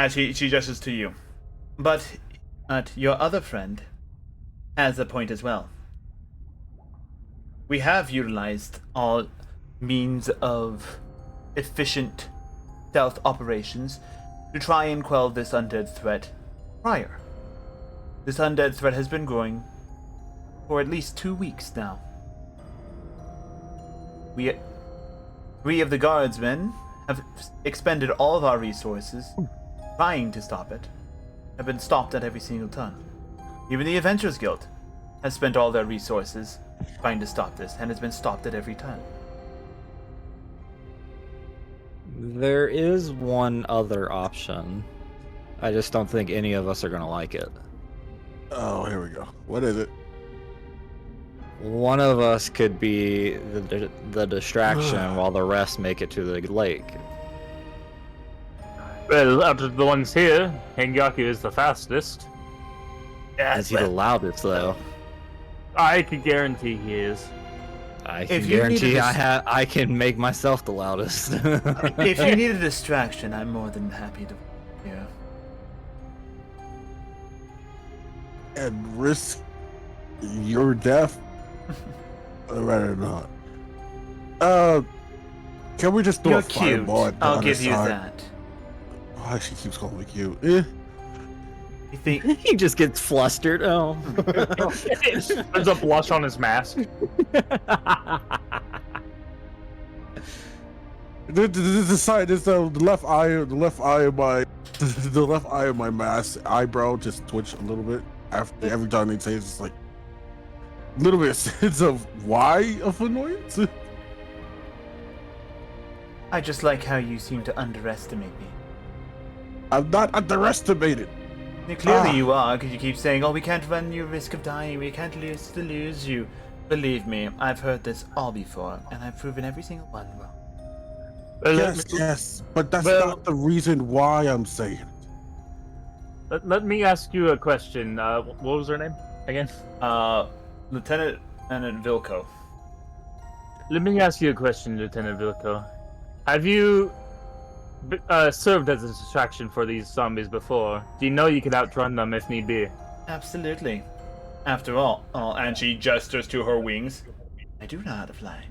She gestures to you. But your other friend has a point as well. we have utilized all means of efficient stealth operations to try and quell this undead threat prior. This undead threat has been growing for at least 2 weeks now. We of the guardsmen have expended all of our resources trying to stop it, have been stopped at every single turn. Even the Adventurers Guild has spent all their resources trying to stop this and has been stopped at every turn. There is one other option. I just don't think any of us are gonna like it. Oh, here we go. What is it? One of us could be the distraction while the rest make it to the lake. Well, out of the ones here, Hengaku is the fastest. Is he the loudest though? I can guarantee he is. I can guarantee I can make myself the loudest. If you need a distraction, I'm more than happy to. Yeah. And risk your death? I'd rather not. Can we just do You're a cute. fireball at the I'll other give you side? that. Why she keeps calling me cute? You think He just gets flustered. Oh. There's a blush on his mask. The side is the left eye of my the left eye of my mask eyebrow just twitch a little bit after every time they say it's like a little bit of sense of why of annoyance. I just like how you seem to underestimate me. I'm not underestimated. Clearly you are, because you keep saying, "Oh, we can't run you risk of dying. We can't lose you." Believe me, I've heard this all before, and I've proven every single one wrong. Yes, but that's not the reason why I'm saying it. Let me ask you a question. What was her name again? Lieutenant Vilko. Let me ask you a question, Lieutenant Vilko. Have you served as a distraction for these zombies before? Do you know you could outrun them if need be? Absolutely. After all, and she gestures to her wings. I do know how to fly.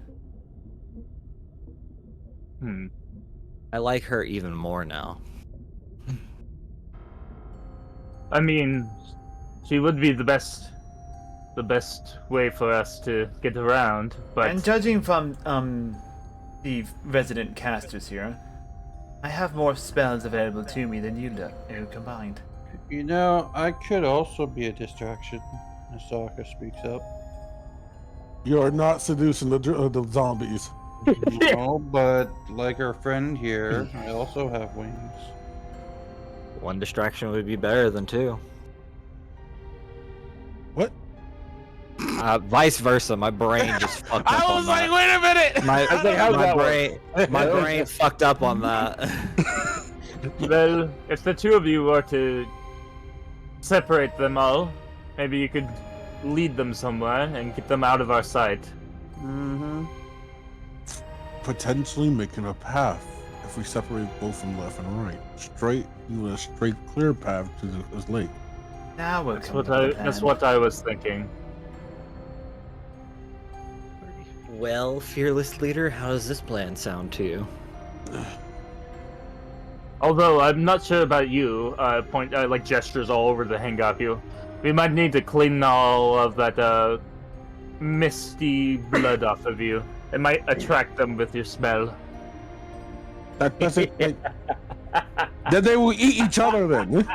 I like her even more now. I mean, she would be the best way for us to get around, but... And judging from, the resident casters here, I have more spells available to me than you do, combined. You know, I could also be a distraction. Asaka speaks up. You're not seducing the zombies. No, but like our friend here, I also have wings. One distraction would be better than two. What? Vice versa. My brain just fucked up I on was that. like, wait a minute! My brain fucked up on that. Well, if the two of you were to separate them all, maybe you could lead them somewhere and get them out of our sight. Mm-hmm. Potentially making a path if we separate both from left and right. Straight, a straight clear path to this lake. Now we're That's what I was thinking. Well, fearless leader, how does this plan sound to you? Although I'm not sure about you, like gestures all over the Hengaku. We might need to clean all of that misty blood off of you. It might attract them with your smell. That doesn't. Then they will eat each other then.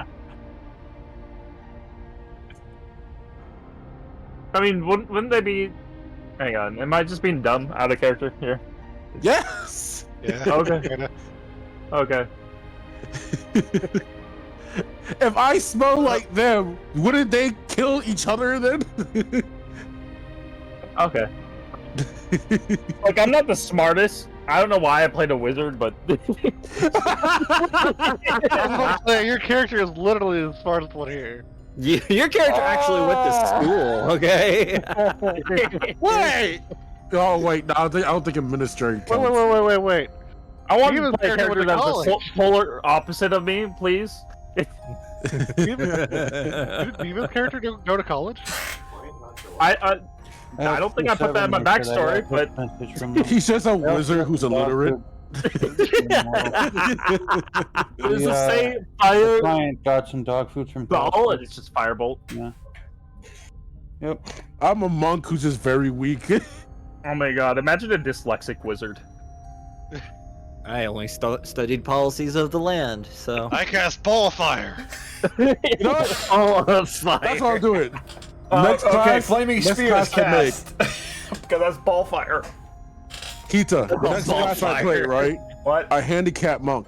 I mean, wouldn't they be? Hang on, am I just being dumb out of character here? Yes. Yeah. Okay. Okay. If I smell like them, wouldn't they kill each other then? Okay. Like, I'm not the smartest. I don't know why I played a wizard, but... I was about to say, your character is literally the smartest one here. Your character actually went to school, okay? Wait. Oh wait, no, I don't think administering counts. Wait. I want Demon to play a character character went to that's the polar opposite of me, please. Did Demon's character go to college? I don't think I put that in my backstory, but He's just a wizard who's illiterate. does it say fire Giant got some dog food from ball and it's just firebolt? Yeah. Yep. I'm a monk who's just very weak. Oh my god, imagine a dyslexic wizard. I only studied policies of the land, so. I cast ball of fire. You know what? Oh, that's fine. That's what I'm doing. Okay, class, flaming let's spear is cast cast. Because that's ball fire. Kita, next ball class I play, fire. right? What? A handicap monk.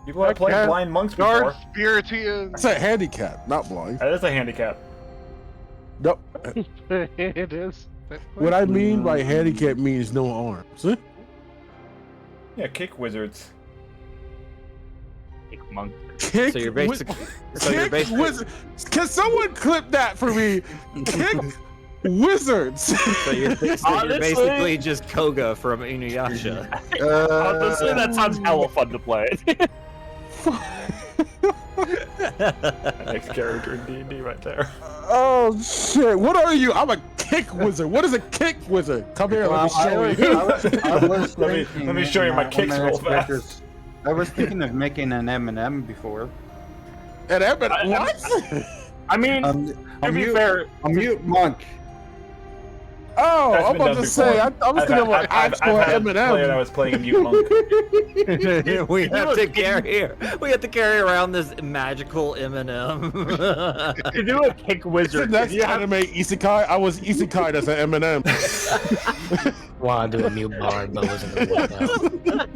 People have played blind monks before. Dark Spiritian. That's a handicap, not blind. That is a handicap. Nope. It is. What I mean by handicap means no arms. Yeah, kick wizards. Kick monk. Kick. So you're basically. Kick wizard. Can someone clip that for me? Kick wizards. So you're Honestly- basically just Koga from Inuyasha. Honestly, that sounds hella fun to play. Next character in D&D right there. Oh shit! What are you? I'm a kick wizard. What is a kick wizard? Come here, let me show you. Let me show you my kicks real fast. I was thinking of making an M&M before. And what? I mean, to be fair, A mute monk. Oh, That's I'm been about done to say. I was thinking of an actual I've had a player that M&M. was playing a mute monk. we have to carry around this magical M&M. to do a kick The wizard, next you have anime isekai, I was isekai as an M&M. Want to do a mute bard, but wasn't gonna work out.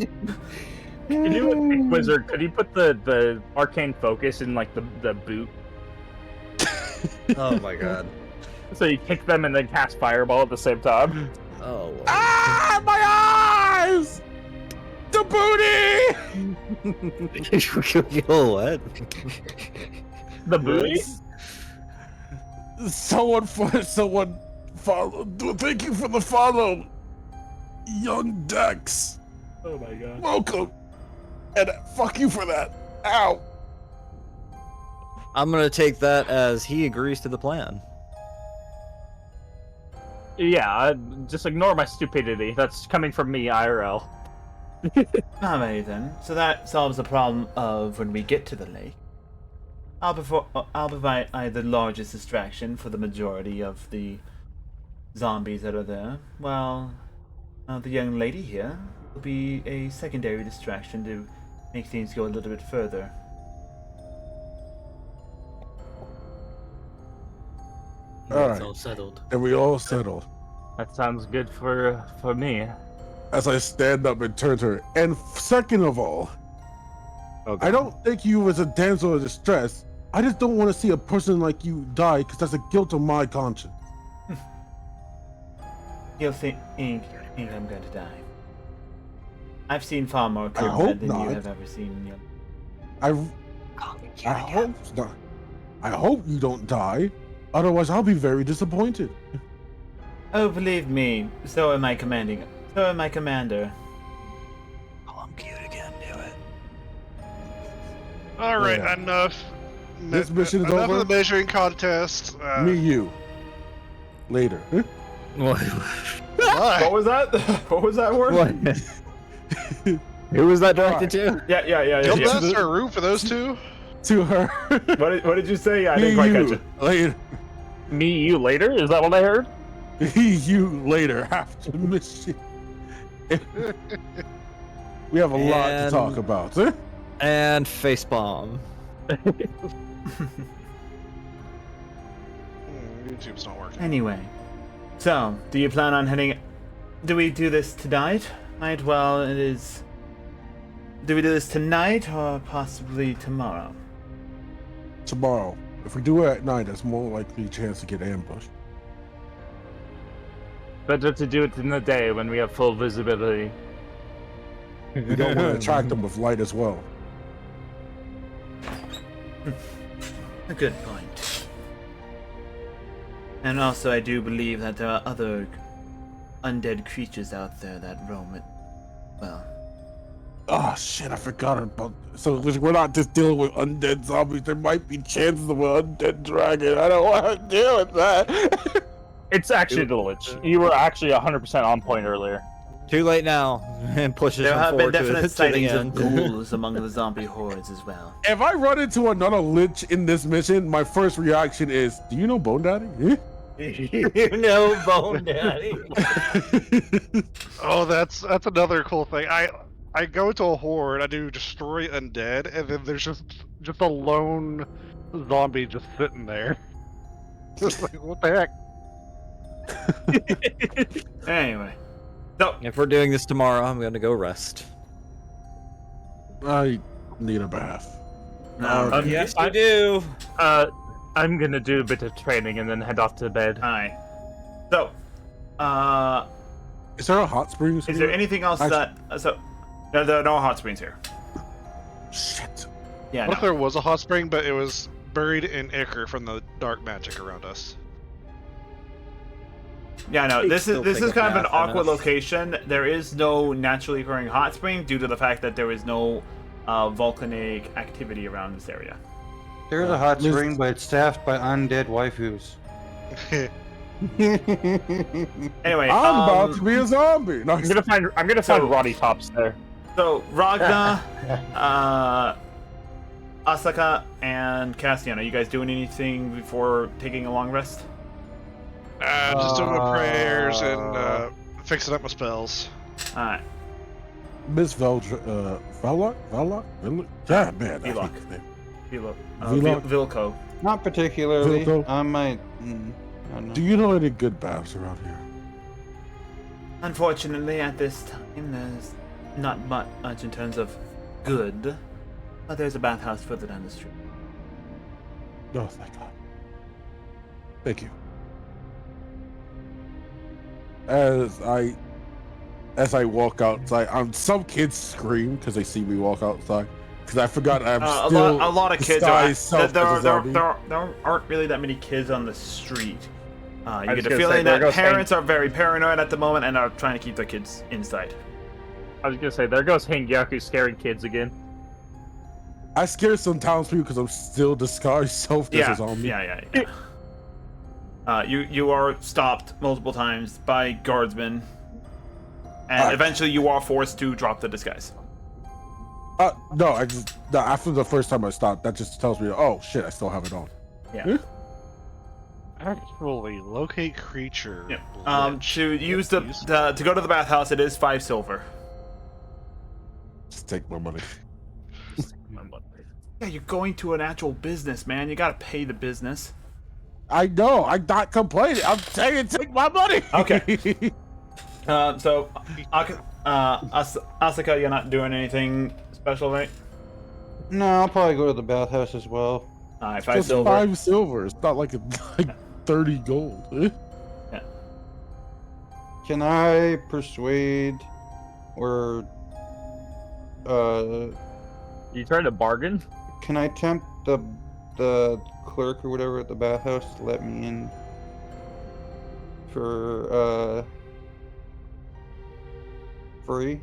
to do a kick wizard. Could you put the arcane focus in like the boot, Oh my god. so you kick them and then cast fireball at the same time? Oh. Wow. Ah, my eyes! The booty! Yo, what? The booty? Someone follow. Thank you for the follow, young Dex. Oh my god. Welcome. And fuck you for that. Ow. I'm gonna take that as he agrees to the plan. Yeah, just ignore my stupidity. That's coming from me, IRL. Alright then. So that solves the problem of when we get to the lake. I'll provide the largest distraction for the majority of the zombies that are there. Well, the young lady here will be a secondary distraction to make things go a little bit further. It's Alright. all settled. And we all settled. That sounds good for me. As I stand up and turn to her. And second of all, I don't think you was a damsel of distress. I just don't want to see a person like you die because that's a guilt on my conscience. You'll think I'm going to die. I've seen far more I hope combat than you not. have ever seen in your I hope not. I hope you don't die. Otherwise, I'll be very disappointed. Oh, believe me, so am I commander. Oh, I'm cute again. Do it. All right, Yeah. enough. This mission is enough over? of the measuring contest. Me, you. Later. Why? What was that? What was that word? Who was that directed to? Yeah. Gildas or Rue for those two? To her. What did you say? I Me, didn't quite catch you. it. Later. Me, you later? Is that what I heard? You later after the mission. We have a lot to And- talk about. And facepalm. YouTube's not working. Anyway, so do you plan on heading? Do we do this tonight? Well, it is. Do we do this tonight or possibly tomorrow? Tomorrow. If we do it at night, there's more likely chance to get ambushed. Better to do it in the day when we have full visibility. We don't want to attract them with light as well. A good point. And also, I do believe that there are other undead creatures out there that roam it. Well, Oh shit, I forgot about. So we're not just dealing with undead zombies. There might be chances of an undead dragon. I don't want to deal with that. It's actually the Lich. You were actually 100% on point earlier. Too late now, and pushes There him have been forward definite to the sightings of end. ghouls among the zombie hordes as well. If I run into another lich in this mission, my first reaction is, "Do you know Bone Daddy?" You know, Bone Daddy. Oh, that's another cool thing. I go to a horde, I do destroy undead, and then there's just a lone zombie just sitting there. Just like, what the heck? Anyway, so If we're doing this tomorrow, I'm gonna go rest. I need a bath. no, Yes, I do. I'm gonna do a bit of training and then head off to bed. Alright. So, Is there a hot spring? is there anything else that... So, no, there are no hot springs here. Shit. Yeah, What no. if there was a hot spring, but it was buried in ichor from the dark magic around us? Yeah, no. He'd This still is take a kind of an bath awkward enough. location. There is no naturally occurring hot spring due to the fact that there is no volcanic activity around this area. There's a hot spring, but it's staffed by undead waifus. Anyway, I'm about to be a zombie. No, I'm gonna find So- Roddy Tops there. So, Ragna, Asaka, and Castian, are you guys doing anything before taking a long rest? Just doing my prayers and fixing up my spells. Alright. Miss Velloc? Yeah, man. I Veloc. hate his name. Vilo, Vloc? Vilco. Not particularly. Vilco? I might. I don't know. Do you know any good baths around here? Unfortunately, at this time, there's not much in terms of good. But there's a bathhouse further down the street. No, thank God. Thank you. As I walk outside, some kids scream because they see me walk outside. Because I forgot I'm A still lot of kids are. disguised self There, as a zombie. there aren't really that many kids on the street. You was get a gonna say, feeling there that goes parents are very paranoid at the moment and are trying to keep their kids inside. I was gonna say, there goes Hangyaku scaring kids again. I scared some townspeople because I'm still disguised self as a zombie. Yeah. You are stopped multiple times by guardsmen, and eventually you are forced to drop the disguise. No, after the first time I stopped, that just tells me, oh shit, I still have it on. Yeah. Actually, locate creature. Yeah. Lich. To use to go to the bathhouse, it is 5 silver. Just take my money. Yeah, you're going to an actual business, man. You gotta pay the business. I know, I'm not complaining. I'm saying take my money. Okay. So, Asaka, you're not doing anything special, right? No, I'll probably go to the bathhouse as well. Alright, 5 Just silver. 5 silver. It's not like it's like 30 gold. Yeah. Can I persuade or You trying to bargain? can I tempt the clerk or whatever at the bathhouse to let me in for free?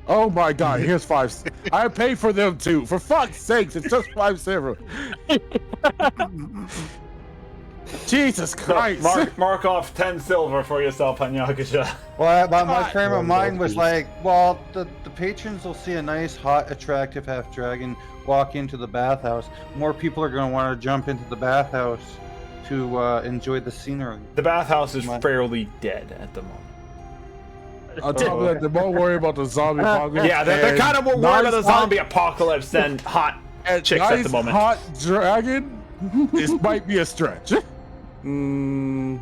Oh my god, here's 5. I pay for them too. For fuck's sakes, it's just 5 silver. Jesus Christ. Mark off 10 silver for yourself, Hanyakusha. Well, my frame of mind was like, well, the patrons will see a nice, hot, attractive half dragon walk into the bathhouse. More people are going to want to jump into the bathhouse to enjoy the scenery. The bathhouse is fairly dead at the moment. On top of that, they're more worried about the zombie apocalypse. Yeah, they're kind of more worried about the nice zombie apocalypse than hot chicks nice at the moment. hot dragon. This might be a stretch. Not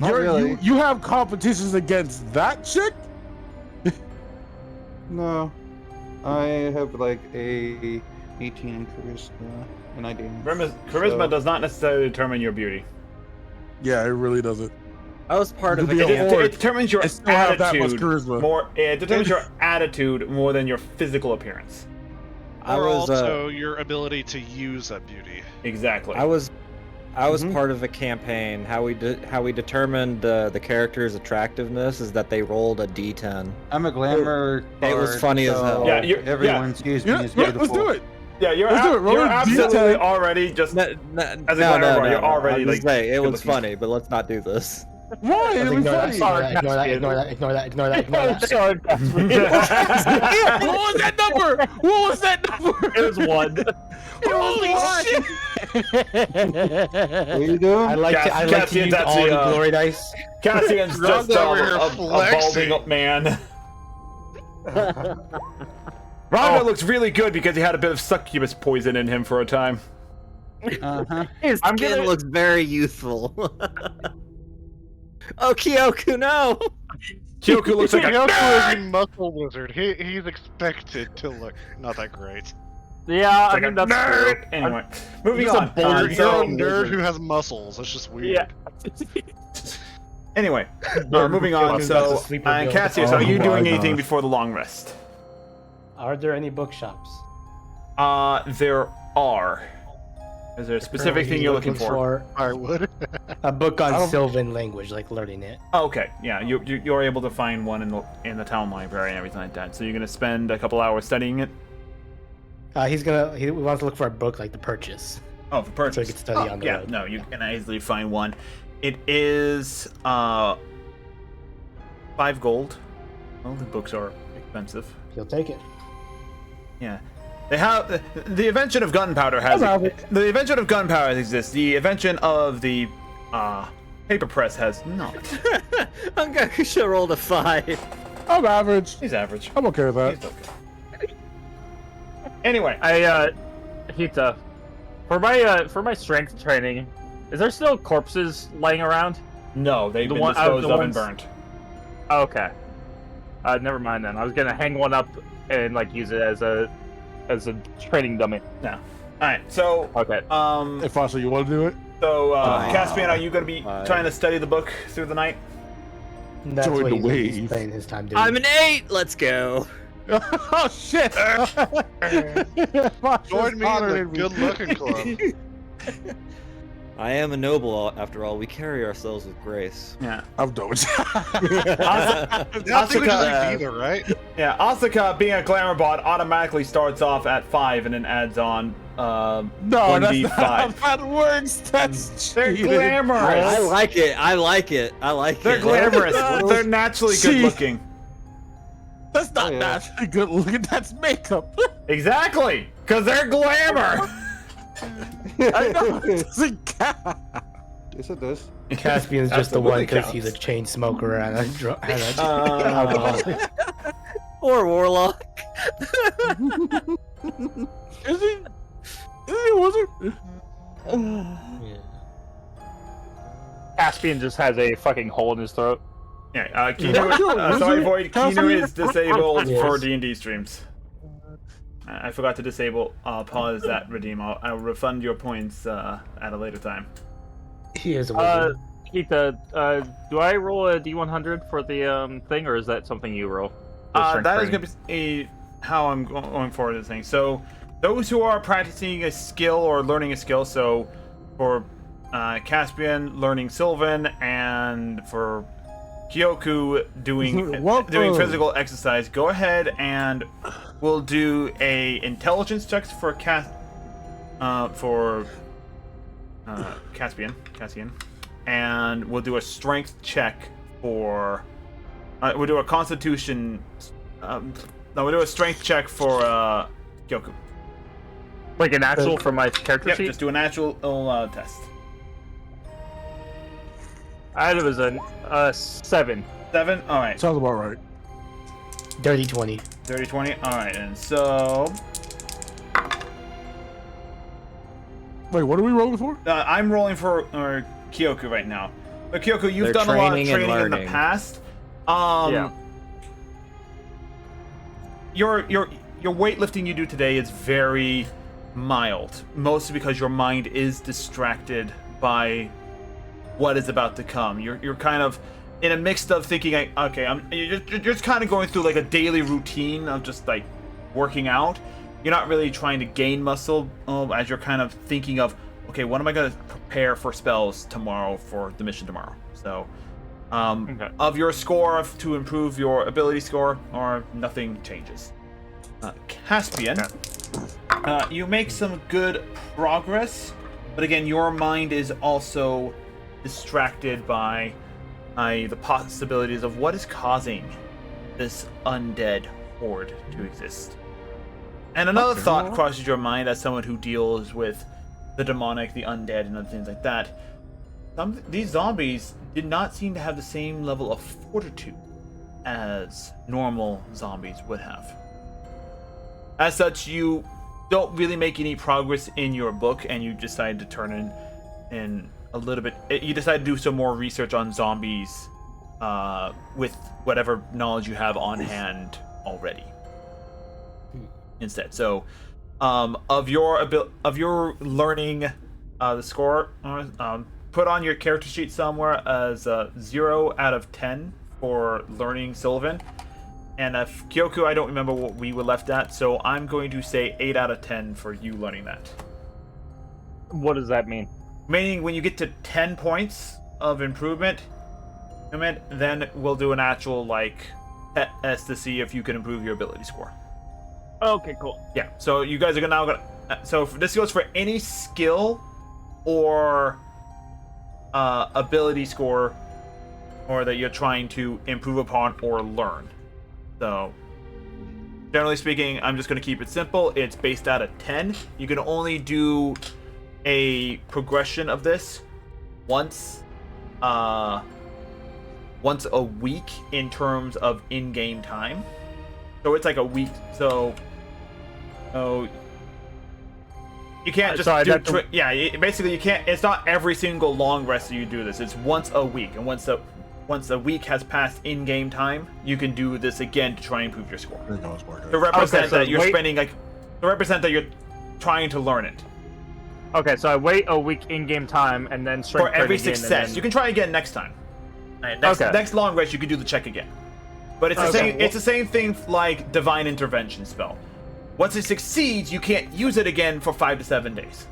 really. You have competitions against that chick? No. I have like a 18 in charisma, and I didn't. Charisma does not necessarily determine your beauty. Yeah, it really doesn't. I was part of You the could be a camp. horde It determines your and still have that much attitude charisma. more. It determines your attitude more than your physical appearance. I Or was also your ability to use that beauty. Exactly. I was I was Mhm. part of a campaign. How we determined the character's attractiveness is that they rolled a D10. I'm a glamour. It was bard, funny as so hell. Yeah, everyone sees me Yeah, as yeah, beautiful. let's do it. Yeah, you're, Let's do it. Roll you're a absolutely D10. already just No, as a glamour bard, you're already I'm just like saying, it was good-looking. funny, but let's not do this. Why? It'll be Ignore that, funny. ignore that, ignore that, ignore that, ignore that, ignore that, ignore that. What was that number? What was that number? It was 1. Holy shit! What are you doing? I like to Cassian, use that's all the, the glory dice. Cassian's Rob's just over here a flexing. balding man. Rhonda looks really good because he had a bit of succubus poison in him for a time. Uh-huh. His I'm skin gonna- looks very youthful. Oh, Kyoku, no! Kyoku looks like a Kyoku nerd! is a muscle wizard. He's expected to look not that great. Yeah, I Like a mean that's nerd! true. Anyway, moving He's a on. boulder. You're So, a nerd who has muscles. That's just weird. Yeah. anyway, moving on. Kyoku's So, got the sleeper build. Cassius, Oh are you my doing anything gosh. before the long rest? Are there any bookshops? There are. Is there a specific thing you're looking for? I would. A book on I don't- Sylvan language, like learning it. Oh, okay, yeah, you're able to find one in the town library and everything like that. So you're gonna spend a couple hours studying it. He wants to look for a book like to purchase. Oh, for purchase. So you can study on the yeah, road. no, you can easily find one. It is 5 gold. Well, the books are expensive. He'll take it. Yeah. They have the invention of gunpowder has the invention of gunpowder exists. The invention of the paper press has not. Angaku should rolled a 5. I'm average. He's average. I'm okay with that. He's okay. Anyway, Hita, for my strength training, is there still corpses laying around? no, they've The been one- disposed the of and ones- burned. Oh, okay. Never mind then. I was gonna hang one up and like use it as a training dummy. No. All right. So, Okay. If also you want to do it, Caspian, are you going to be trying to study the book through the night? That's Join what the he's wave. spending his time doing. I'm an 8! Let's go! oh shit! Join me in the good-looking club. I am a noble, after all. We carry ourselves with grace. Yeah. I'm done with I don't think we just like either, right? Yeah. Asuka, being a glamour bot, automatically starts off at 5 and then adds on No, that's 1d5. not how that works. That's They're cheating. glamorous. I like it. I like it. I like They're it. glamorous. They're naturally good Gee. looking. That's not yeah. naturally good looking. That's makeup. Exactly, because they're glamour. I know. It doesn't count. Yes, it does. Caspian's just the one Absolutely because he's a chain smoker and a Uh, alcoholic. Or warlock. Is he? Was it? Yeah. Caspian just has a fucking hole in his throat. yeah. Kinu, sorry, Void. Kinu Caspian? is disabled Yes. for D&D streams. I forgot to disable. Pause that redeem. I'll refund your points at a later time. He is a wizard. Hita, do I roll a D100 for the thing, or is that something you roll? The strength That is training? going to be how I'm going forward with this thing. So, those who are practicing a skill or learning a skill, so for Caspian, learning Sylvan, and for Kyoku doing Welcome. physical exercise, go ahead and we'll do a intelligence checks for Caspian, and we'll do a strength check for. We'll do a constitution. No, we'll do a strength check for Kyoku. Like an actual for my character Yep, sheet? just do an actual test. It was a 7. 7. All right. Sounds about right. Dirty 20. 30, 20. All right, and so Wait, what are we rolling for? I'm rolling for Kyoku right now. But Kyoku, you've They're done a lot of training and training in the learning. past. Yeah. Your weightlifting you do today is very mild, mostly because your mind is distracted by what is about to come. You're kind of in a mix of thinking, like, okay, you're just kind of going through like a daily routine of just like working out. You're not really trying to gain muscle as you're kind of thinking of, okay, what am I gonna prepare for spells tomorrow for the mission tomorrow? So, of your score to improve your ability score, or nothing changes. Caspian, you make some good progress, but again, your mind is also distracted by the possibilities of what is causing this undead horde to exist. And another thought crosses your mind as someone who deals with the demonic, the undead, and other things like that. These zombies did not seem to have the same level of fortitude as normal zombies would have. As such, you don't really make any progress in your book, and you decide to turn in a little bit. You decide to do some more research on zombies with whatever knowledge you have on hand already. Instead, so of your learning, the score, put on your character sheet somewhere as 0 out of 10 for learning Sylvan. And Kyoku, I don't remember what we were left at, so I'm going to say 8 out of 10 for you learning that. What does that mean? Meaning when you get to 10 points of improvement, then we'll do an actual test to see if you can improve your ability score. Okay, cool. Yeah, so you guys are now gonna. So this goes for any skill or ability score, or that you're trying to improve upon or learn. So, generally speaking, I'm just gonna keep it simple. It's based out of 10. You can only do a progression of this once a week in terms of in-game time. So it's like a week. So you can't just basically you can't. It's not every single long rest that you do this. It's once a week, and once a week has passed in-game time, you can do this again to try and improve your score. To represent that you're spending to represent that you're trying to learn it. Okay, so I wait a week in-game time and then strength for every again, success. You can try again next time. Next long rest, you can do the check again. But it's the same. It's the same thing like Divine Intervention spell. Once it succeeds, you can't use it again for 5 to 7 days.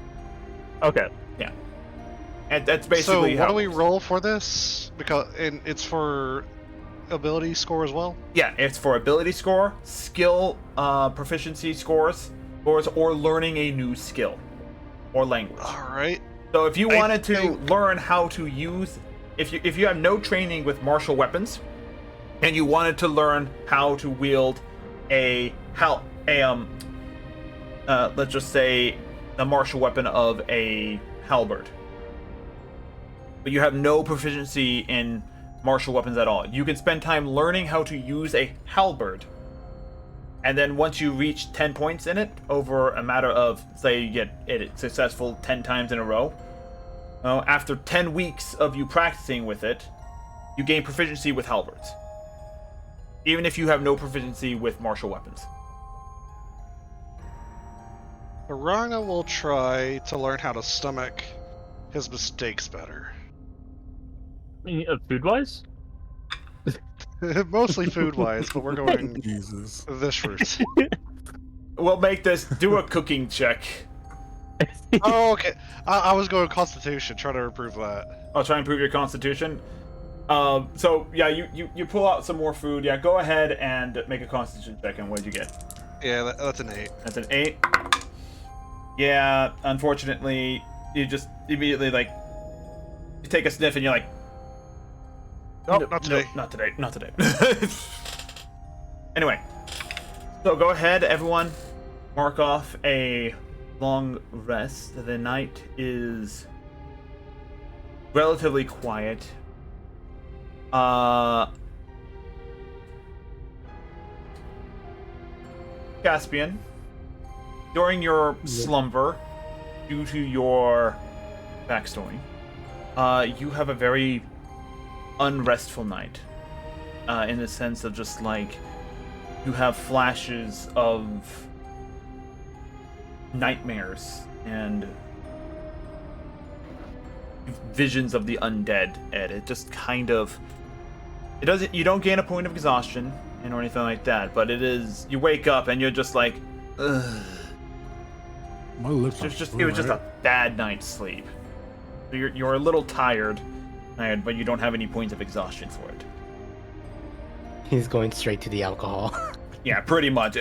Okay. Yeah. And that's basically So what do we roll for this? Because it's for ability score as well? Yeah, it's for ability score, skill proficiency scores, or learning a new skill or language. All right. So if you wanted to learn how to use, if you have no training with martial weapons, and you wanted to learn how to wield let's just say the martial weapon of a halberd, but you have no proficiency in martial weapons at all, you can spend time learning how to use a halberd, and then once you reach 10 points in it over a matter of, say, you get it successful 10 times in a row, after 10 weeks of you practicing with it, you gain proficiency with halberds, even if you have no proficiency with martial weapons. Arana will try to learn how to stomach his mistakes better. Food-wise? Mostly food-wise, but we're going Jesus. this route. We'll make this. Do a cooking check. Oh, okay. I was going Constitution, try to improve that. I'll try and improve your Constitution. So yeah, you pull out some more food. Yeah, go ahead and make a Constitution check. And what did you get? Yeah, that's an 8. That's an 8. Yeah, unfortunately, you just immediately you take a sniff and you're like, oh, not today. No, not today. Anyway, so go ahead, everyone, mark off a long rest. The night is relatively quiet. Caspian, during your slumber, due to your backstory, you have a very unrestful night, in the sense of just you have flashes of nightmares and visions of the undead, and it just kind of, you don't gain a point of exhaustion or anything like that, but it is, you wake up and you're just like, ugh. My lips It are was just full, it was just right? a bad night's sleep. So you're a little tired, but you don't have any points of exhaustion for it. He's going straight to the alcohol. Yeah, pretty much.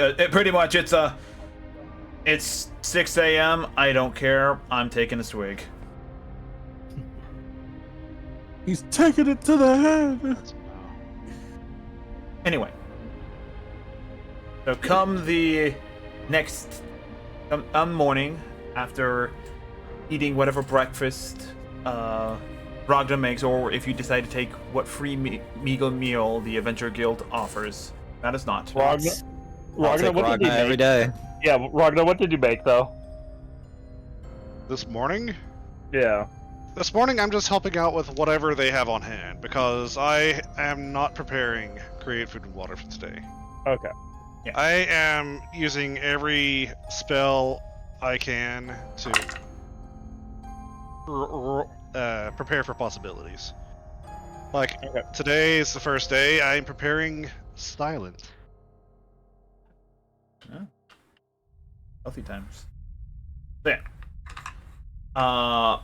It's 6 a.m. I don't care. I'm taking a swig. He's taking it to the head. Anyway, so come the next morning after eating whatever breakfast Ragna makes, or if you decide to take what free meager meal the Adventure Guild offers. That is not. Ragna, I'll take what did you Ragna every make? day. Yeah, Ragna, what did you make though? This morning? Yeah. This morning I'm just helping out with whatever they have on hand, because I am not preparing create food and water for today. Okay. I am using every spell I can to prepare for possibilities. Like, today is the first day, I'm preparing silence. Healthy times. So yeah.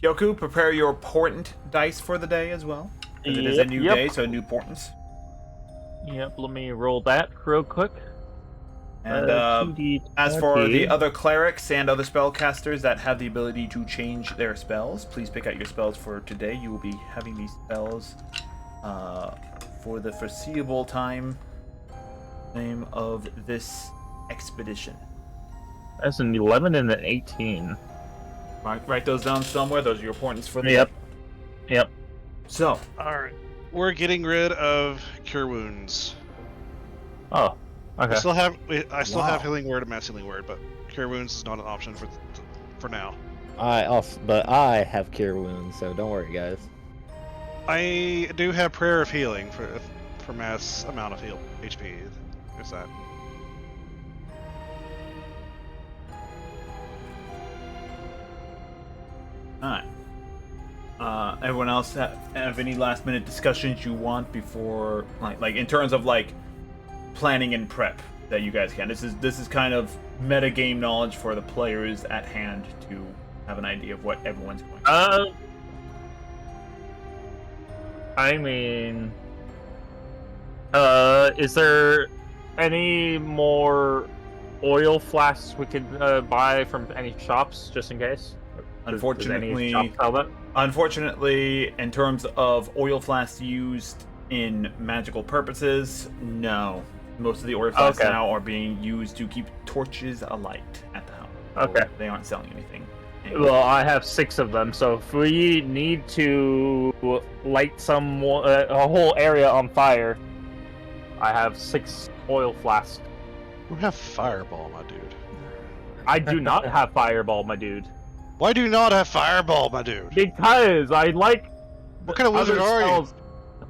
Kyoku, prepare your portent dice for the day as well. 'Cause it is a new day, so new portents. Yep, let me roll that real quick. And 2d20. as for the other clerics and other spellcasters that have the ability to change their spells, please pick out your spells for today. You will be having these spells for the foreseeable time. Name of this expedition. That's an 11 and an 18. Write those down somewhere. Those are your portents for the Yep. Yep. So, Alright. We're getting rid of Cure Wounds. Oh, okay. I still have Healing Word and Mass Healing Word, but Cure Wounds is not an option for now. But I have cure wounds, so don't worry, guys. I do have Prayer of Healing for mass amount of HP. There's that. alright. Everyone else have any last minute discussions you want before, like in terms of like planning and prep that you guys can? This is kind of meta game knowledge for the players at hand to have an idea of what everyone's going to do. I mean, is there any more oil flasks we could buy from any shops, just in case? Unfortunately, Does any shop sell that? Unfortunately, in terms of oil flasks used in magical purposes, no. Most of the oil flasks now are being used to keep torches alight at the house. Okay. So they aren't selling anything. Well, I have 6 of them, so if we need to light a whole area on fire, I have 6 oil flasks. We have Fireball, my dude. I do not have Fireball, my dude. Why do you not have Fireball, my dude? Because I like. What kind of other wizard are you? spells.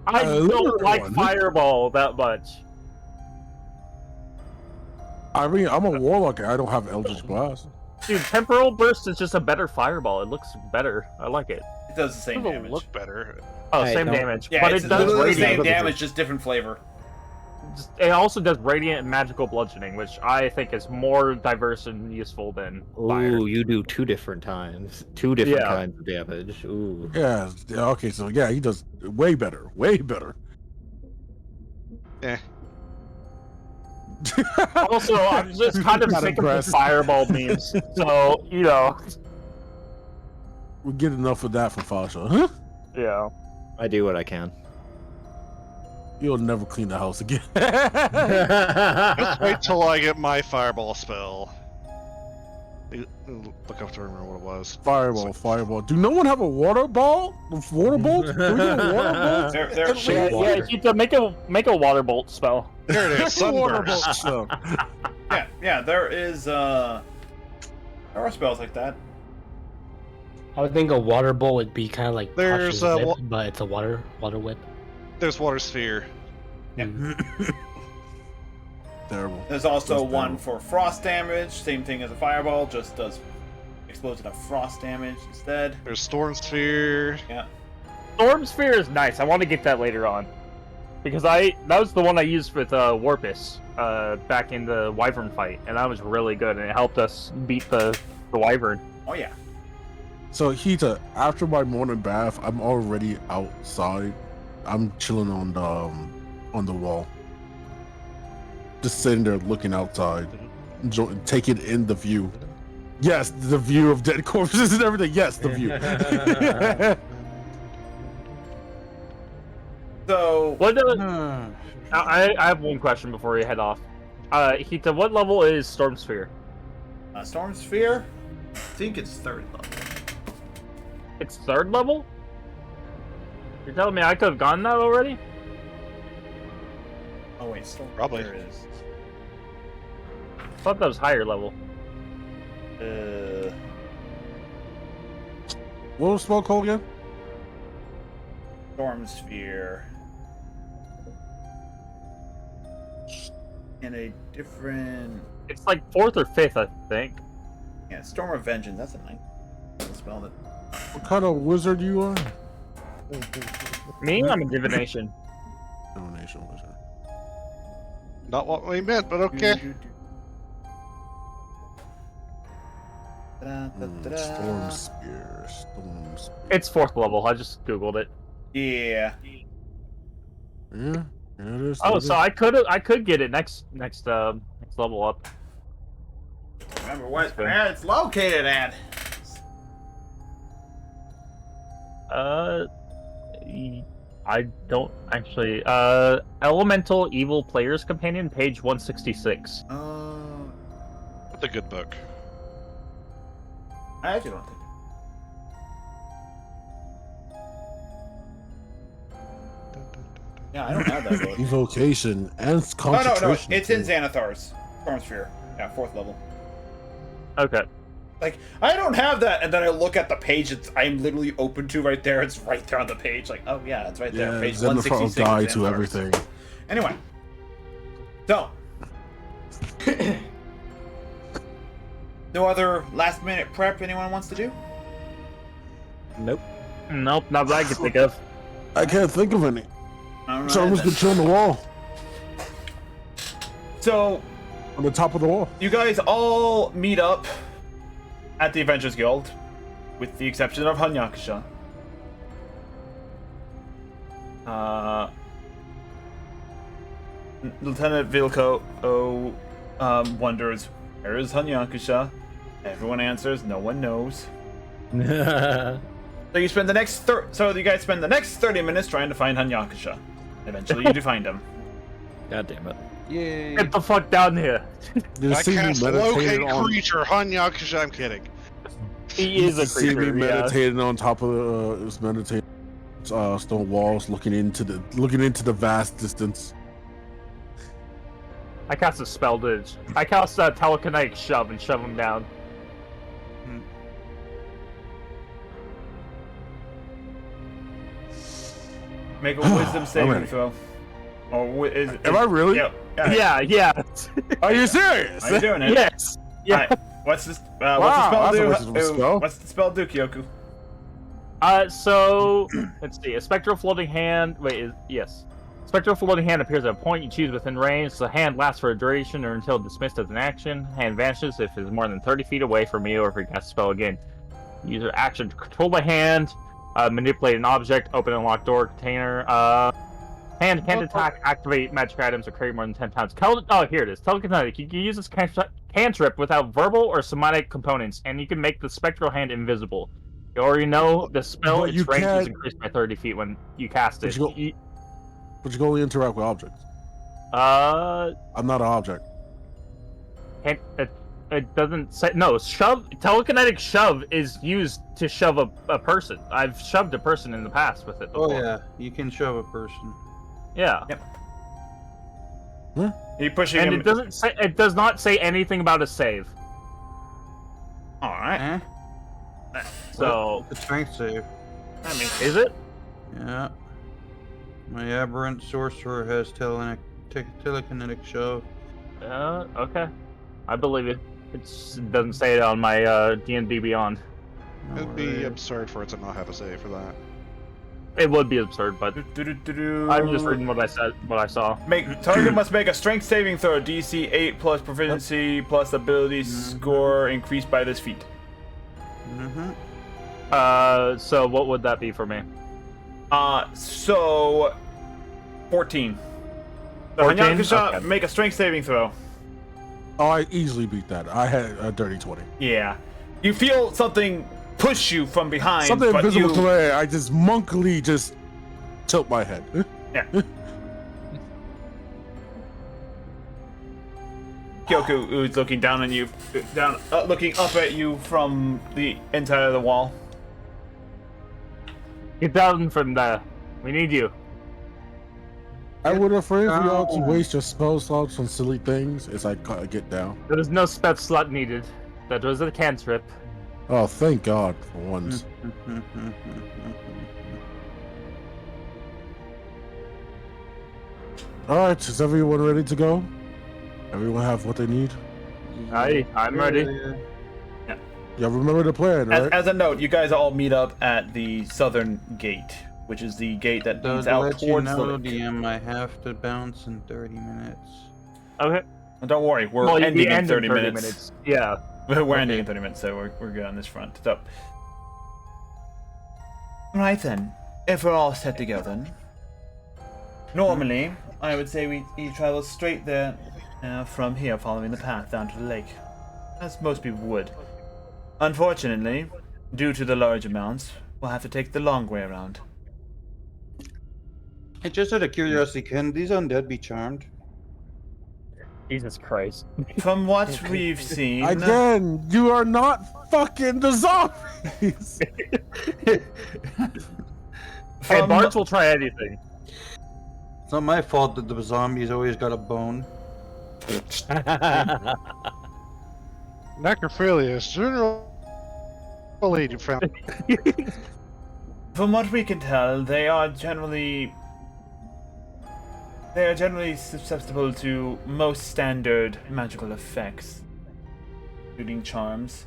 I don't like Fireball that much. I mean, I'm a warlock. I don't have Eldritch Blast. Dude, Temporal Burst is just a better Fireball. It looks better. I like it. It does the same It'll damage. look better. Oh, Hey, same don't- damage. Yeah, but it's it does literally the same radiant. damage, just different flavor. It also does radiant and magical bludgeoning, which I think is more diverse and useful than fire. Ooh, you do 2 different times. 2 different Yeah. kinds of damage. Ooh. Yeah. Okay. So yeah, he does way better. Way better. Eh. Also, I'm just kind of Not sick of impressed. the Fireball memes. So, you know, We get enough of that for Fasha. Huh? yeah. I do what I can. You'll never clean the house again. Just wait till I get my Fireball spell. Look up to remember what it was. Fireball. Do no one have a water ball? Water bolt? Can we get a water bolt? They're Yeah, you need to make a water bolt spell. Here it is, Water bolt Sunburst. stuff. yeah. There is there are spells like that. I would think a water bolt would be kind of like There's, Tasha's whip, but it's a water whip. There's Water Sphere. Terrible. There's also That's one terrible. for frost damage, same thing as a fireball, just does explodes enough frost damage instead. There's Storm Sphere. Yeah. Storm Sphere is nice. I want to get that later on. Because that was the one I used with Warpus. back in the wyvern fight, and that was really good, and it helped us beat the wyvern. Oh yeah. So Hita, after my morning bath, I'm already outside. I'm chilling on the wall, just sitting there looking outside, taking in the view. Yes, the view of dead corpses and everything. Yes, the view. So What? I have one question before we head off. Hita, what level is Storm Sphere? Storm Sphere, I think it's 3rd level. It's 3rd level? You're telling me I could have gotten that already? Oh wait, Storm Probably. Sphere is. I thought that was higher level. What was the spell called again? Storm Sphere. In a different. It's like 4th or 5th, I think. Yeah, Storm of Vengeance. That's a nice spell. That. What kind of wizard you are? Me? I'm a divination. Divination wizard. Not what we meant, but okay. Storm spear. Storm spear. It's 4th level. I just googled it. Yeah. Yeah. Yeah, it is. Oh, it so is. I could get it next level up. Remember where it's located at. I don't actually. Elemental Evil Player's Companion, page 166. That's a good book. I actually don't think. Yeah, I don't have that book. Evocation and Oh concentration. no, it's in Xanathar's Storm Sphere. Yeah, 4th level. Okay. Like, I don't have that, and then I look at the page I'm literally open to right there. It's right there on the page. Like, oh yeah, it's right there. Yeah, Page Xanathar 166. die is to Xanathar's. everything. Anyway, so no other last minute prep anyone wants to do? Nope, not that I can think of. I can't think of any. All So I'm right, just gonna chill on the wall, so on the top of the wall. you guys all meet up at the Adventurers Guild, with the exception of Hanyakusha. Lieutenant Vilko wonders, where is Hanyakusha? Everyone answers, no one knows. So you spend the next you guys spend the next 30 minutes trying to find Hanyakusha. Eventually you do find him. God damn it. Yay. Get the fuck down here. You I see me cast locate meditating on. creature, Hanyakusha. I'm kidding. He is a See me creature. Yeah. meditating on top of the meditating stone walls, looking into the vast distance. I cast a spell ditch. I cast a telekinetic shove and shove him down. Make a wisdom saving ready. throw. Or Am I really? Yeah. Yeah. Are you serious? Are you doing it? Yes. Yeah. Alright, what's the spell Wow, do? that's a wisdom spell. What's the spell do, Kyoku? So let's see. A spectral floating hand. Yes. Spectral floating hand appears at a point you choose within range. The hand lasts for a duration or until dismissed as an action. Hand vanishes if it is more than 30 feet away from you or if you cast a spell again. Use your action to control the hand, manipulate an object, open and lock door container. Hand can't attack, activate magic items, or carry more than 10 pounds. Here it is. Telekinetic. You can use this cantrip without verbal or somatic components, and you can make the spectral hand invisible. You already know the spell, But you its range is can't- increased by 30 feet when you cast it. But you can only interact with objects. Uh, I'm not an object. it doesn't say no. Telekinetic shove is used to shove a person. I've shoved a person in the past with it before. Oh yeah, you can shove a person. Yeah. Are you pushing And him? it does not say anything about a save. Alright. Eh? So It's a strength save. I mean, is it? Yeah. My aberrant sorcerer has telekinetic shove. Okay. I believe it. It doesn't say it on my D&D Beyond. No It'd be worries. absurd for it to not have a save for that. It would be absurd, but I'm just reading what I saw. Target must make a strength saving throw, DC 8 plus proficiency plus ability score increased by this feat. So what would that be for me? So 14. So 14? Hanyakusha, Okay. make a strength saving throw. Oh, I easily beat that. I had a dirty 20. Yeah. You feel something push you from behind, Something but invisible you... to me. I just monkily just tilt my head. Yeah. Kyoku, who's looking down on you, looking up at you from the inside of the wall. Get down from there. We need you. I would afraid for y'all to waste your spell slots on silly things as I get down. There is no spell slot needed. That was a cantrip. Oh, thank God for once. Alright, is everyone ready to go? Everyone have what they need? I'm ready. Y'all remember the plan, right? As a note, you guys all meet up at the southern gate, which is the gate that leads out towards the lake. DM, I have to bounce in 30 minutes. Okay. And don't worry, we're Well, ending we in end 30 minutes. Yeah. We're ending in 30 minutes, so we're good on this front. So, right then, if we're all set to go then. Normally, I would say we travel straight there from here, following the path down to the lake, as most people would. Unfortunately, due to the large amounts, we'll have to take the long way around. And just out of curiosity, can these undead be charmed? Jesus Christ. From what we've seen... Again, you are not fucking the zombies! Hey, Bards will try anything. It's not my fault that the zombies always got a bone. Necrophilia is generally friendly. From what we can tell, they are generally susceptible to most standard magical effects, including charms,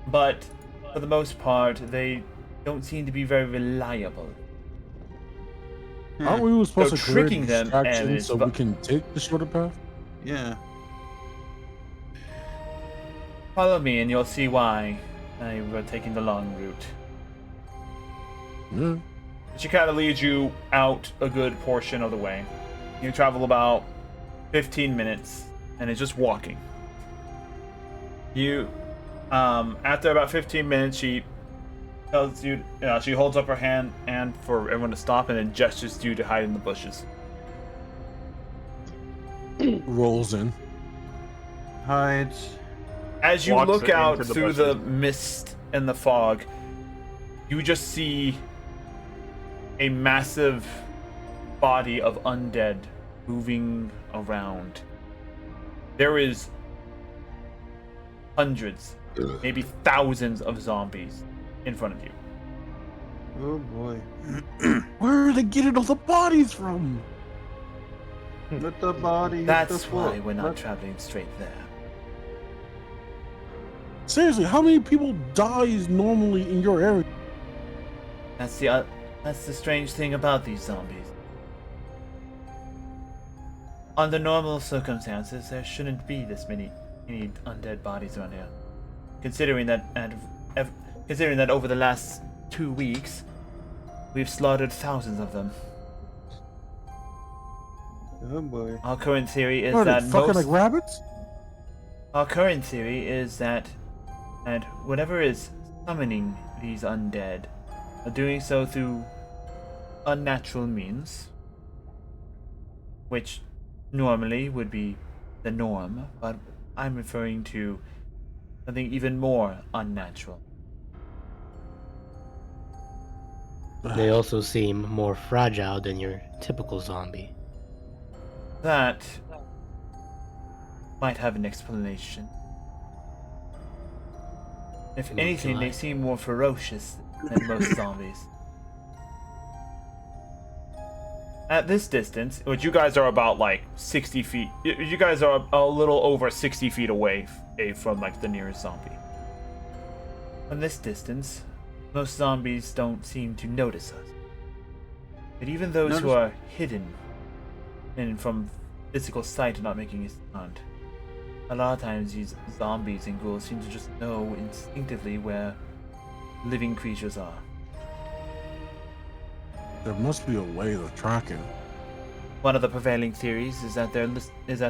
but for the most part, they don't seem to be very reliable. Aren't we supposed So to create tricking them distractions and so we can take the shorter path? Yeah. Follow me and you'll see why we're taking the long route. Yeah. She kind of leads you out a good portion of the way. You travel about 15 minutes, and it's just walking. You, after about 15 minutes, she tells you, she holds up her hand and for everyone to stop, and then gestures to you to hide in the bushes. Rolls in. Hides. As you Walks look out into the through the bushes. mist and the fog, you just see a massive body of undead moving around. There is hundreds, maybe thousands of zombies in front of you. Oh boy. Where are they getting all the bodies from? Let the body hit That's the floor. why we're not traveling straight there. Seriously, how many people dies normally in your area? That's the strange thing about these zombies. Under normal circumstances, there shouldn't be this many undead bodies around here. Considering that over the last 2 weeks, we've slaughtered thousands of them. Oh boy. Our current theory is What, are that they fucking like rabbits? Our current theory is that whatever is summoning these undead are doing so through unnatural means, which normally would be the norm, but I'm referring to something even more unnatural. They also seem more fragile than your typical zombie. That might have an explanation. If Looks anything, they like. seem more ferocious than most zombies. At this distance, which you guys are about like 60 feet, you guys are a little over 60 feet away from like the nearest zombie. From this distance, most zombies don't seem to notice us. But even those who Notice- are hidden and from physical sight are not making a sound. A lot of times these zombies and ghouls seem to just know instinctively where living creatures are. There must be a way of tracking. One of the prevailing theories is that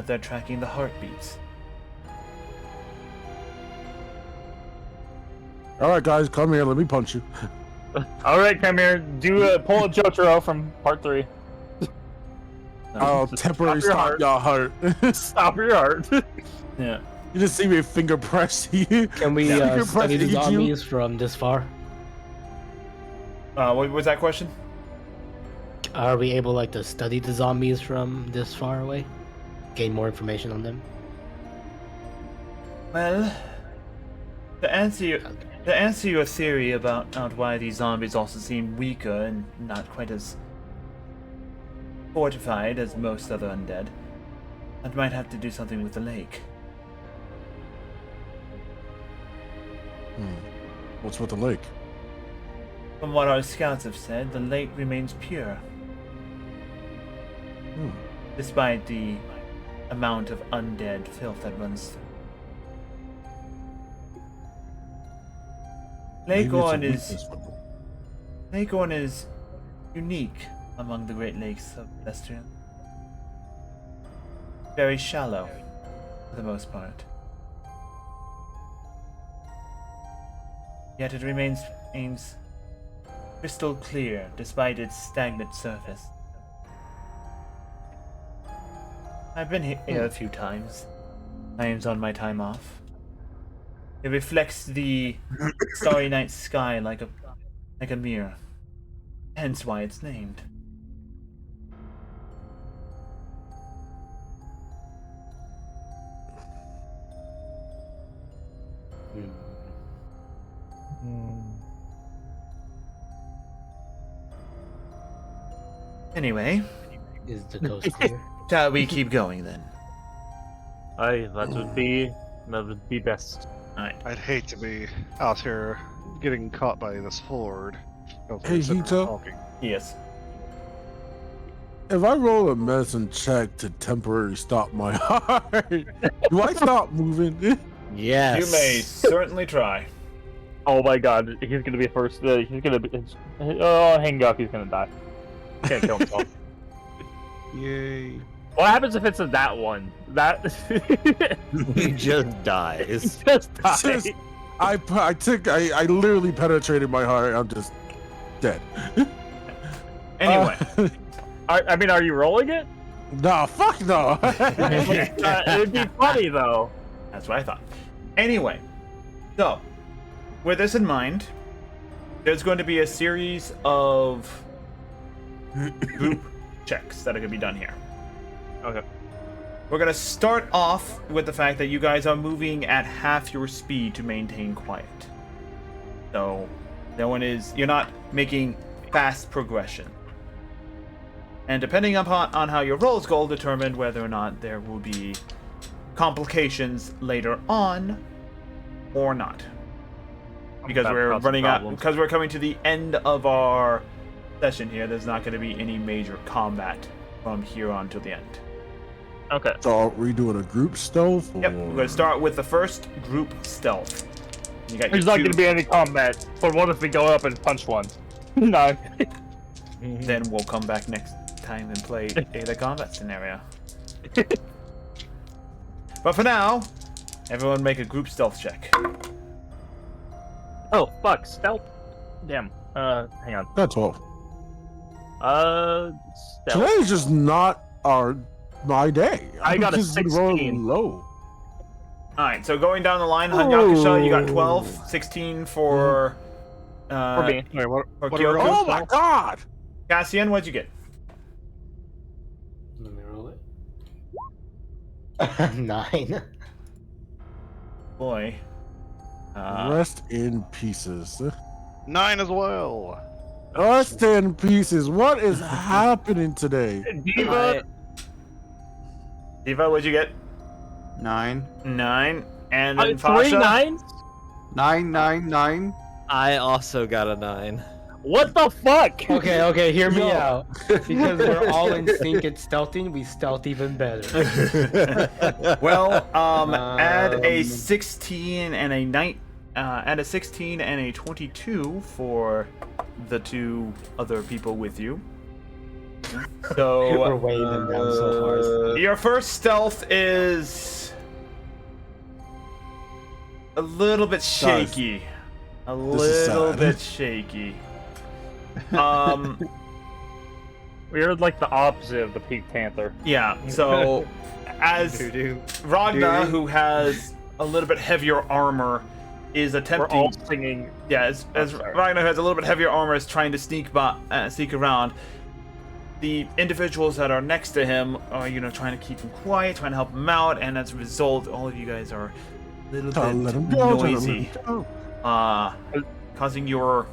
they're tracking the heartbeats. All right, guys, come here. Let me punch you. All right, come here. Pull a Jotaro from part 3. I'll temporarily Stop stop your heart. Stop your heart. Yeah. You just see me finger press you. Can we Finger study the press eat you. zombies from this far? What was that question? Are we able like to study the zombies from this far away? Gain more information on them? Well, to answer your theory about why these zombies also seem weaker and not quite as fortified as most other undead, I might have to do something with the lake. What's with the lake? From what our scouts have said, the lake remains pure, despite the amount of undead filth that runs through. Lake Maybe it's a Orne is weakness for them. Lake Orne is unique among the Great Lakes of Cestria. Very shallow, for the most part. Yet it remains crystal clear despite its stagnant surface. I've been here a few times on my time off. It reflects the starry night sky like a mirror. Hence why it's named. Anyway, Is the coast clear? shall we keep going then? Aye, that would be best. Alright. I'd hate to be out here getting caught by this horde. Hey, Hito. Talking. Yes. If I roll a medicine check to temporarily stop my heart, do I stop moving? Yes. You may certainly try. Oh my god, he's gonna be first. He's gonna be. Oh, hang up, he's gonna die. Can't kill himself. Yay. What happens if it's that one? That. He just dies. just It's die. just- I literally penetrated my heart. I'm just dead. Anyway, I mean, are you rolling it? Nah, fuck no. It'd be funny though. that's what I thought. Anyway, so with this in mind, there's going to be a series of group checks that are going to be done here. Okay. We're going to start off with the fact that you guys are moving at half your speed to maintain quiet. So, you're not making fast progression. And depending on how your rolls go, will determine whether or not there will be complications later on or not. Because That we're causes running out, problems. because we're coming to the end of our session here, there's not going to be any major combat from here on to the end. Okay. So are we doing a group stealth? Or... Yep, we're going to start with the first group stealth. You got There's your not two, gonna be any combat. But what if we go up and punch one? No. then we'll come back next time and play the combat scenario. But for now, everyone make a group stealth check. Oh fuck, stealth. Damn. Hang on. That's all. Stealth. Today is just not my day. I got a just been rolling 16. low. Alright, so going down the line, Hanyakusha, you got 12, 16 for For me. Wait, what? for What are we Kyoko. rolling? Oh my god! Cassian, what'd you get? Let me roll it. 9. Boy. Rest in pieces. 9 as well. Rest in pieces. What is happening today? Diva. Diva, what'd you get? 9. 9. And then 3 Fasha? 9s? 9, 9, 9. I also got a 9. What the fuck? Okay, hear me Yo. out. Because we're all in sync at stealthing, we stealth even better. Well, add a 16 and a add a 16 and a 22 for the two other people with you. We're So weighing them down so hard. your first stealth is a little bit shaky. A This is little sad. bit shaky. We're like the opposite of the Pink Panther. Yeah, so as Doo-doo. Ragna, who has a little bit heavier armor, is We're attempting. all singing. Yeah, as sorry. Ragna, who has a little bit heavier armor, is trying to sneak around. The individuals that are next to him are, trying to keep him quiet, trying to help him out, and as a result, all of you guys are a little Don't let bit him go. Don't let noisy, him go. causing your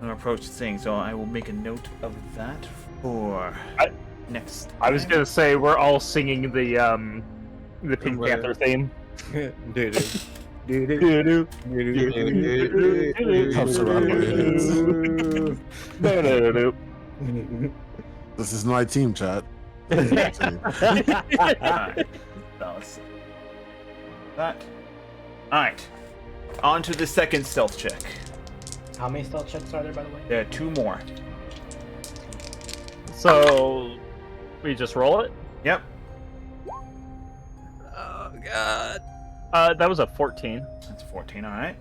approach to sing. So I will make a note of that for next. I was gonna say we're all singing the Pink Where? Panther theme. Doo-doo. Doo-doo. Helps around my heads. Doo-doo. This is my team, chat. Alright. Balance that. Alright. On to the second stealth check. How many stealth checks are there, by the way? There are two more. So we just roll it. Yep. Oh god. That was a 14. That's 14, alright.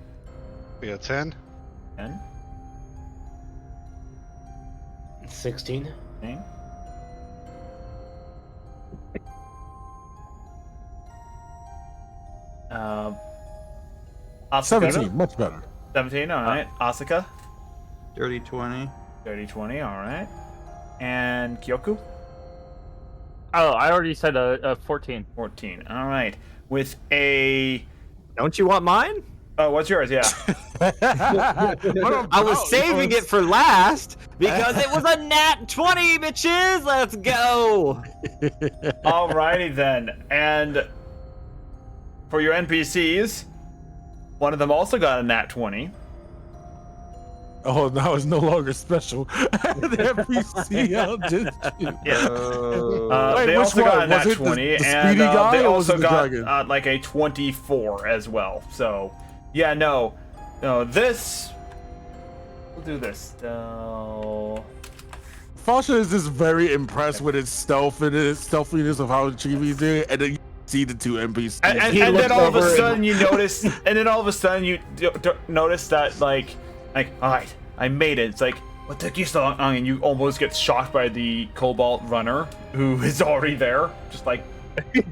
We got 10. 10. 16. Okay. Asuka? 17, much better. 17, alright. Asuka? Dirty 20. 30, 20, alright. And Kyoku? Oh, I already said a 14. 14, alright. With a... Don't you want mine? Oh, what's yours? Yeah. I was saving it for last because it was a nat 20, bitches. Let's go. Alrighty then. And for your NPCs, one of them also got a nat 20. Oh, now it's no longer special. The NPC outdid you. Yeah. Wait, They which also one? got a nat Was it the 20, speedy and guy they or was it also the got dragon? like a 24 as well. So, yeah, no, this. We'll do this. So, Fasha is just very impressed with its stealthiness of how Chibi's doing it, and then you see the two NPCs. and He then looks all of a over sudden you notice, and then all of a sudden you notice that like, all right, I made it. It's like, what took you so long? And you almost get shocked by the Cobalt runner who is already there, just like, you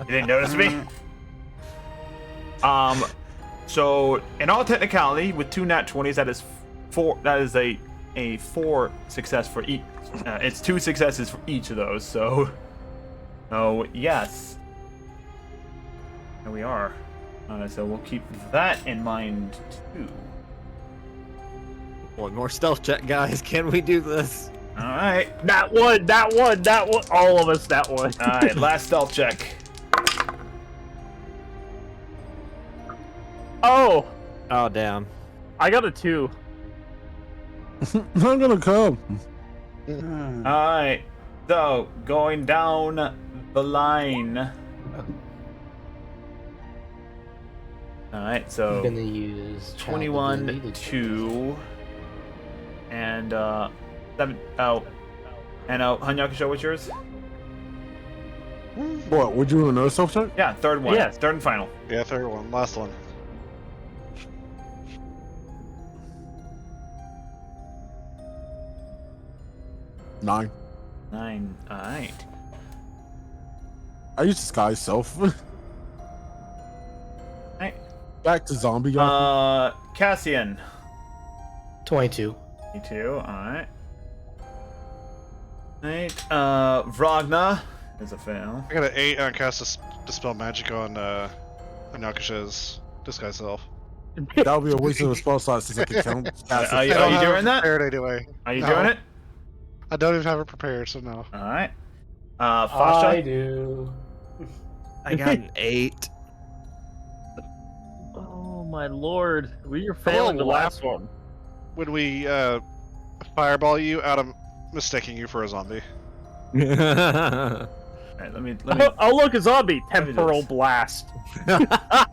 didn't notice me. So in all technicality, with two nat 20s, that is four. That is a 4 success for each. It's 2 successes for each of those. So, oh yes, there we are. So we'll keep that in mind too. One more stealth check, guys. Can we do this? All right, That one. All of us, that one. all right. Last stealth check. Oh, Oh damn. I got a 2. I'm gonna come. All right. So going down the line. All right. So I'm gonna use 21, 2, and 7. Oh, and Hanyakusho, what's yours? What? Would you do another stealth check? Yeah, third one. Yes. Third and final. Yeah, third one. Last one. Nine. 9. All right. I used disguise self. Right. Back to zombie guy. Cassian. 22. Me too. All right. Right. Vragna is a fail. I got an 8 on cast Dispel Magic on Nakusha's Disguise Self. That would be a waste of a spell slot since I can count. Are you doing that? Prepared anyway. Are you No. doing it? I don't even have it prepared, so no. All right. I Fasha. do. I got an 8. Oh my lord, we are failing the last one. When we fireball you out of mistaking you for a zombie. Alright, let me Oh, look, a zombie! me do Temporal this. blast. let me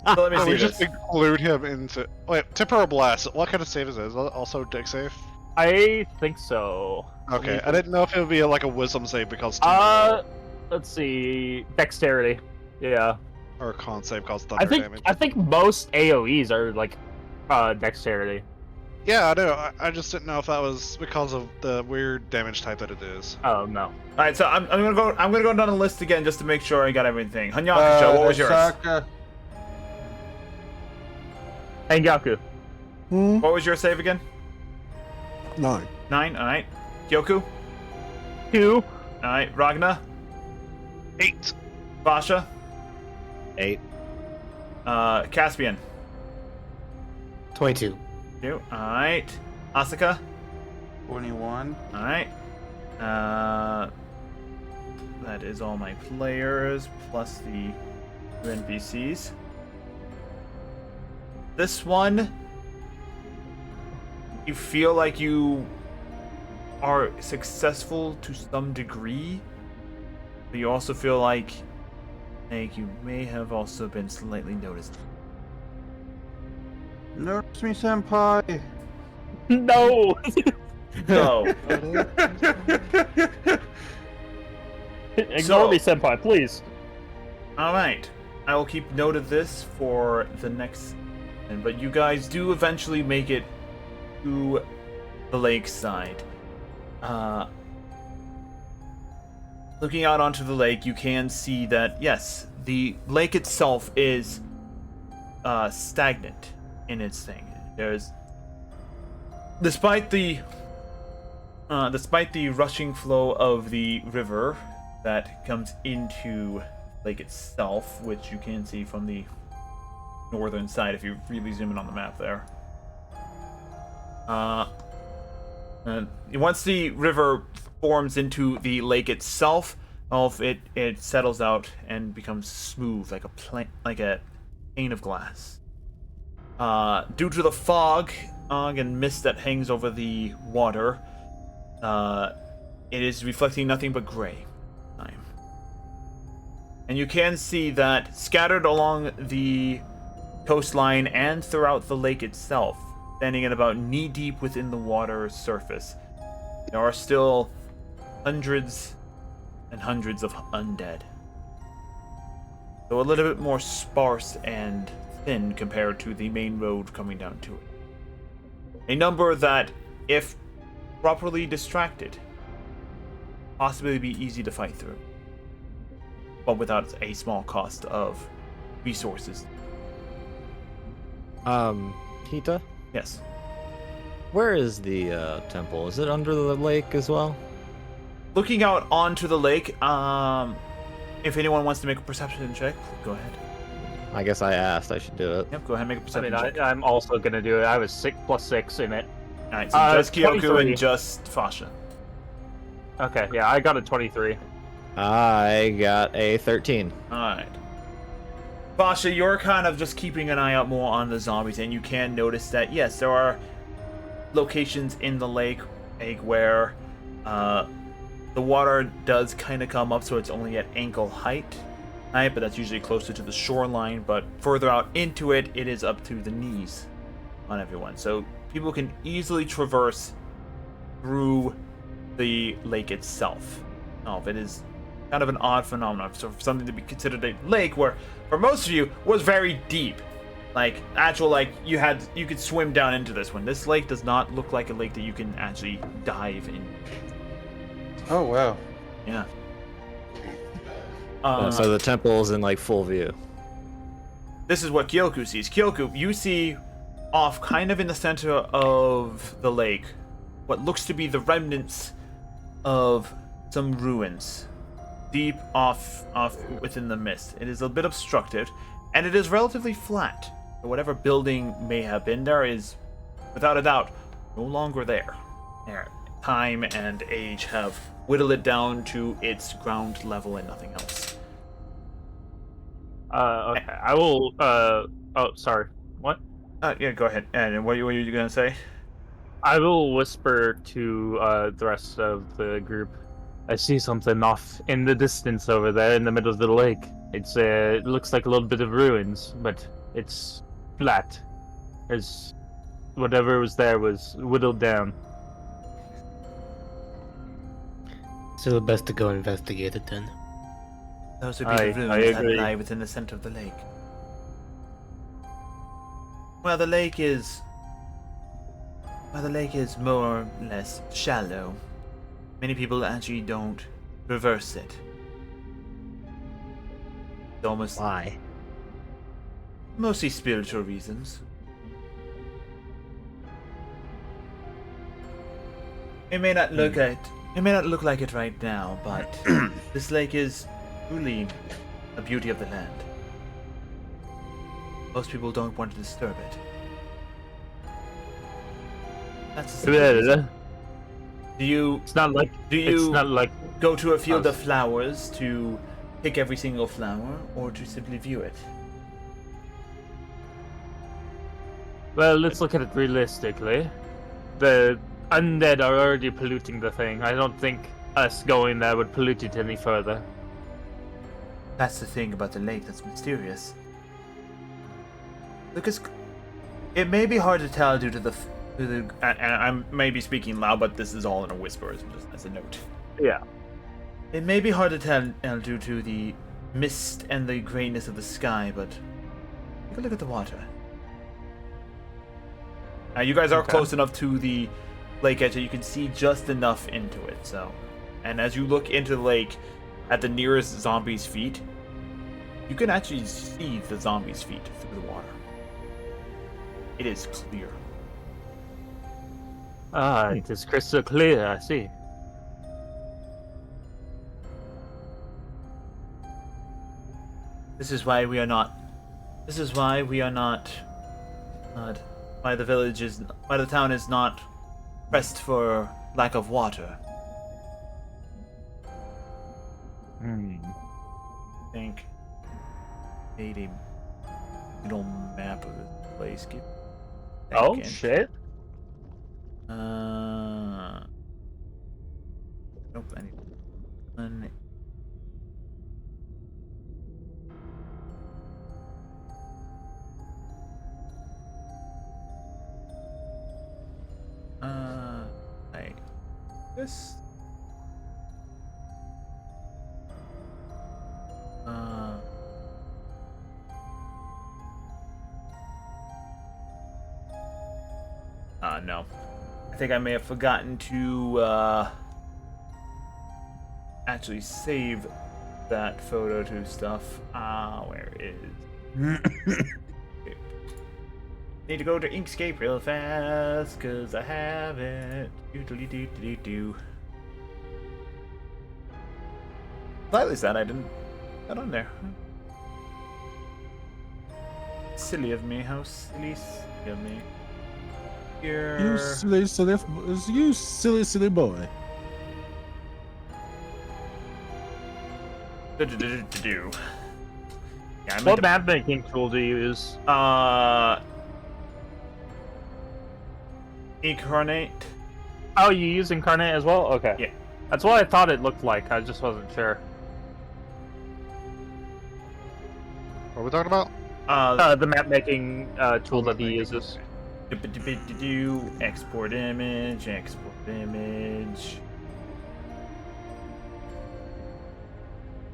Oh, see we just this. include him into. Wait, temporal blast. What kind of save is it? Is it also deck save? I think so. Okay, I didn't know if it would be like a wisdom save because Let's see. Dexterity. Yeah. or a con save because I thunder damage. think most AoEs are like dexterity. Yeah, I know. I just didn't know if that was because of the weird damage type that it is. Oh no. Alright, so I'm gonna go down the list again just to make sure I got everything. Hanyakusho, what was yours? Osaka. Engaku. What was your save again? 9. 9, alright. Kyoku? 2. Alright. Ragna? 8. Basha? 8. Caspian? 22. 2. Alright. Asuka? 21. Alright. That is all my players, plus the 2 NPCs. This one, you feel like you are successful to some degree, but you also feel like you may have also been slightly noticed. Notice me, senpai. No. So, Ignore me, senpai, please. alright. I will keep note of this for the next. But you guys do eventually make it to the lakeside. Looking out onto the lake, you can see that, yes, the lake itself is stagnant in its thing. There's, despite the rushing flow of the river that comes into the lake itself, which you can see from the northern side if you really zoom in on the map there. And once the river forms into the lake itself, it settles out and becomes smooth like a pane of glass. Due to the fog and mist that hangs over the water, it is reflecting nothing but gray. And you can see that scattered along the coastline and throughout the lake itself, standing at about knee-deep within the water's surface, there are still hundreds and hundreds of undead. Though a little bit more sparse and thin compared to the main road coming down to it. A number that, if properly distracted, possibly be easy to fight through, but without a small cost of resources. Hita? Yes. Where is the temple? Is it under the lake as well? Looking out onto the lake, if anyone wants to make a perception check, go ahead. I guess I asked. I should do it. Yep, go ahead and make a I perception mean, check. I'm also gonna do it. I was 6 + 6 in it. Alright, so just Kyoku 23. and just Fasha. Okay, yeah, I got a 23. I got a 13. Alright. Fasha, you're kind of just keeping an eye out more on the zombies, and you can notice that, yes, there are locations in the lake where the water does kind of come up, so it's only at ankle height, right? But that's usually closer to the shoreline, but further out into it, it is up to the knees on everyone. So people can easily traverse through the lake itself. It is kind of an odd phenomenon. So for something to be considered a lake where, for most of you, was very deep. Like, actual, like, you could swim down into this one. This lake does not look like a lake that you can actually dive in. Oh, wow. Yeah. So the temple's in like full view. This is what Kyoku sees. Kyoku, you see off kind of in the center of the lake what looks to be the remnants of some ruins deep off within the mist. It is a bit obstructed, and it is relatively flat. So whatever building may have been there is, without a doubt, no longer there. Time and age have whittled it down to its ground level and nothing else. Okay, I will. Oh, sorry. What? Yeah, go ahead. And what were you gonna say? I will whisper to the rest of the group. I see something off in the distance over there in the middle of the lake. It looks like a little bit of ruins, but it's flat. There's whatever was there was whittled down. Still best to go investigate it then. Those would be the I ruins that agree. lie within the center of the lake. Well, the lake is more or less shallow. Many people actually don't traverse it. It's almost Why? mostly spiritual reasons. It may not look like it right now, but this lake is truly a beauty of the land. Most people don't want to disturb it. That's the simple reason. Do you It's not like go to a field of flowers to pick every single flower, or to simply view it? Well, let's look at it realistically. The undead are already polluting the thing. I don't think us going there would pollute it any further. That's the thing about the lake that's mysterious. Because it may be hard to tell due to the and I may be speaking loud, but this is all in a whisper, just as a note. Yeah. It may be hard to tell due to the mist and the grayness of the sky, but take a look at the water. You guys are close enough to the lake edge that you can see just enough into it. So, and as you look into the lake, at the nearest zombie's feet, you can actually see the zombie's feet through the water. It is clear. Ah, it is crystal clear, I see. This is why we are not. Why the town is not pressed for lack of water. I think made a little map of this place. Give a Oh second. shit! Nope. I need one. Like this. No. I think I may have forgotten to actually save that photo to stuff. Where is? Need to go to Inkscape real fast, cause I have it. Do. Slightly sad I didn't put on there. Silly of me. How silly of me. Here. You silly boy. Do. Yeah, What map making tool do you use? Incarnate. Oh, you use Incarnate as well? Okay. Yeah. That's what I thought it looked like. I just wasn't sure. What are we talking about? The map making tool that he uses. Export image.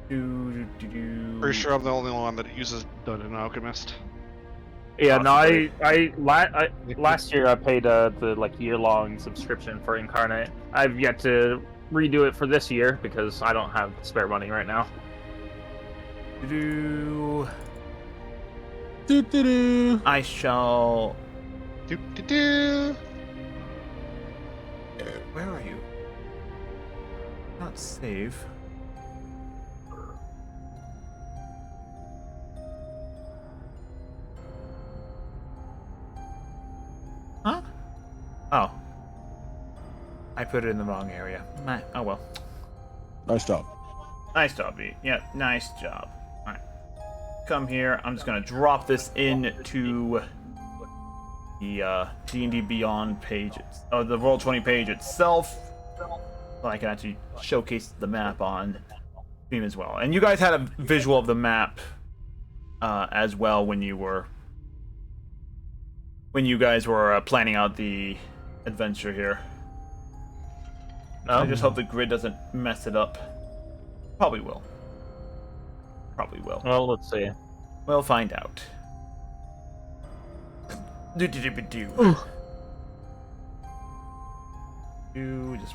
Pretty sure I'm the only one that uses Dungeon Alchemist. Yeah, Possibly. no, last year I paid the year-long subscription for Incarnate. I've yet to redo it for this year because I don't have spare money right now. I shall. Where are you? Not save. Huh? Oh. I put it in the wrong area. Oh well. Nice job. Nice job, B. Yeah, nice job. Alright. Come here. I'm just gonna drop this into the D&D Beyond page, the Roll20 page itself. So I can actually showcase the map on stream as well. And you guys had a visual of the map as well when you guys were planning out the adventure here. I just hope the grid doesn't mess it up. Probably will. Probably will. Well, let's see. We'll find out. Just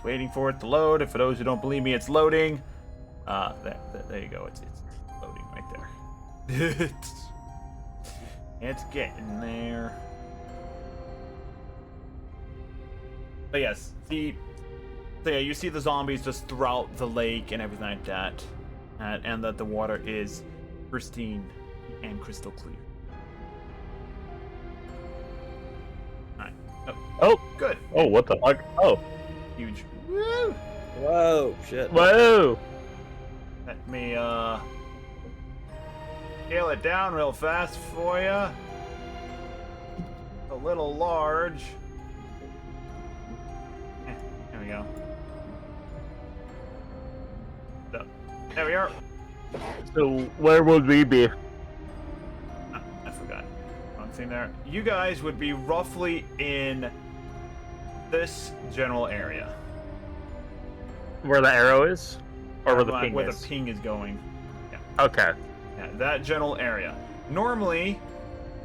waiting for it to load. And for those who don't believe me, it's loading. There you go. It's loading right there. It's getting there. But yes, so yeah, you see the zombies just throughout the lake and everything like that, and that the water is pristine and crystal clear. Alright. Oh, Good. oh, what the fuck? Oh, Huge. Woo! Whoa, shit. whoa! Let me scale it down real fast for you. A little large. There we go. So, there we are. So, where would we be? I forgot. Wrong thing there. You guys would be roughly in this general area. Where the arrow is? Or where the ping where is? the ping is going. Yeah. Okay. Yeah, that general area. Normally,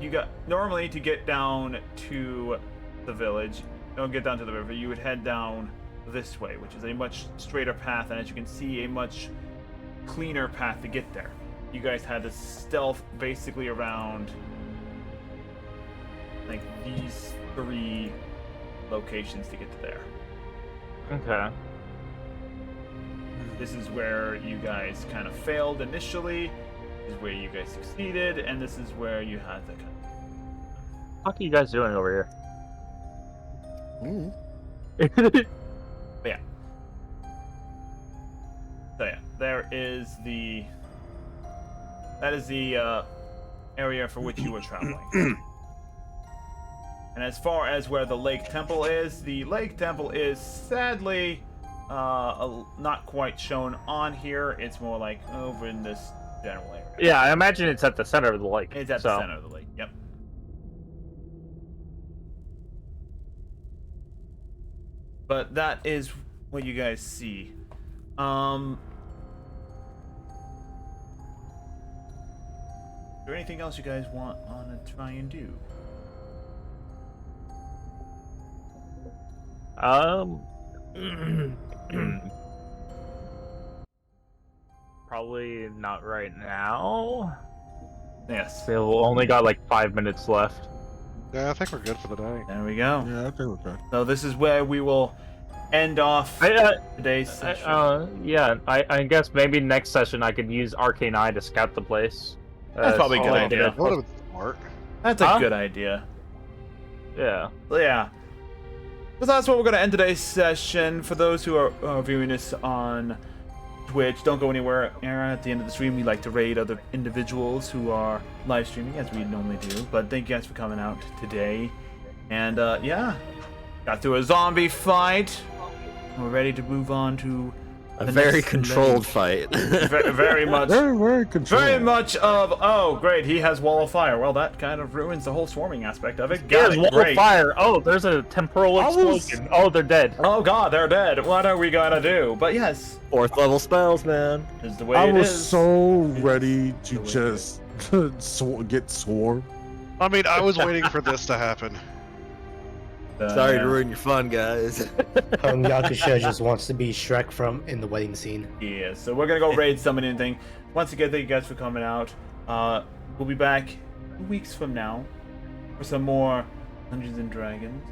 to get down to the village, don't get down to the river, you would head down this way, which is a much straighter path, and as you can see, a much cleaner path to get there. You guys had to stealth basically around like these 3 locations to get to there. Okay. This is where you guys kind of failed initially. This is where you guys succeeded, and this is where you had to kind of... What are you guys doing over here? But yeah. So yeah, that is the area for which you were traveling. And as far as where the Lake Temple is, the Lake Temple is sadly not quite shown on here. It's more like over in this general area. Yeah, I imagine it's at the center of the lake. It's at the center of the lake, yep. But that is what you guys see. Is there anything else you guys want to try and do? Probably not right now. Yes. We've only got like 5 minutes left. Yeah, I think we're good for the day. There we go. Yeah, I think we're good. So this is where we will end off today's session. Yeah, I guess maybe next session I could use Arcane Eye to scout the place. That's probably a good idea. That would have been smart. That's a good idea. Yeah. Yeah. So that's what we're going to end today's session. For those who are viewing this on Twitch, don't go anywhere. At the end of the stream, we like to raid other individuals who are live streaming, as we normally do. But thank you guys for coming out today. And yeah, got through a zombie fight. We're ready to move on to A very controlled fight. very much. Very controlled. Very much of, oh, great, he has Wall of Fire. Well, that kind of ruins the whole swarming aspect of it. Yes, Wall of Fire. Oh, there's a temporal explosion. Oh, they're dead. Oh god, they're dead. What are we gonna do? But yes. 4th level spells, man. Is the way I it was is. so ready to just get swarmed. I mean, I was waiting for this to happen. Sorry to ruin your fun, guys. Yakusha just wants to be Shrek in the wedding scene. Yeah, so we're gonna go raid summon anything. Once again, thank you guys for coming out. We'll be back 2 weeks from now for some more Dungeons and Dragons,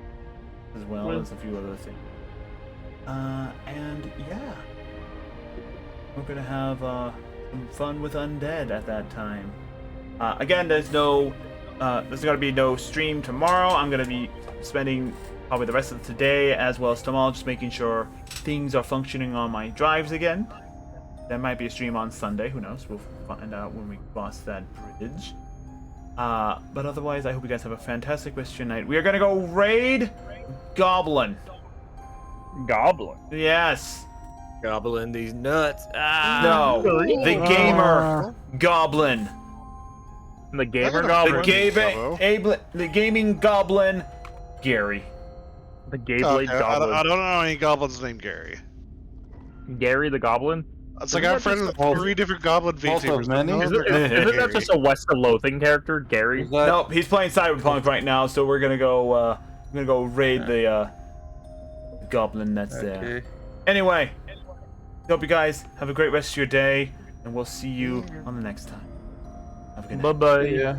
as well as a few other things. And yeah, we're gonna have some fun with Undead at that time. Again, there's gonna be no stream tomorrow. I'm gonna be spending probably the rest of today as well as tomorrow just making sure things are functioning on my drives again. There might be a stream on Sunday, who knows, we'll find out when we cross that bridge. But otherwise, I hope you guys have a fantastic rest of your night. We are gonna go raid Goblin. Goblin. Yes. Gobbling these nuts. Ah. No. The gamer Goblin. The gamer The goblin. The gaming Goblin, Gary. The Gayblade Okay, goblin. I don't know any goblins named Gary. Gary the goblin. It's like I'm friends with 3 different goblin VTubers. many? None of them are Isn't that Gary. just a West of Loathing character, Gary? Is that- Nope, he's playing Cyberpunk right now, so we're gonna go. Raid the Goblin that's there. Okay. Anyway, hope you guys have a great rest of your day, and we'll see you on the next time. Have a good night. Bye bye. Yeah.